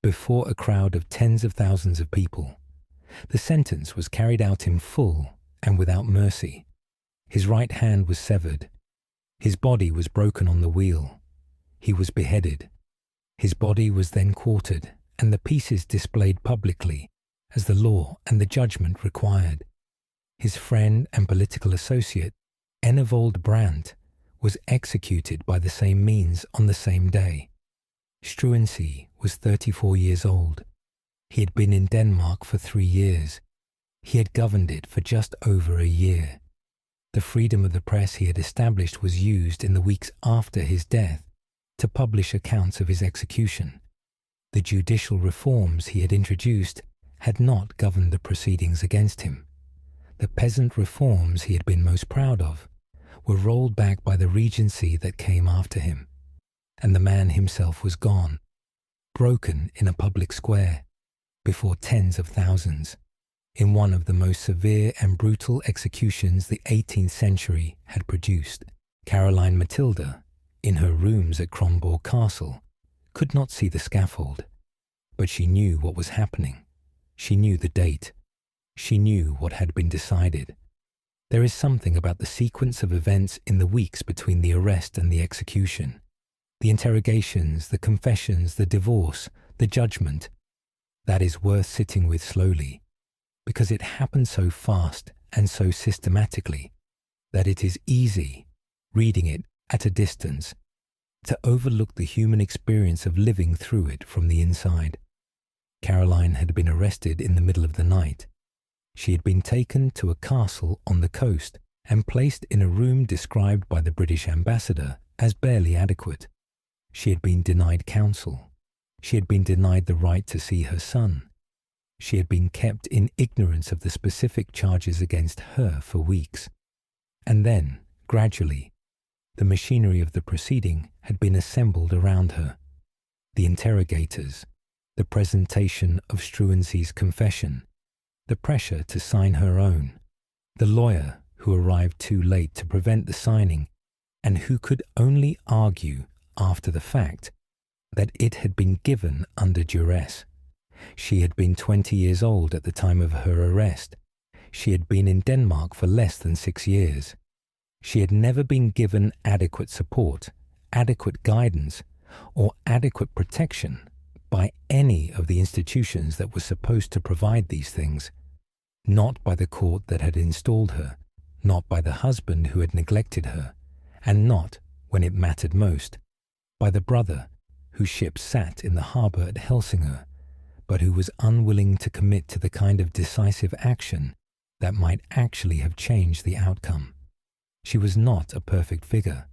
before a crowd of tens of thousands of people. The sentence was carried out in full and without mercy. His right hand was severed. His body was broken on the wheel. He was beheaded. His body was then quartered and the pieces displayed publicly as the law and the judgment required. His friend and political associate, Enevold Brandt, was executed by the same means on the same day. Struensee was 34 years old. He had been in Denmark for 3 years. He had governed it for just over a year. The freedom of the press he had established was used in the weeks after his death to publish accounts of his execution. The judicial reforms he had introduced had not governed the proceedings against him. The peasant reforms he had been most proud of were rolled back by the regency that came after him, and the man himself was gone, broken in a public square, before tens of thousands, in one of the most severe and brutal executions the 18th century had produced. Caroline Matilda, in her rooms at Kronborg Castle, could not see the scaffold, but she knew what was happening. She knew the date. She knew what had been decided. There is something about the sequence of events in the weeks between the arrest and the execution, the interrogations, the confessions, the divorce, the judgment, that is worth sitting with slowly, because it happened so fast and so systematically that it is easy, reading it at a distance, to overlook the human experience of living through it from the inside. Caroline had been arrested in the middle of the night. She had been taken to a castle on the coast and placed in a room described by the British ambassador as barely adequate. She had been denied counsel. She had been denied the right to see her son. She had been kept in ignorance of the specific charges against her for weeks. And then, gradually, the machinery of the proceeding had been assembled around her. The interrogators, the presentation of Struensee's confession, the pressure to sign her own, the lawyer who arrived too late to prevent the signing and who could only argue after the fact that it had been given under duress. She had been 20 years old at the time of her arrest. She had been in Denmark for less than 6 years. She had never been given adequate support, adequate guidance, or adequate protection by any of the institutions that were supposed to provide these things. Not by the court that had installed her, not by the husband who had neglected her, and not, when it mattered most, by the brother whose ship sat in the harbour at Helsingør, but who was unwilling to commit to the kind of decisive action that might actually have changed the outcome. She was not a perfect figure.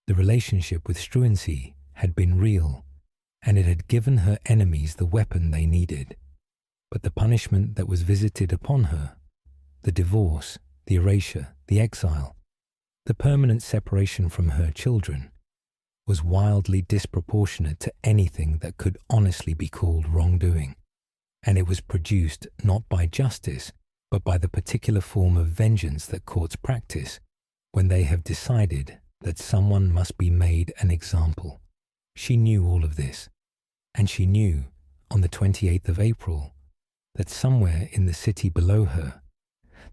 The relationship with Struensee had been real, and it had given her enemies the weapon they needed. But the punishment that was visited upon her, the divorce, the erasure, the exile, the permanent separation from her children, was wildly disproportionate to anything that could honestly be called wrongdoing, and it was produced not by justice, but by the particular form of vengeance that courts practice when they have decided that someone must be made an example. She knew all of this, and she knew, on the 28th of April, that somewhere in the city below her,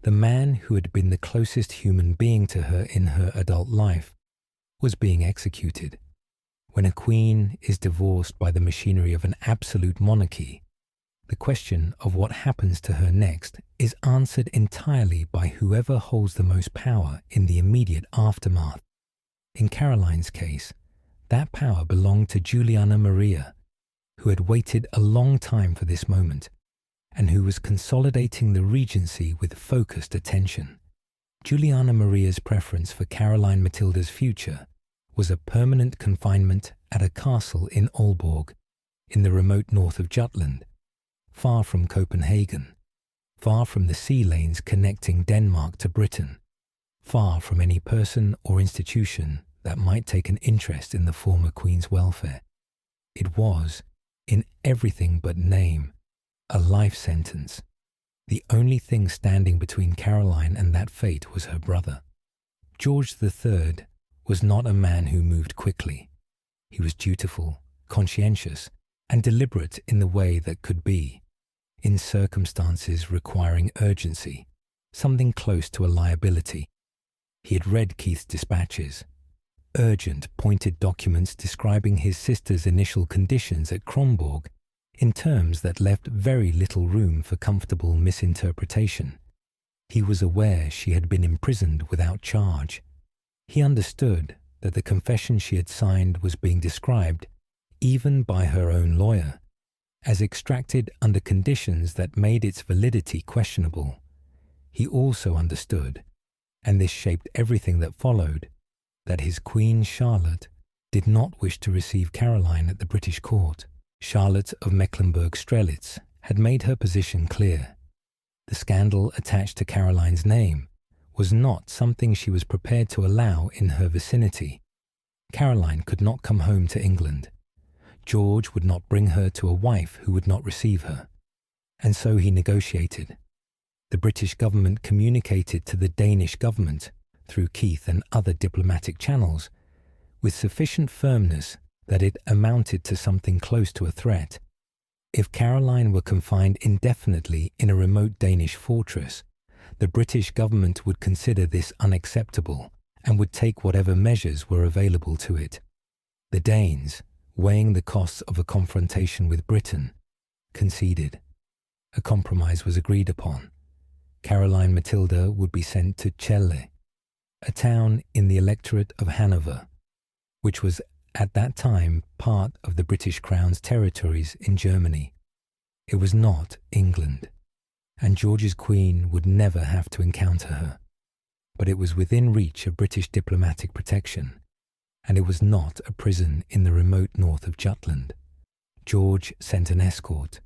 the man who had been the closest human being to her in her adult life was being executed. When a queen is divorced by the machinery of an absolute monarchy, the question of what happens to her next is answered entirely by whoever holds the most power in the immediate aftermath. In Caroline's case, that power belonged to Juliana Maria, who had waited a long time for this moment, and who was consolidating the regency with focused attention. Juliana Maria's preference for Caroline Matilda's future was a permanent confinement at a castle in Aalborg, in the remote north of Jutland, far from Copenhagen, far from the sea lanes connecting Denmark to Britain, far from any person or institution that might take an interest in the former Queen's welfare. It was, in everything but name, a life sentence. The only thing standing between Caroline and that fate was her brother. George III was not a man who moved quickly. He was dutiful, conscientious, and deliberate in the way that could be, in circumstances requiring urgency, something close to a liability. He had read Keith's dispatches, urgent, pointed documents describing his sister's initial conditions at Kronborg in terms that left very little room for comfortable misinterpretation. He was aware she had been imprisoned without charge. He understood that the confession she had signed was being described, even by her own lawyer, as extracted under conditions that made its validity questionable. He also understood, and this shaped everything that followed, that his Queen Charlotte did not wish to receive Caroline at the British court. Charlotte of Mecklenburg-Strelitz had made her position clear. The scandal attached to Caroline's name was not something she was prepared to allow in her vicinity. Caroline could not come home to England. George would not bring her to a wife who would not receive her. And so he negotiated. The British government communicated to the Danish government, through Keith and other diplomatic channels, with sufficient firmness that it amounted to something close to a threat. If Caroline were confined indefinitely in a remote Danish fortress, the British government would consider this unacceptable and would take whatever measures were available to it. The Danes, weighing the costs of a confrontation with Britain, conceded. A compromise was agreed upon. Caroline Matilda would be sent to Celle, a town in the electorate of Hanover, which was at that time part of the British Crown's territories in Germany. It was not England, and George's Queen would never have to encounter her. But it was within reach of British diplomatic protection, and it was not a prison in the remote north of Jutland. George sent an escort,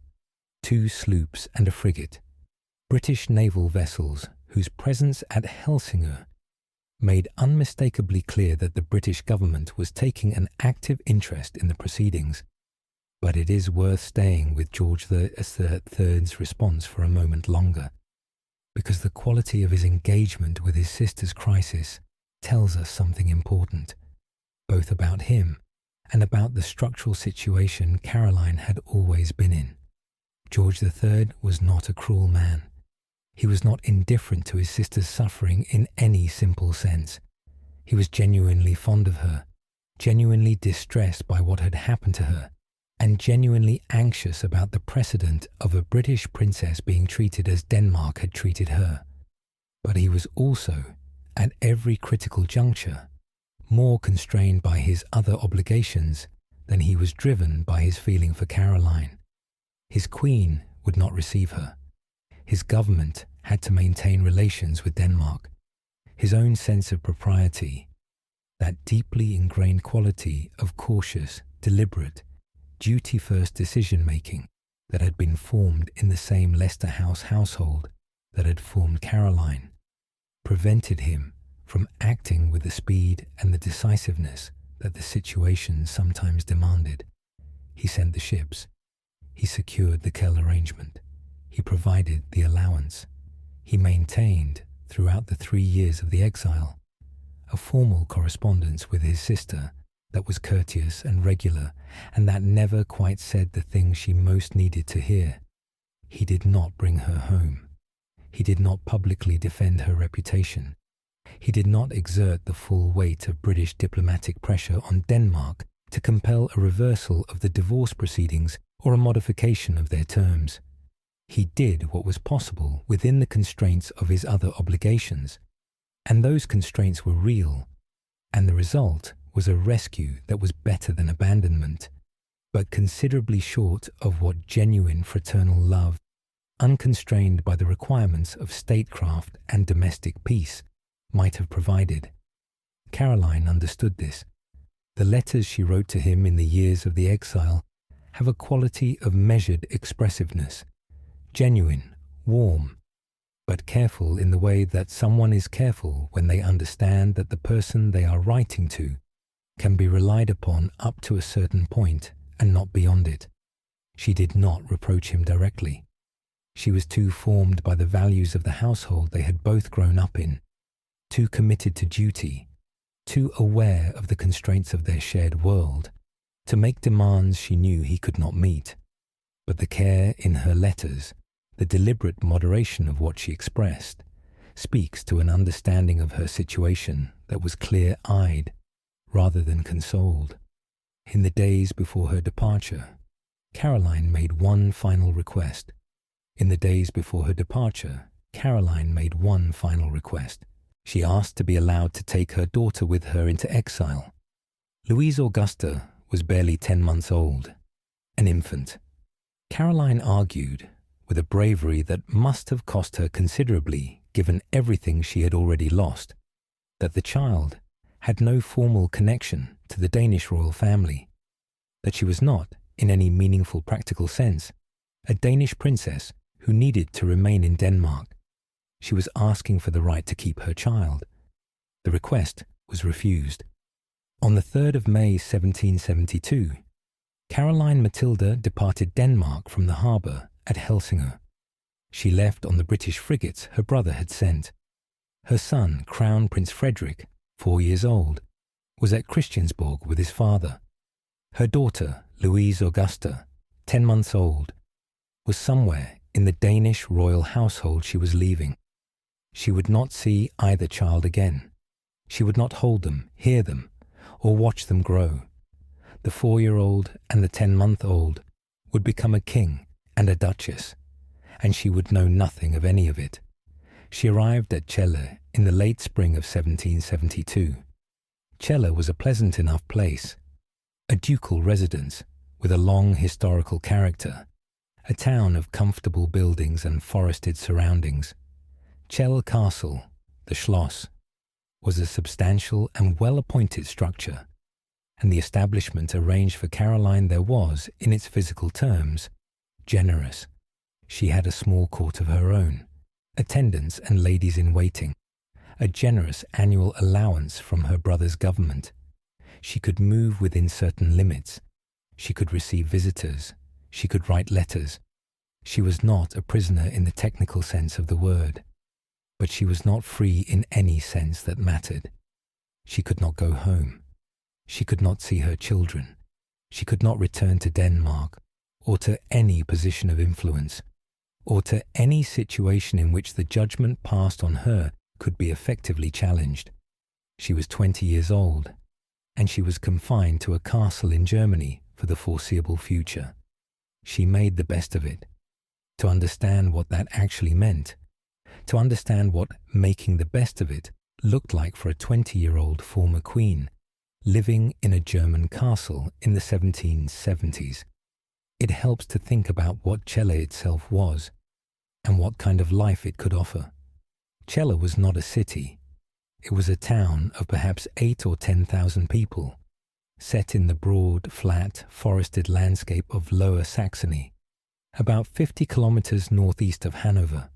2 sloops and a frigate, British naval vessels whose presence at Helsingør made unmistakably clear that the British government was taking an active interest in the proceedings. But it is worth staying with George III's response for a moment longer, because the quality of his engagement with his sister's crisis tells us something important, both about him and about the structural situation Caroline had always been in. George III was not a cruel man. He was not indifferent to his sister's suffering in any simple sense. He was genuinely fond of her, genuinely distressed by what had happened to her, and genuinely anxious about the precedent of a British princess being treated as Denmark had treated her. But he was also, at every critical juncture, more constrained by his other obligations than he was driven by his feeling for Caroline. His queen would not receive her. His government had to maintain relations with Denmark. His own sense of propriety, that deeply ingrained quality of cautious, deliberate, duty-first decision-making that had been formed in the same Leicester House household that had formed Caroline, prevented him from acting with the speed and the decisiveness that the situation sometimes demanded. He sent the ships. He secured the Celle arrangement. He provided the allowance. He maintained, throughout the 3 years of the exile, a formal correspondence with his sister that was courteous and regular, and that never quite said the things she most needed to hear. He did not bring her home. He did not publicly defend her reputation. He did not exert the full weight of British diplomatic pressure on Denmark to compel a reversal of the divorce proceedings or a modification of their terms. He did what was possible within the constraints of his other obligations, and those constraints were real, and the result was a rescue that was better than abandonment, but considerably short of what genuine fraternal love, unconstrained by the requirements of statecraft and domestic peace, might have provided. Caroline understood this. The letters she wrote to him in the years of the exile have a quality of measured expressiveness, genuine, warm, but careful in the way that someone is careful when they understand that the person they are writing to can be relied upon up to a certain point and not beyond it. She did not reproach him directly. She was too formed by the values of the household they had both grown up in, too committed to duty, too aware of the constraints of their shared world, to make demands she knew he could not meet. But the care in her letters, the deliberate moderation of what she expressed, speaks to an understanding of her situation that was clear-eyed rather than consoled. In the days before her departure, Caroline made one final request. In the days before her departure, Caroline made one final request. She asked to be allowed to take her daughter with her into exile. Louise Augusta was barely 10 months old, an infant. Caroline argued, with a bravery that must have cost her considerably given everything she had already lost, that the child had no formal connection to the Danish royal family, that she was not, in any meaningful practical sense, a Danish princess who needed to remain in Denmark. She was asking for the right to keep her child. The request was refused. On the 3rd of May 1772, Caroline Matilda departed Denmark from the harbour at Helsingør. She left on the British frigates her brother had sent. Her son, Crown Prince Frederick, 4 years old, was at Christiansborg with his father. Her daughter, Louise Augusta, 10 months old, was somewhere in the Danish royal household she was leaving. She would not see either child again. She would not hold them, hear them, or watch them grow. The 4-year-old and the 10-month-old would become a king and a duchess, and she would know nothing of any of it. She arrived at Celle in the late spring of 1772. Celle was a pleasant enough place, a ducal residence with a long historical character, a town of comfortable buildings and forested surroundings. Celle Castle, the Schloss, was a substantial and well-appointed structure, and the establishment arranged for Caroline there was, in its physical terms, generous. She had a small court of her own, attendants and ladies-in-waiting, a generous annual allowance from her brother's government. She could move within certain limits. She could receive visitors. She could write letters. She was not a prisoner in the technical sense of the word, but she was not free in any sense that mattered. She could not go home. She could not see her children. She could not return to Denmark, or to any position of influence, or to any situation in which the judgment passed on her could be effectively challenged. She was 20 years old, and she was confined to a castle in Germany for the foreseeable future. She made the best of it. To understand what that actually meant, to understand what making the best of it looked like for a 20-year-old former queen living in a German castle in the 1770s, it helps to think about what Celle itself was and what kind of life it could offer. Celle was not a city. It was a town of perhaps 8 or 10,000 people, set in the broad, flat, forested landscape of Lower Saxony, about 50 kilometers northeast of Hanover.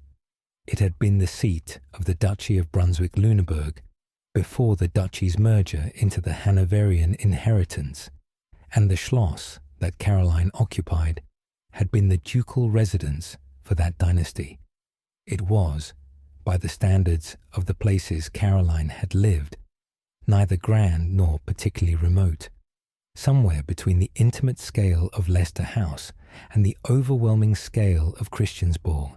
It had been the seat of the Duchy of Brunswick-Lüneburg before the duchy's merger into the Hanoverian inheritance, and the Schloss that Caroline occupied had been the ducal residence for that dynasty. It was, by the standards of the places Caroline had lived, neither grand nor particularly remote, somewhere between the intimate scale of Leicester House and the overwhelming scale of Christiansborg,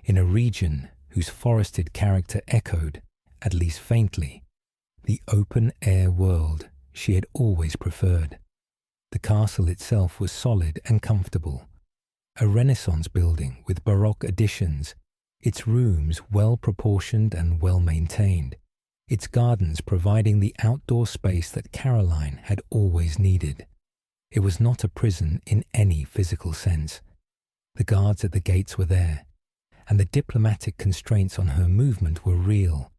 in a region whose forested character echoed, at least faintly, the open-air world she had always preferred. The castle itself was solid and comfortable, a Renaissance building with Baroque additions, its rooms well-proportioned and well-maintained, its gardens providing the outdoor space that Caroline had always needed. It was not a prison in any physical sense. The guards at the gates were there, and the diplomatic constraints on her movement were real.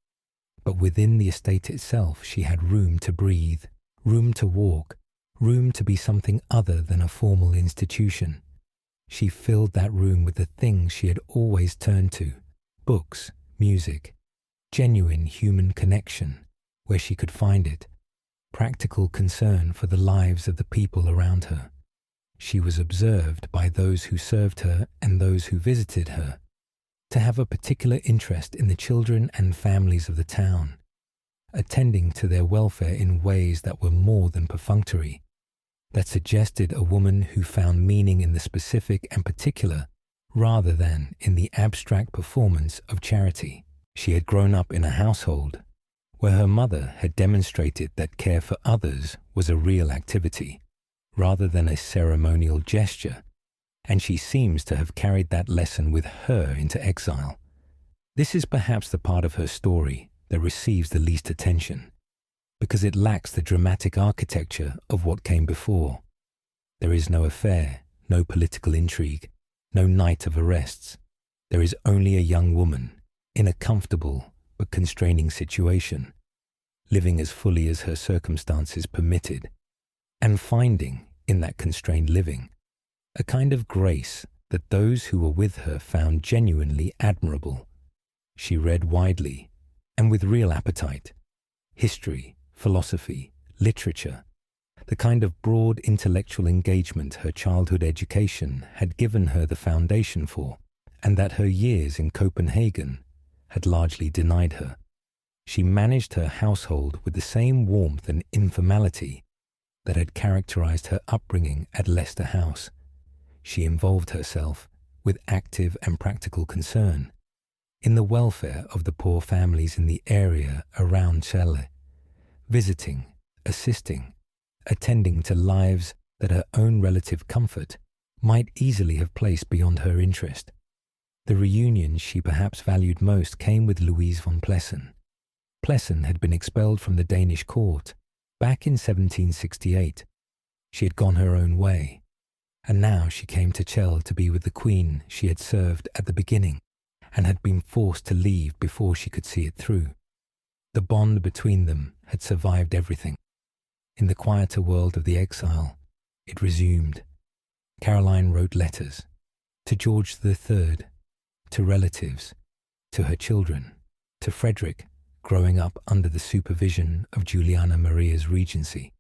But within the estate itself she had room to breathe, room to walk, room to be something other than a formal institution. She filled that room with the things she had always turned to: books, music, genuine human connection, where she could find it, practical concern for the lives of the people around her. She was observed by those who served her and those who visited her to have a particular interest in the children and families of the town, attending to their welfare in ways that were more than perfunctory, that suggested a woman who found meaning in the specific and particular rather than in the abstract performance of charity. She had grown up in a household where her mother had demonstrated that care for others was a real activity rather than a ceremonial gesture, and she seems to have carried that lesson with her into exile. This is perhaps the part of her story that receives the least attention, because it lacks the dramatic architecture of what came before. There is no affair, no political intrigue, no night of arrests. There is only a young woman in a comfortable but constraining situation, living as fully as her circumstances permitted, and finding, in that constrained living, a kind of grace that those who were with her found genuinely admirable. She read widely, and with real appetite, history, philosophy, literature, the kind of broad intellectual engagement her childhood education had given her the foundation for, and that her years in Copenhagen had largely denied her. She managed her household with the same warmth and informality that had characterized her upbringing at Leicester House. She involved herself, with active and practical concern, in the welfare of the poor families in the area around Celle, visiting, assisting, attending to lives that her own relative comfort might easily have placed beyond her interest. The reunion she perhaps valued most came with Louise von Plessen. Plessen had been expelled from the Danish court back in 1768, She had gone her own way, and now she came to Celle to be with the queen she had served at the beginning and had been forced to leave before she could see it through. The bond between them had survived everything. In the quieter world of the exile, it resumed. Caroline wrote letters to George III, to relatives, to her children, to Frederick, growing up under the supervision of Juliana Maria's regency,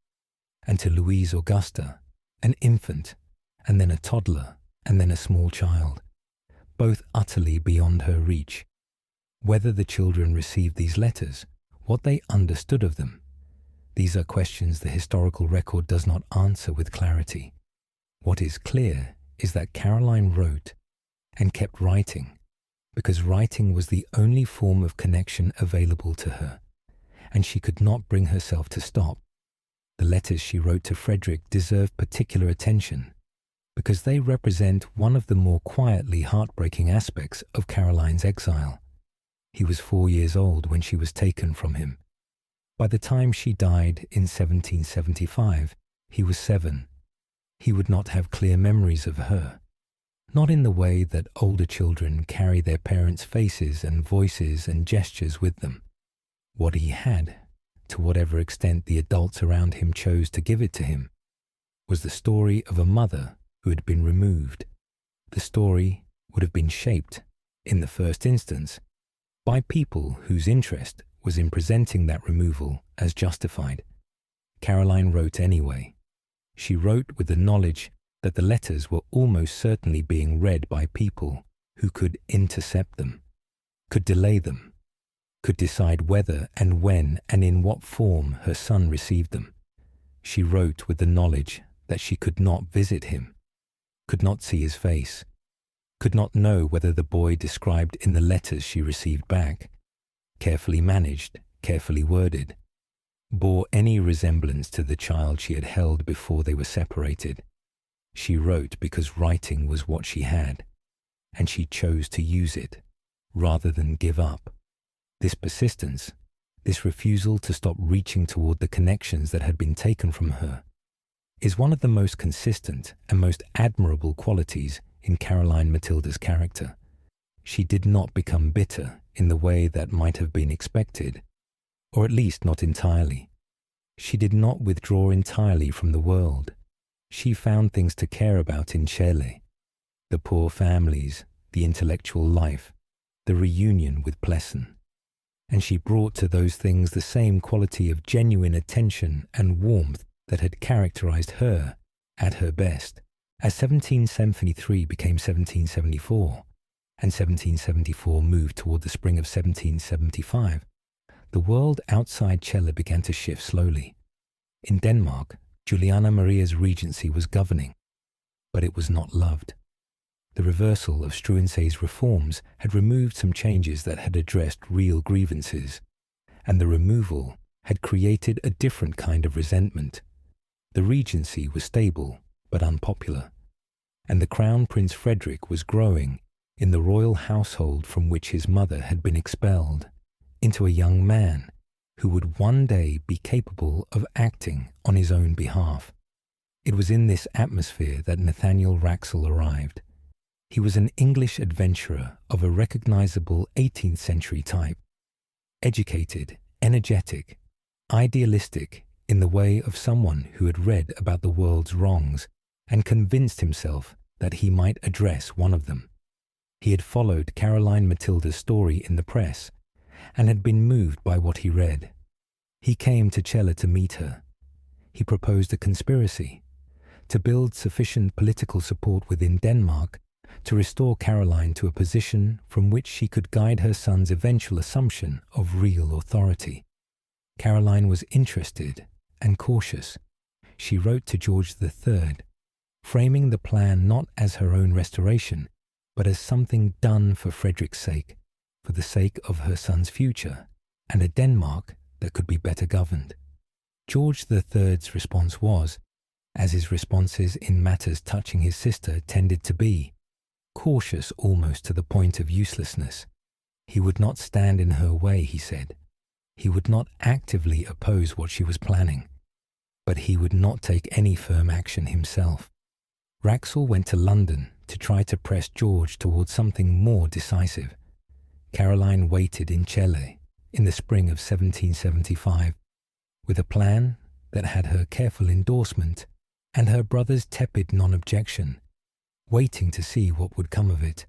and to Louise Augusta, an infant, and then a toddler, and then a small child, both utterly beyond her reach. Whether the children received these letters, what they understood of them, these are questions the historical record does not answer with clarity. What is clear is that Caroline wrote and kept writing because writing was the only form of connection available to her, and she could not bring herself to stop. The letters she wrote to Frederick deserve particular attention because they represent one of the more quietly heartbreaking aspects of Caroline's exile. He was 4 years old when she was taken from him. By the time she died in 1775, he was 7. He would not have clear memories of her, not in the way that older children carry their parents' faces and voices and gestures with them. What he had, to whatever extent the adults around him chose to give it to him, was the story of a mother who had been removed. The story would have been shaped, in the first instance, by people whose interest was in presenting that removal as justified. Caroline wrote anyway. She wrote with the knowledge that the letters were almost certainly being read by people who could intercept them, could delay them, could decide whether and when and in what form her son received them. She wrote with the knowledge that she could not visit him, could not see his face, could not know whether the boy described in the letters she received back, carefully managed, carefully worded, bore any resemblance to the child she had held before they were separated. She wrote because writing was what she had, and she chose to use it, rather than give up. This persistence, this refusal to stop reaching toward the connections that had been taken from her, is one of the most consistent and most admirable qualities in Caroline Matilda's character. She did not become bitter in the way that might have been expected, or at least not entirely. She did not withdraw entirely from the world. She found things to care about in Celle, the poor families, the intellectual life, the reunion with Plessen, and she brought to those things the same quality of genuine attention and warmth that had characterized her at her best. As 1773 became 1774, and 1774 moved toward the spring of 1775, the world outside Celle began to shift slowly. In Denmark, Juliana Maria's regency was governing, but it was not loved. The reversal of Struensee's reforms had removed some changes that had addressed real grievances, and the removal had created a different kind of resentment. The regency was stable but unpopular, and the Crown Prince Frederick was growing in the royal household from which his mother had been expelled into a young man who would one day be capable of acting on his own behalf. It was in this atmosphere that Nathaniel Wraxall arrived. He was an English adventurer of a recognizable 18th century type, educated, energetic, idealistic in the way of someone who had read about the world's wrongs and convinced himself that he might address one of them. He had followed Caroline Matilda's story in the press and had been moved by what he read. He came to Celle to meet her. He proposed a conspiracy to build sufficient political support within Denmark to restore Caroline to a position from which she could guide her son's eventual assumption of real authority. Caroline was interested and cautious. She wrote to George III, framing the plan not as her own restoration, but as something done for Frederick's sake, for the sake of her son's future, and a Denmark that could be better governed. George III's response was, as his responses in matters touching his sister tended to be, cautious almost to the point of uselessness. He would not stand in her way, he said. He would not actively oppose what she was planning. but he would not take any firm action himself. Wraxall went to London to try to press George towards something more decisive. Caroline waited in Celle in the spring of 1775 with a plan that had her careful endorsement and her brother's tepid non-objection, waiting to see what would come of it.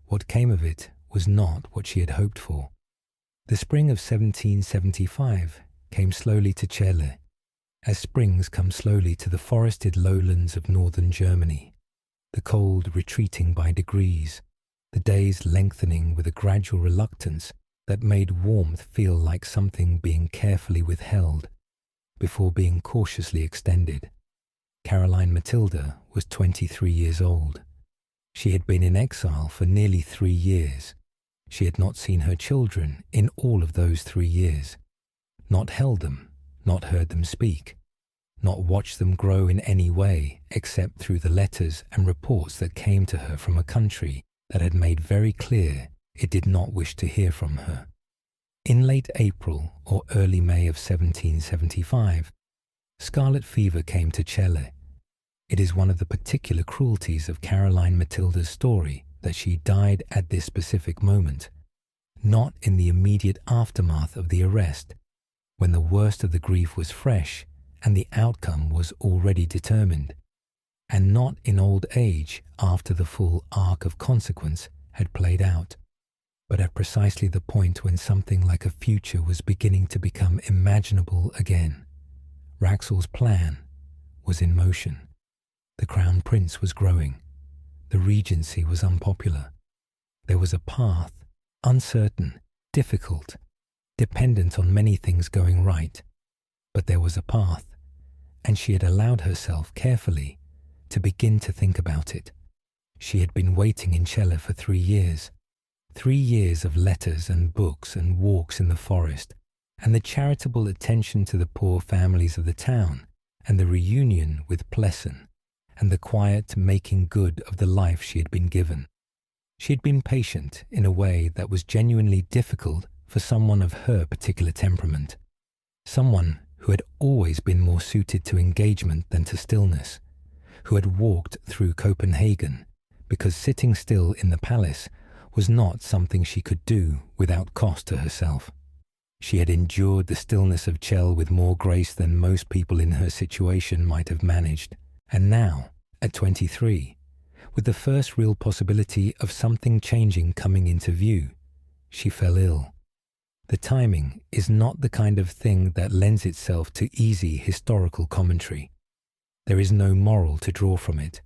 What came of it was not what she had hoped for. The spring of 1775 came slowly to Celle, as springs come slowly to the forested lowlands of northern Germany, the cold retreating by degrees, the days lengthening with a gradual reluctance that made warmth feel like something being carefully withheld before being cautiously extended. Caroline Matilda was 23 years old. She had been in exile for nearly 3 years. She had not seen her children in all of those 3 years, not held them, not heard them speak, not watched them grow in any way except through the letters and reports that came to her from a country that had made very clear it did not wish to hear from her. In late April or early May of 1775, scarlet fever came to Celle. It is one of the particular cruelties of Caroline Matilda's story that she died at this specific moment, not in the immediate aftermath of the arrest, when the worst of the grief was fresh and the outcome was already determined, and not in old age after the full arc of consequence had played out, but at precisely the point when something like a future was beginning to become imaginable again. Wraxall's plan was in motion. The Crown Prince was growing. The Regency was unpopular. There was a path, uncertain, difficult, dependent on many things going right, but there was a path, and she had allowed herself carefully to begin to think about it. She had been waiting in Celle for 3 years. 3 years of letters and books and walks in the forest, and the charitable attention to the poor families of the town, and the reunion with Plesson, and the quiet making good of the life she had been given. She had been patient in a way that was genuinely difficult for someone of her particular temperament, someone who had always been more suited to engagement than to stillness, who had walked through Copenhagen because sitting still in the palace was not something she could do without cost to herself. She had endured the stillness of Celle with more grace than most people in her situation might have managed, and now, at 23, with the first real possibility of something changing coming into view, she fell ill. The timing is not the kind of thing that lends itself to easy historical commentary. There is no moral to draw from it.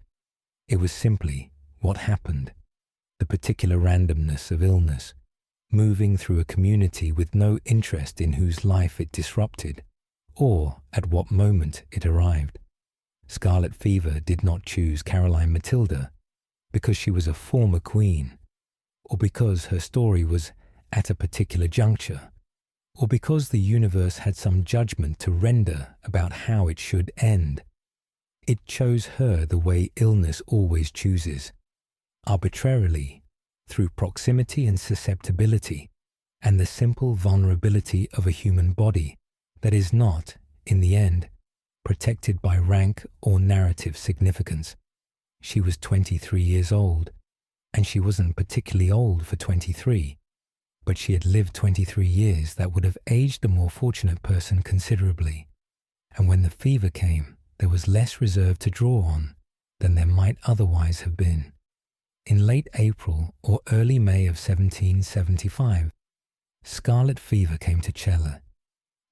It was simply what happened. The particular randomness of illness, moving through a community with no interest in whose life it disrupted, or at what moment it arrived. Scarlet fever did not choose Caroline Matilda because she was a former queen, or because her story was at a particular juncture, or because the universe had some judgment to render about how it should end. It chose her the way illness always chooses, arbitrarily, through proximity and susceptibility, and the simple vulnerability of a human body that is not, in the end, protected by rank or narrative significance. She was 23 years old, and she wasn't particularly old for 23, but she had lived 23 years that would have aged a more fortunate person considerably, and when the fever came, there was less reserve to draw on than there might otherwise have been. In late April or early May of 1775, scarlet fever came to Celle.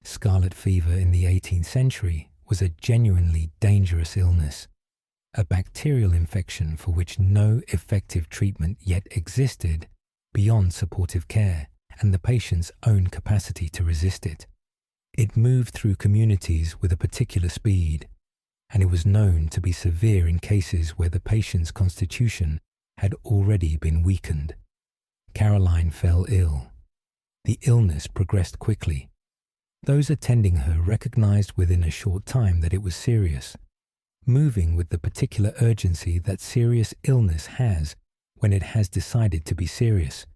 Scarlet fever in the 18th century was a genuinely dangerous illness, a bacterial infection for which no effective treatment yet existed beyond supportive care and the patient's own capacity to resist it. It moved through communities with a particular speed, and it was known to be severe in cases where the patient's constitution had already been weakened. Caroline fell ill. The illness progressed quickly. Those attending her recognized within a short time that it was serious, moving with the particular urgency that serious illness has when it has decided to be serious,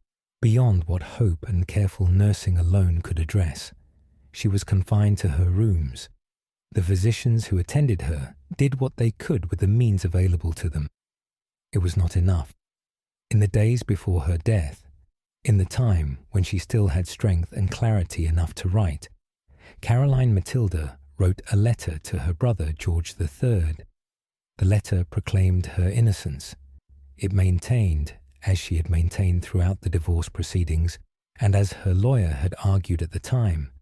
beyond what hope and careful nursing alone could address. She was confined to her rooms. The physicians who attended her did what they could with the means available to them. It was not enough. In the days before her death, in the time when she still had strength and clarity enough to write, Caroline Matilda wrote a letter to her brother George III. The letter proclaimed her innocence. It maintained, as she had maintained throughout the divorce proceedings, and as her lawyer had argued at the time,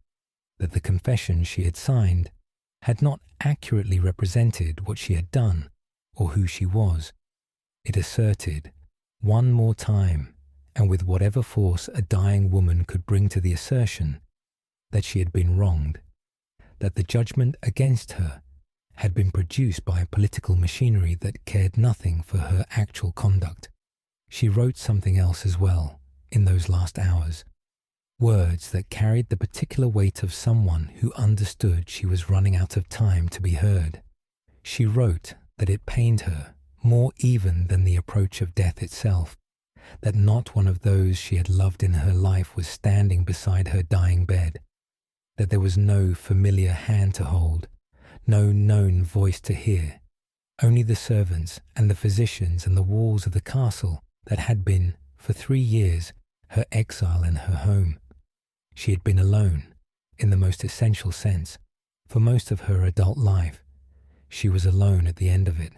that the confession she had signed had not accurately represented what she had done or who she was. It asserted, one more time, and with whatever force a dying woman could bring to the assertion, that she had been wronged, that the judgment against her had been produced by a political machinery that cared nothing for her actual conduct. She wrote something else as well in those last hours, words that carried the particular weight of someone who understood she was running out of time to be heard. She wrote that it pained her more even than the approach of death itself, that not one of those she had loved in her life was standing beside her dying bed, that there was no familiar hand to hold, no known voice to hear, only the servants and the physicians and the walls of the castle that had been, for 3 years, her exile and her home. She had been alone, in the most essential sense, for most of her adult life. She was alone at the end of it.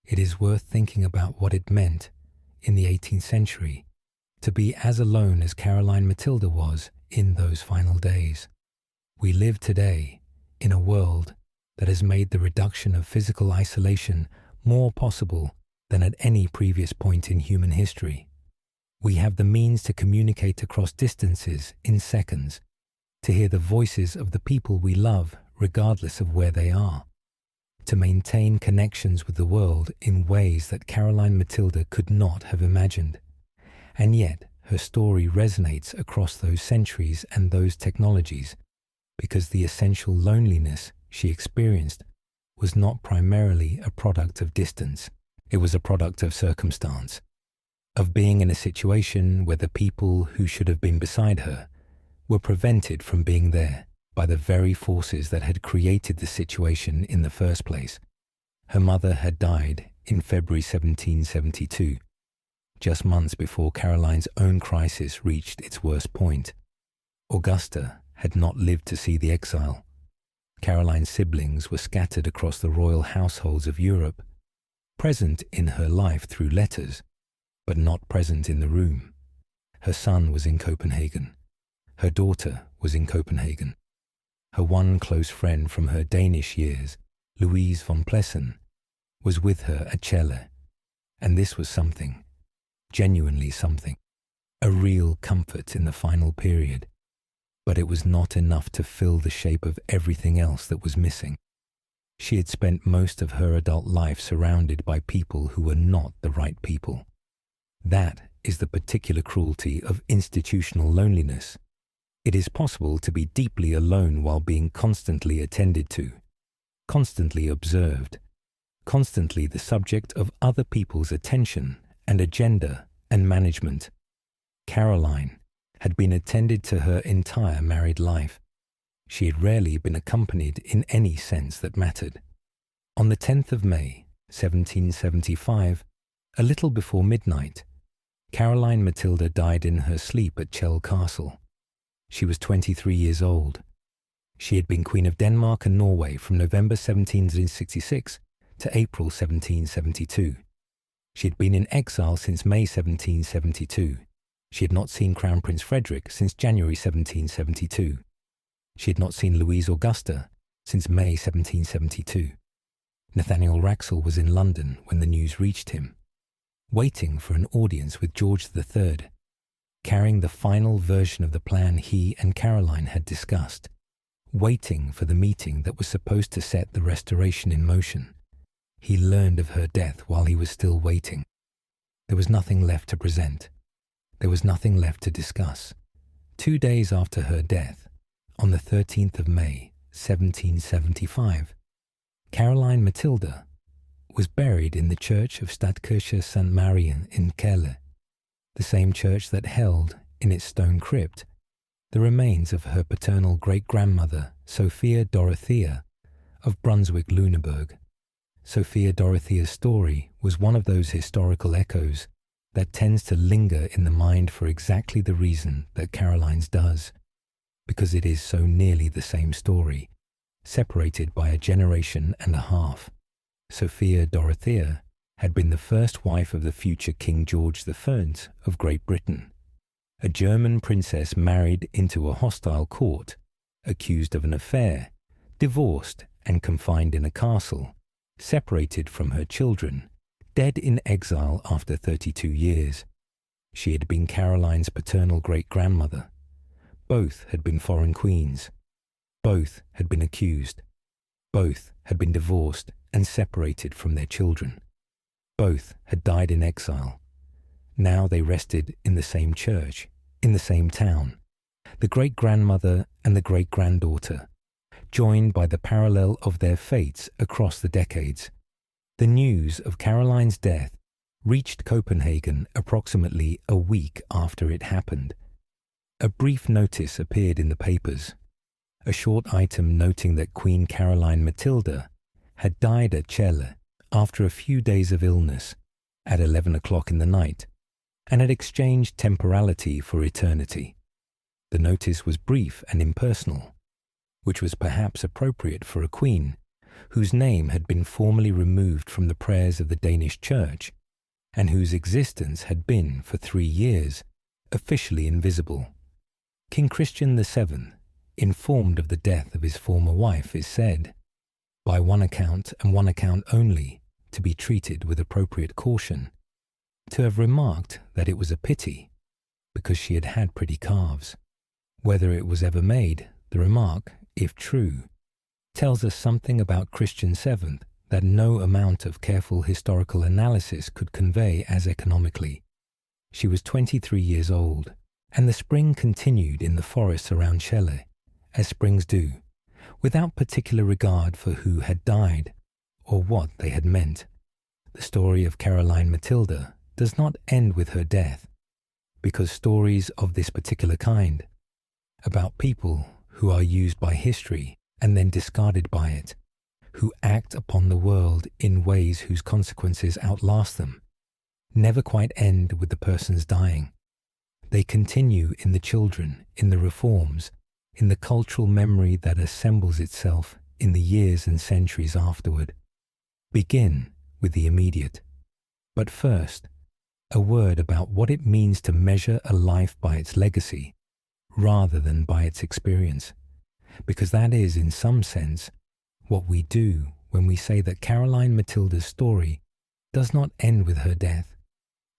It is worth thinking about what it meant, in the 18th century, to be as alone as Caroline Matilda was in those final days. We live today in a world that has made the reduction of physical isolation more possible than at any previous point in human history. We have the means to communicate across distances in seconds, to hear the voices of the people we love regardless of where they are, to maintain connections with the world in ways that Caroline Matilda could not have imagined. And yet her story resonates across those centuries and those technologies, because the essential loneliness she experienced was not primarily a product of distance. It was a product of circumstance, of being in a situation where the people who should have been beside her were prevented from being there by the very forces that had created the situation in the first place. Her mother had died in February 1772, just months before Caroline's own crisis reached its worst point. Augusta had not lived to see the exile. Caroline's siblings were scattered across the royal households of Europe, present in her life through letters, but not present in the room. Her son was in Copenhagen. Her daughter was in Copenhagen. Her one close friend from her Danish years, Louise von Plessen, was with her at Celle, and this was something, genuinely something, a real comfort in the final period. But it was not enough to fill the shape of everything else that was missing. She had spent most of her adult life surrounded by people who were not the right people. That is the particular cruelty of institutional loneliness. It is possible to be deeply alone while being constantly attended to, constantly observed, constantly the subject of other people's attention and agenda and management. Caroline had been attended to her entire married life. She had rarely been accompanied in any sense that mattered. On the 10th of May, 1775, a little before midnight, Caroline Matilda died in her sleep at Celle Castle. She was 23 years old. She had been Queen of Denmark and Norway from November 1766 to April 1772. She had been in exile since May 1772. She had not seen Crown Prince Frederick since January 1772. She had not seen Louise Augusta since May 1772. Nathaniel Wraxall was in London when the news reached him, waiting for an audience with George III, carrying the final version of the plan he and Caroline had discussed, waiting for the meeting that was supposed to set the restoration in motion. He learned of her death while he was still waiting. There was nothing left to present. There was nothing left to discuss. 2 days after her death, on the 13th of May, 1775, Caroline Matilda was buried in the church of Stadtkirche St. Marian in Celle, the same church that held, in its stone crypt, the remains of her paternal great-grandmother, Sophia Dorothea, of Brunswick-Lüneburg. Sophia Dorothea's story was one of those historical echoes that tends to linger in the mind for exactly the reason that Caroline's does, because it is so nearly the same story, separated by a generation and a half. Sophia Dorothea had been the first wife of the future King George I of Great Britain, a German princess married into a hostile court, accused of an affair, divorced and confined in a castle, separated from her children, dead in exile after 32 years. She had been Caroline's paternal great-grandmother. Both had been foreign queens. Both had been accused. Both had been divorced and separated from their children. Both had died in exile. Now they rested in the same church, in the same town, the great-grandmother and the great-granddaughter, joined by the parallel of their fates across the decades. The news of Caroline's death reached Copenhagen approximately a week after it happened. A brief notice appeared in the papers, a short item noting that Queen Caroline Matilda had died at Celle after a few days of illness at 11 o'clock in the night, and had exchanged temporality for eternity. The notice was brief and impersonal, which was perhaps appropriate for a queen whose name had been formally removed from the prayers of the Danish church, and whose existence had been, for 3 years, officially invisible. King Christian VII, informed of the death of his former wife, is said, by one account and one account only, to be treated with appropriate caution, to have remarked that it was a pity, because she had had pretty calves. Whether it was ever made, the remark, if true, tells us something about Christian VII that no amount of careful historical analysis could convey as economically. She was 23 years old, and the spring continued in the forests around Celle, as springs do, without particular regard for who had died or what they had meant. The story of Caroline Matilda does not end with her death, because stories of this particular kind, about people who are used by history and then discarded by it, who act upon the world in ways whose consequences outlast them, never quite end with the person's dying. They continue in the children, in the reforms, in the cultural memory that assembles itself in the years and centuries afterward. Begin with the immediate. But first, a word about what it means to measure a life by its legacy rather than by its experience, because that is, in some sense, what we do when we say that Caroline Matilda's story does not end with her death.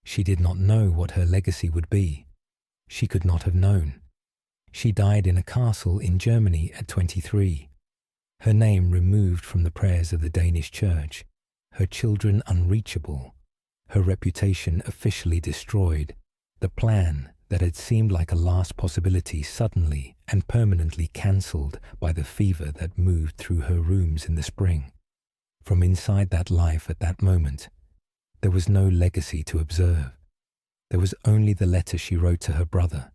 She did not know what her legacy would be. She could not have known. She died in a castle in Germany at 23, her name removed from the prayers of the Danish church, her children unreachable, her reputation officially destroyed, the plan that had seemed like a last possibility suddenly and permanently cancelled by the fever that moved through her rooms in the spring. From inside that life at that moment, there was no legacy to observe. There was only the letter she wrote to her brother,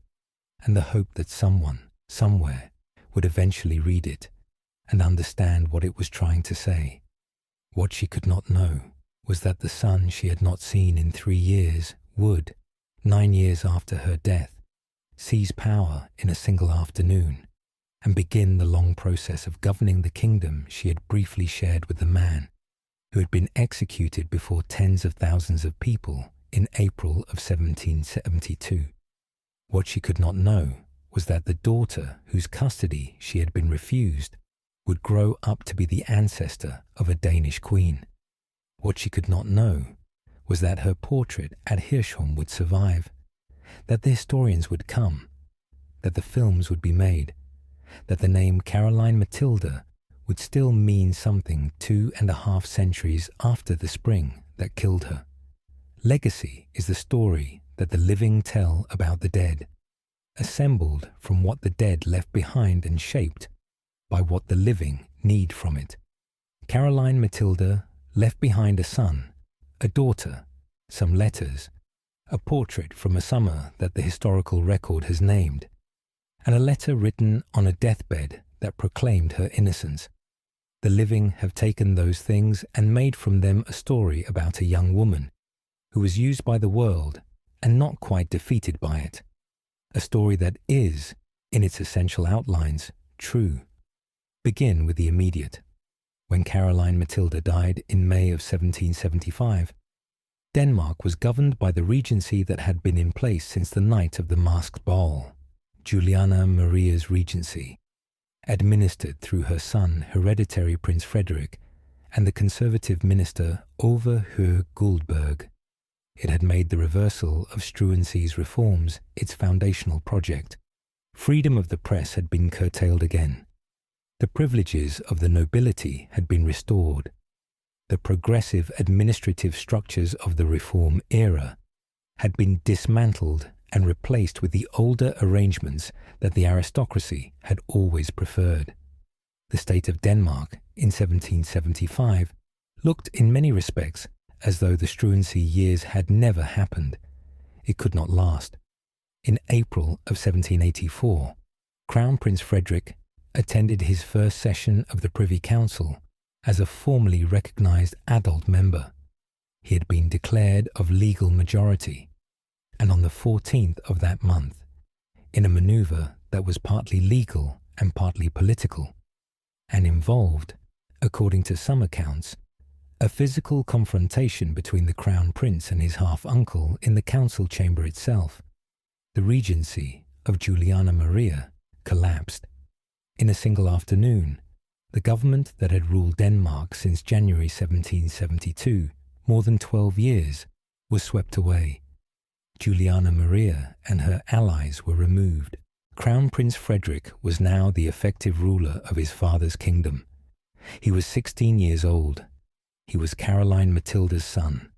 and the hope that someone, somewhere, would eventually read it and understand what it was trying to say. What she could not know was that the son she had not seen in 3 years would, 9 years after her death, seize power in a single afternoon and begin the long process of governing the kingdom she had briefly shared with the man who had been executed before tens of thousands of people in April of 1772. What she could not know was that the daughter whose custody she had been refused would grow up to be the ancestor of a Danish queen. What she could not know was that her portrait at Hirschholm would survive, that the historians would come, that the films would be made, that the name Caroline Matilda would still mean something 2.5 centuries after the spring that killed her. Legacy is the story that the living tell about the dead, assembled from what the dead left behind and shaped by what the living need from it. Caroline Matilda left behind a son, a daughter, some letters, a portrait from a summer that the historical record has named, and a letter written on a deathbed that proclaimed her innocence. The living have taken those things and made from them a story about a young woman who was used by the world and not quite defeated by it. A story that is, in its essential outlines, true. Begin with the immediate. When Caroline Matilda died in May of 1775, Denmark was governed by the regency that had been in place since the night of the masked ball, Juliana Maria's regency, administered through her son, hereditary Prince Frederick, and the conservative minister Ove Høegh Guldberg. It had made the reversal of Struensee's reforms its foundational project. Freedom of the press had been curtailed again. The privileges of the nobility had been restored. The progressive administrative structures of the reform era had been dismantled and replaced with the older arrangements that the aristocracy had always preferred. The state of Denmark in 1775 looked in many respects as though the Struensee years had never happened. It could not last. In April of 1784, Crown Prince Frederick attended his first session of the Privy Council as a formally recognised adult member. He had been declared of legal majority, and on the 14th of that month, in a manoeuvre that was partly legal and partly political, and involved, according to some accounts, a physical confrontation between the Crown Prince and his half-uncle in the council chamber itself, the regency of Juliana Maria collapsed. In a single afternoon, the government that had ruled Denmark since January 1772, more than 12 years, was swept away. Juliana Maria and her allies were removed. Crown Prince Frederick was now the effective ruler of his father's kingdom. He was 16 years old. He was Caroline Matilda's son.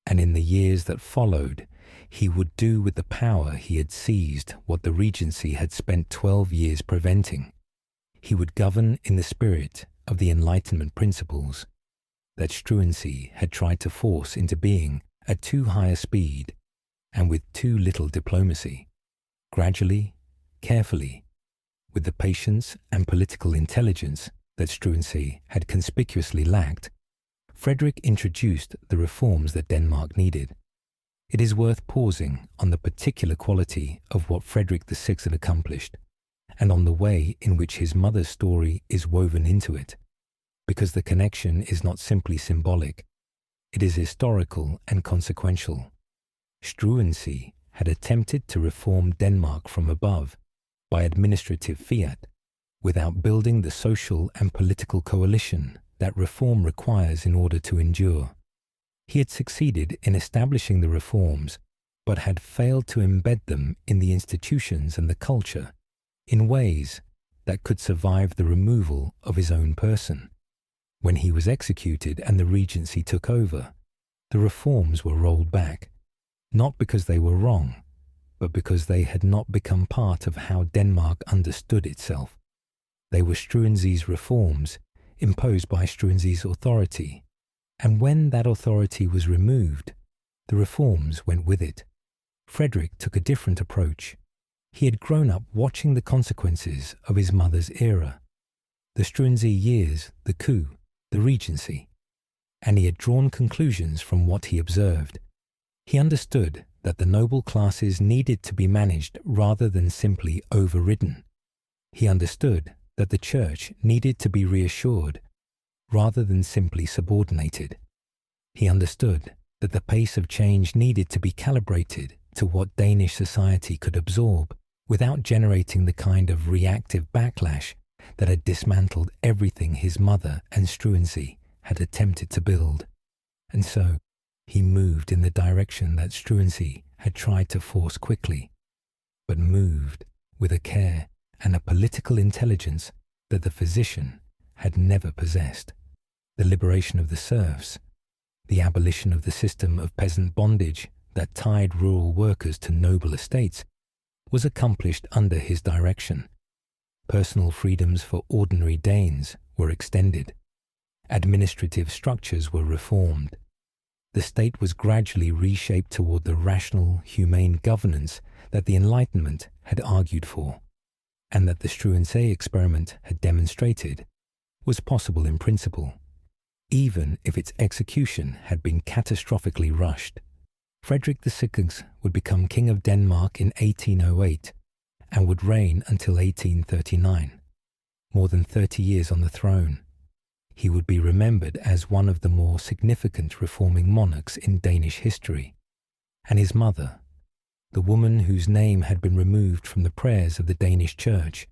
And in the years that followed, he would do with the power he had seized what the regency had spent 12 years preventing. He would govern in the spirit of the Enlightenment principles that Struensee had tried to force into being at too high a speed and with too little diplomacy. Gradually, carefully, with the patience and political intelligence that Struensee had conspicuously lacked, Frederick introduced the reforms that Denmark needed. It is worth pausing on the particular quality of what Frederick VI had accomplished, and on the way in which his mother's story is woven into it, because the connection is not simply symbolic, it is historical and consequential. Struensee had attempted to reform Denmark from above by administrative fiat, without building the social and political coalition that reform requires in order to endure. He had succeeded in establishing the reforms, but had failed to embed them in the institutions and the culture in ways that could survive the removal of his own person. When he was executed and the regency took over, the reforms were rolled back, not because they were wrong, but because they had not become part of how Denmark understood itself. They were Struensee's reforms, imposed by Struensee's authority, and when that authority was removed, the reforms went with it. Frederick took a different approach. He had grown up watching the consequences of his mother's era, the Struensee years, the coup, the regency, and he had drawn conclusions from what he observed. He understood that the noble classes needed to be managed rather than simply overridden. He understood that the church needed to be reassured rather than simply subordinated. He understood that the pace of change needed to be calibrated to what Danish society could absorb without generating the kind of reactive backlash that had dismantled everything his mother and Struensee had attempted to build. And so he moved in the direction that Struensee had tried to force quickly, but moved with a care and a political intelligence that the physician had never possessed. The liberation of the serfs, the abolition of the system of peasant bondage that tied rural workers to noble estates, was accomplished under his direction. Personal freedoms for ordinary Danes were extended. Administrative structures were reformed. The state was gradually reshaped toward the rational, humane governance that the Enlightenment had argued for, and that the Struensee experiment had demonstrated was possible in principle, even if its execution had been catastrophically rushed. Frederick VI would become King of Denmark in 1808 and would reign until 1839, more than 30 years on the throne. He would be remembered as one of the more significant reforming monarchs in Danish history, and his mother, the woman whose name had been removed from the prayers of the Danish church,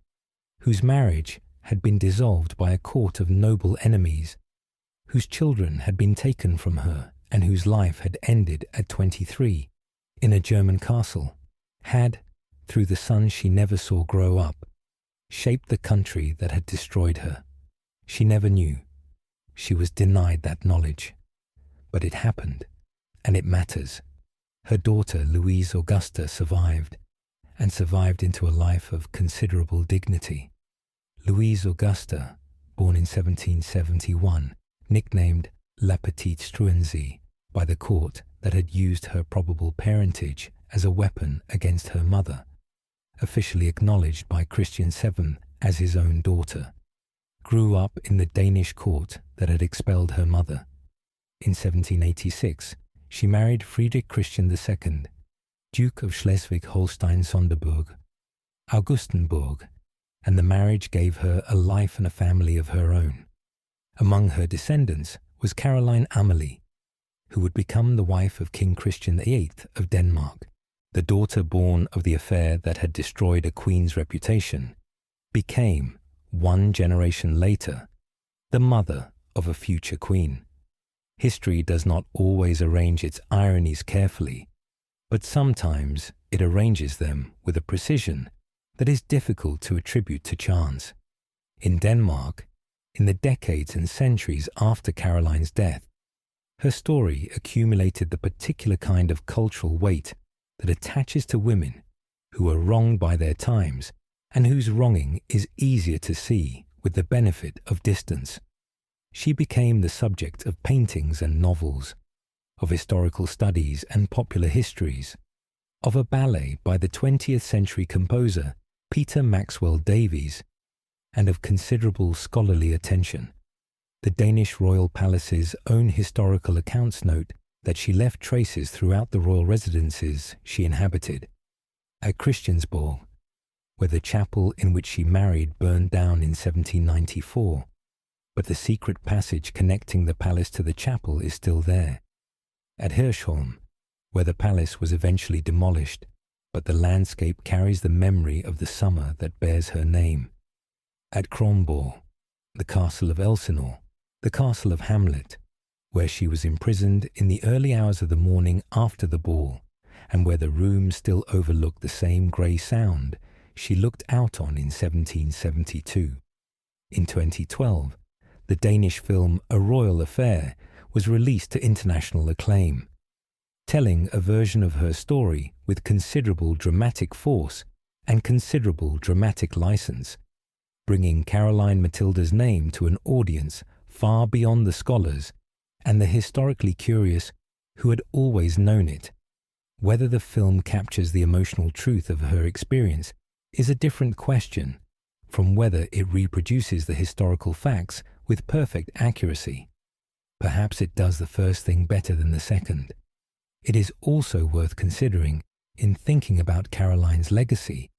whose marriage had been dissolved by a court of noble enemies, whose children had been taken from her and whose life had ended at 23 in a German castle, had, through the son she never saw grow up, shaped the country that had destroyed her. She never knew. She was denied that knowledge. But it happened, and it matters. Her daughter, Louise Augusta, survived, and survived into a life of considerable dignity. Louise Augusta, born in 1771, nicknamed La Petite Struensee by the court that had used her probable parentage as a weapon against her mother, officially acknowledged by Christian VII as his own daughter, grew up in the Danish court that had expelled her mother. In 1786, she married Friedrich Christian II, Duke of Schleswig-Holstein-Sonderburg, Augustenburg, and the marriage gave her a life and a family of her own. Among her descendants was Caroline Amalie, who would become the wife of King Christian VIII of Denmark. The daughter born of the affair that had destroyed a queen's reputation became, one generation later, the mother of a future queen. History does not always arrange its ironies carefully, but sometimes it arranges them with a precision that is difficult to attribute to chance. In Denmark, in the decades and centuries after Caroline's death, her story accumulated the particular kind of cultural weight that attaches to women who are wronged by their times and whose wronging is easier to see with the benefit of distance. She became the subject of paintings and novels, of historical studies and popular histories, of a ballet by the 20th century composer Peter Maxwell Davies, and of considerable scholarly attention. The Danish royal palace's own historical accounts note that she left traces throughout the royal residences she inhabited. At Christiansborg, where the chapel in which she married burned down in 1794, but the secret passage connecting the palace to the chapel is still there. At Hirschholm, where the palace was eventually demolished, but the landscape carries the memory of the summer that bears her name. At Kronborg, the castle of Elsinore, the castle of Hamlet, where she was imprisoned in the early hours of the morning after the ball, and where the rooms still overlook the same grey sound she looked out on in 1772. In 2012, the Danish film A Royal Affair was released to international acclaim, telling a version of her story with considerable dramatic force and considerable dramatic license, bringing Caroline Matilda's name to an audience far beyond the scholars and the historically curious who had always known it. Whether the film captures the emotional truth of her experience is a different question from whether it reproduces the historical facts with perfect accuracy. Perhaps it does the first thing better than the second. It is also worth considering, in thinking about Caroline's legacy,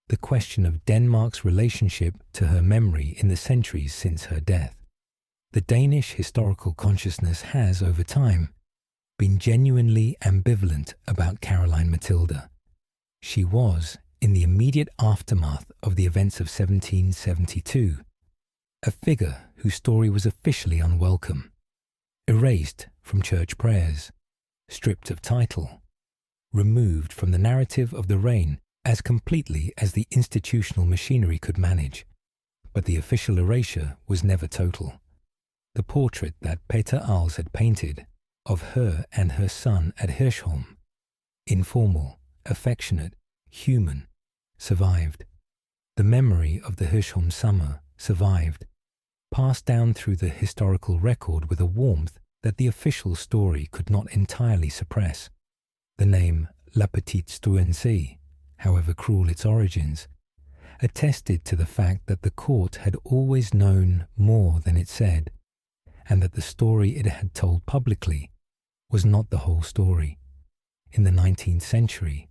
the question of Denmark's relationship to her memory in the centuries since her death. The Danish historical consciousness has, over time, been genuinely ambivalent about Caroline Matilda. She was, in the immediate aftermath of the events of 1772, a figure whose story was officially unwelcome, erased from church prayers, stripped of title, removed from the narrative of the reign as completely as the institutional machinery could manage. But the official erasure was never total. The portrait that Peter Als had painted of her and her son at Hirschholm, informal, affectionate, human, survived. The memory of the Hirschholm summer survived, passed down through the historical record with a warmth that the official story could not entirely suppress. The name La Petite Struensee, however cruel its origins, attested to the fact that the court had always known more than it said, and that the story it had told publicly was not the whole story. In the 19th century,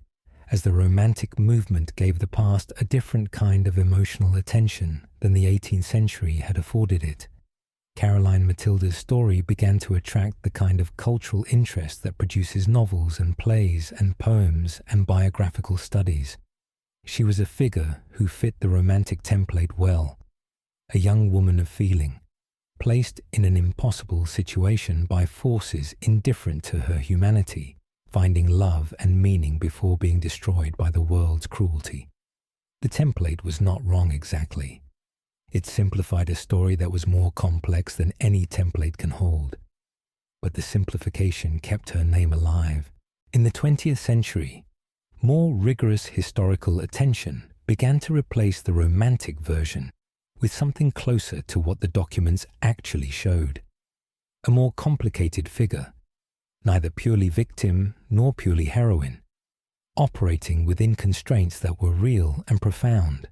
as the Romantic movement gave the past a different kind of emotional attention than the 18th century had afforded it, Caroline Matilda's story began to attract the kind of cultural interest that produces novels and plays and poems and biographical studies. She was a figure who fit the Romantic template well, a young woman of feeling, placed in an impossible situation by forces indifferent to her humanity, finding love and meaning before being destroyed by the world's cruelty. The template was not wrong exactly. It simplified a story that was more complex than any template can hold. But the simplification kept her name alive. In the 20th century, more rigorous historical attention began to replace the Romantic version with something closer to what the documents actually showed. A more complicated figure, neither purely victim nor purely heroine, operating within constraints that were real and profound,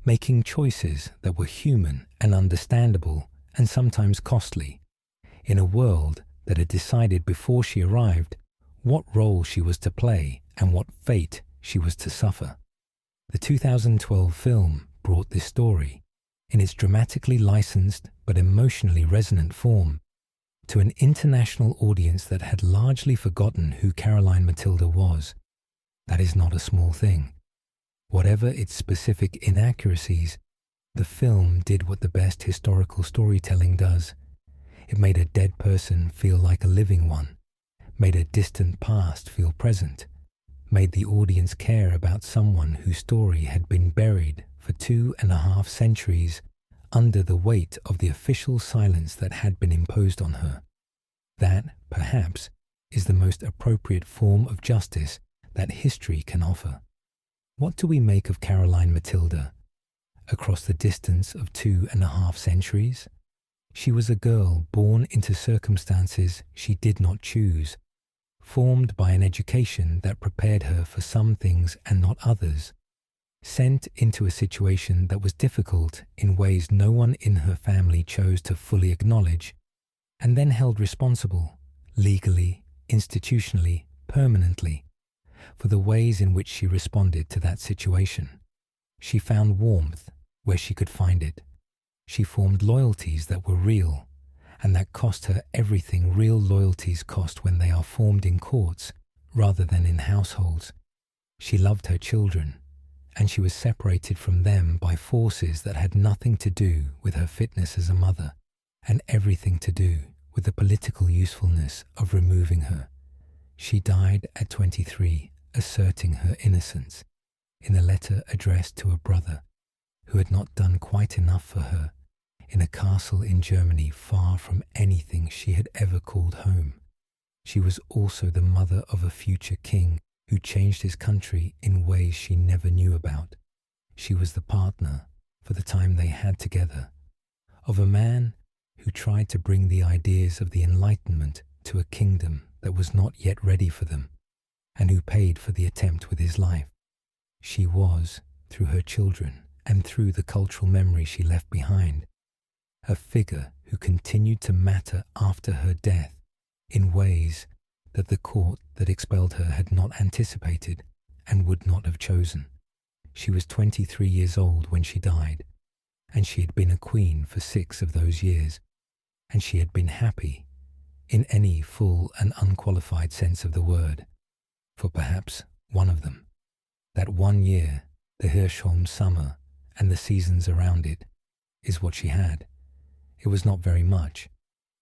making choices that were human and understandable and sometimes costly, in a world that had decided before she arrived what role she was to play and what fate she was to suffer. The 2012 film brought this story, in its dramatically licensed but emotionally resonant form, to an international audience that had largely forgotten who Caroline Matilda was. That is not a small thing. Whatever its specific inaccuracies, the film did what the best historical storytelling does. It made a dead person feel like a living one, made a distant past feel present, made the audience care about someone whose story had been buried for 2.5 centuries under the weight of the official silence that had been imposed on her. That, perhaps, is the most appropriate form of justice that history can offer. What do we make of Caroline Matilda? Across the distance of 2.5 centuries, she was a girl born into circumstances she did not choose, formed by an education that prepared her for some things and not others, sent into a situation that was difficult in ways no one in her family chose to fully acknowledge, and then held responsible, legally, institutionally, permanently, for the ways in which she responded to that situation. She found warmth where she could find it. She formed loyalties that were real, and that cost her everything real loyalties cost when they are formed in courts rather than in households. She loved her children, and she was separated from them by forces that had nothing to do with her fitness as a mother, and everything to do with the political usefulness of removing her. She died at 23, asserting her innocence, in a letter addressed to a brother who had not done quite enough for her, in a castle in Germany far from anything she had ever called home. She was also the mother of a future king who changed his country in ways she never knew about. She was the partner, for the time they had together, of a man who tried to bring the ideas of the Enlightenment to a kingdom that was not yet ready for them, and who paid for the attempt with his life. She was, through her children and through the cultural memory she left behind, a figure who continued to matter after her death in ways that the court that expelled her had not anticipated and would not have chosen. She was 23 years old when she died, and she had been a queen for 6 of those years, and she had been happy in any full and unqualified sense of the word, for perhaps one of them. That 1 year, the Hirschholm summer and the seasons around it, is what she had. It was not very much.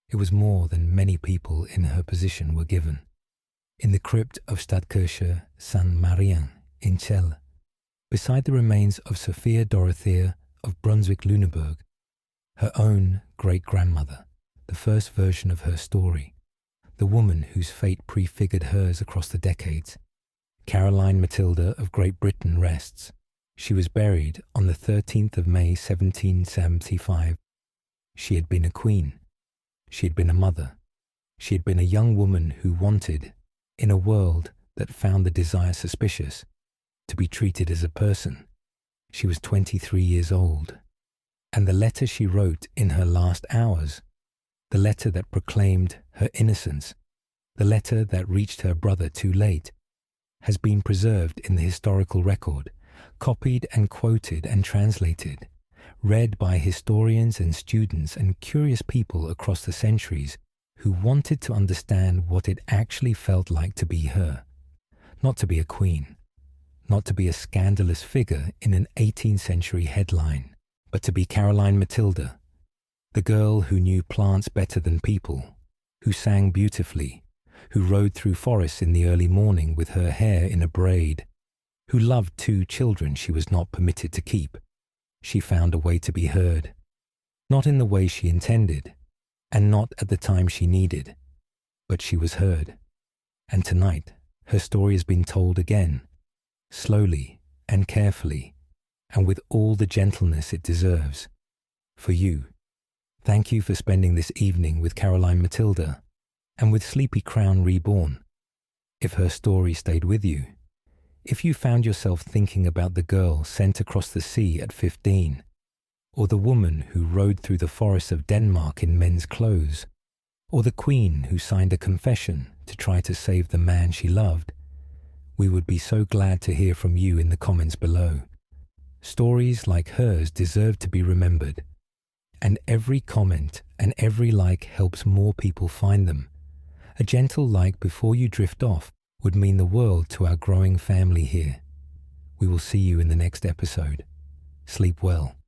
It was more than many people in her position were given. In the crypt of Stadtkirche St. Marien in Celle, beside the remains of Sophia Dorothea of Brunswick-Lüneburg, her own great-grandmother, the first version of her story, the woman whose fate prefigured hers across the decades, Caroline Matilda of Great Britain rests. She was buried on the 13th of May 1775. She had been a queen. She had been a mother. She had been a young woman who wanted, in a world that found the desire suspicious, to be treated as a person. She was 23 years old. And the letter she wrote in her last hours, the letter that proclaimed her innocence, the letter that reached her brother too late, has been preserved in the historical record, copied and quoted and translated, read by historians and students and curious people across the centuries who wanted to understand what it actually felt like to be her, not to be a queen, not to be a scandalous figure in an 18th century headline, but to be Caroline Matilda, the girl who knew plants better than people, who sang beautifully, who rode through forests in the early morning with her hair in a braid, who loved 2 children she was not permitted to keep. She found a way to be heard, not in the way she intended, and not at the time she needed, but she was heard. And tonight, her story has been told again, slowly and carefully, and with all the gentleness it deserves. For you, thank you for spending this evening with Caroline Matilda, and with Sleepy Crown Reborn. If her story stayed with you, if you found yourself thinking about the girl sent across the sea at 15, or the woman who rode through the forests of Denmark in men's clothes, or the queen who signed a confession to try to save the man she loved, we would be so glad to hear from you in the comments below. Stories like hers deserve to be remembered, and every comment and every like helps more people find them. A gentle like before you drift off would mean the world to our growing family here. We will see you in the next episode. Sleep well.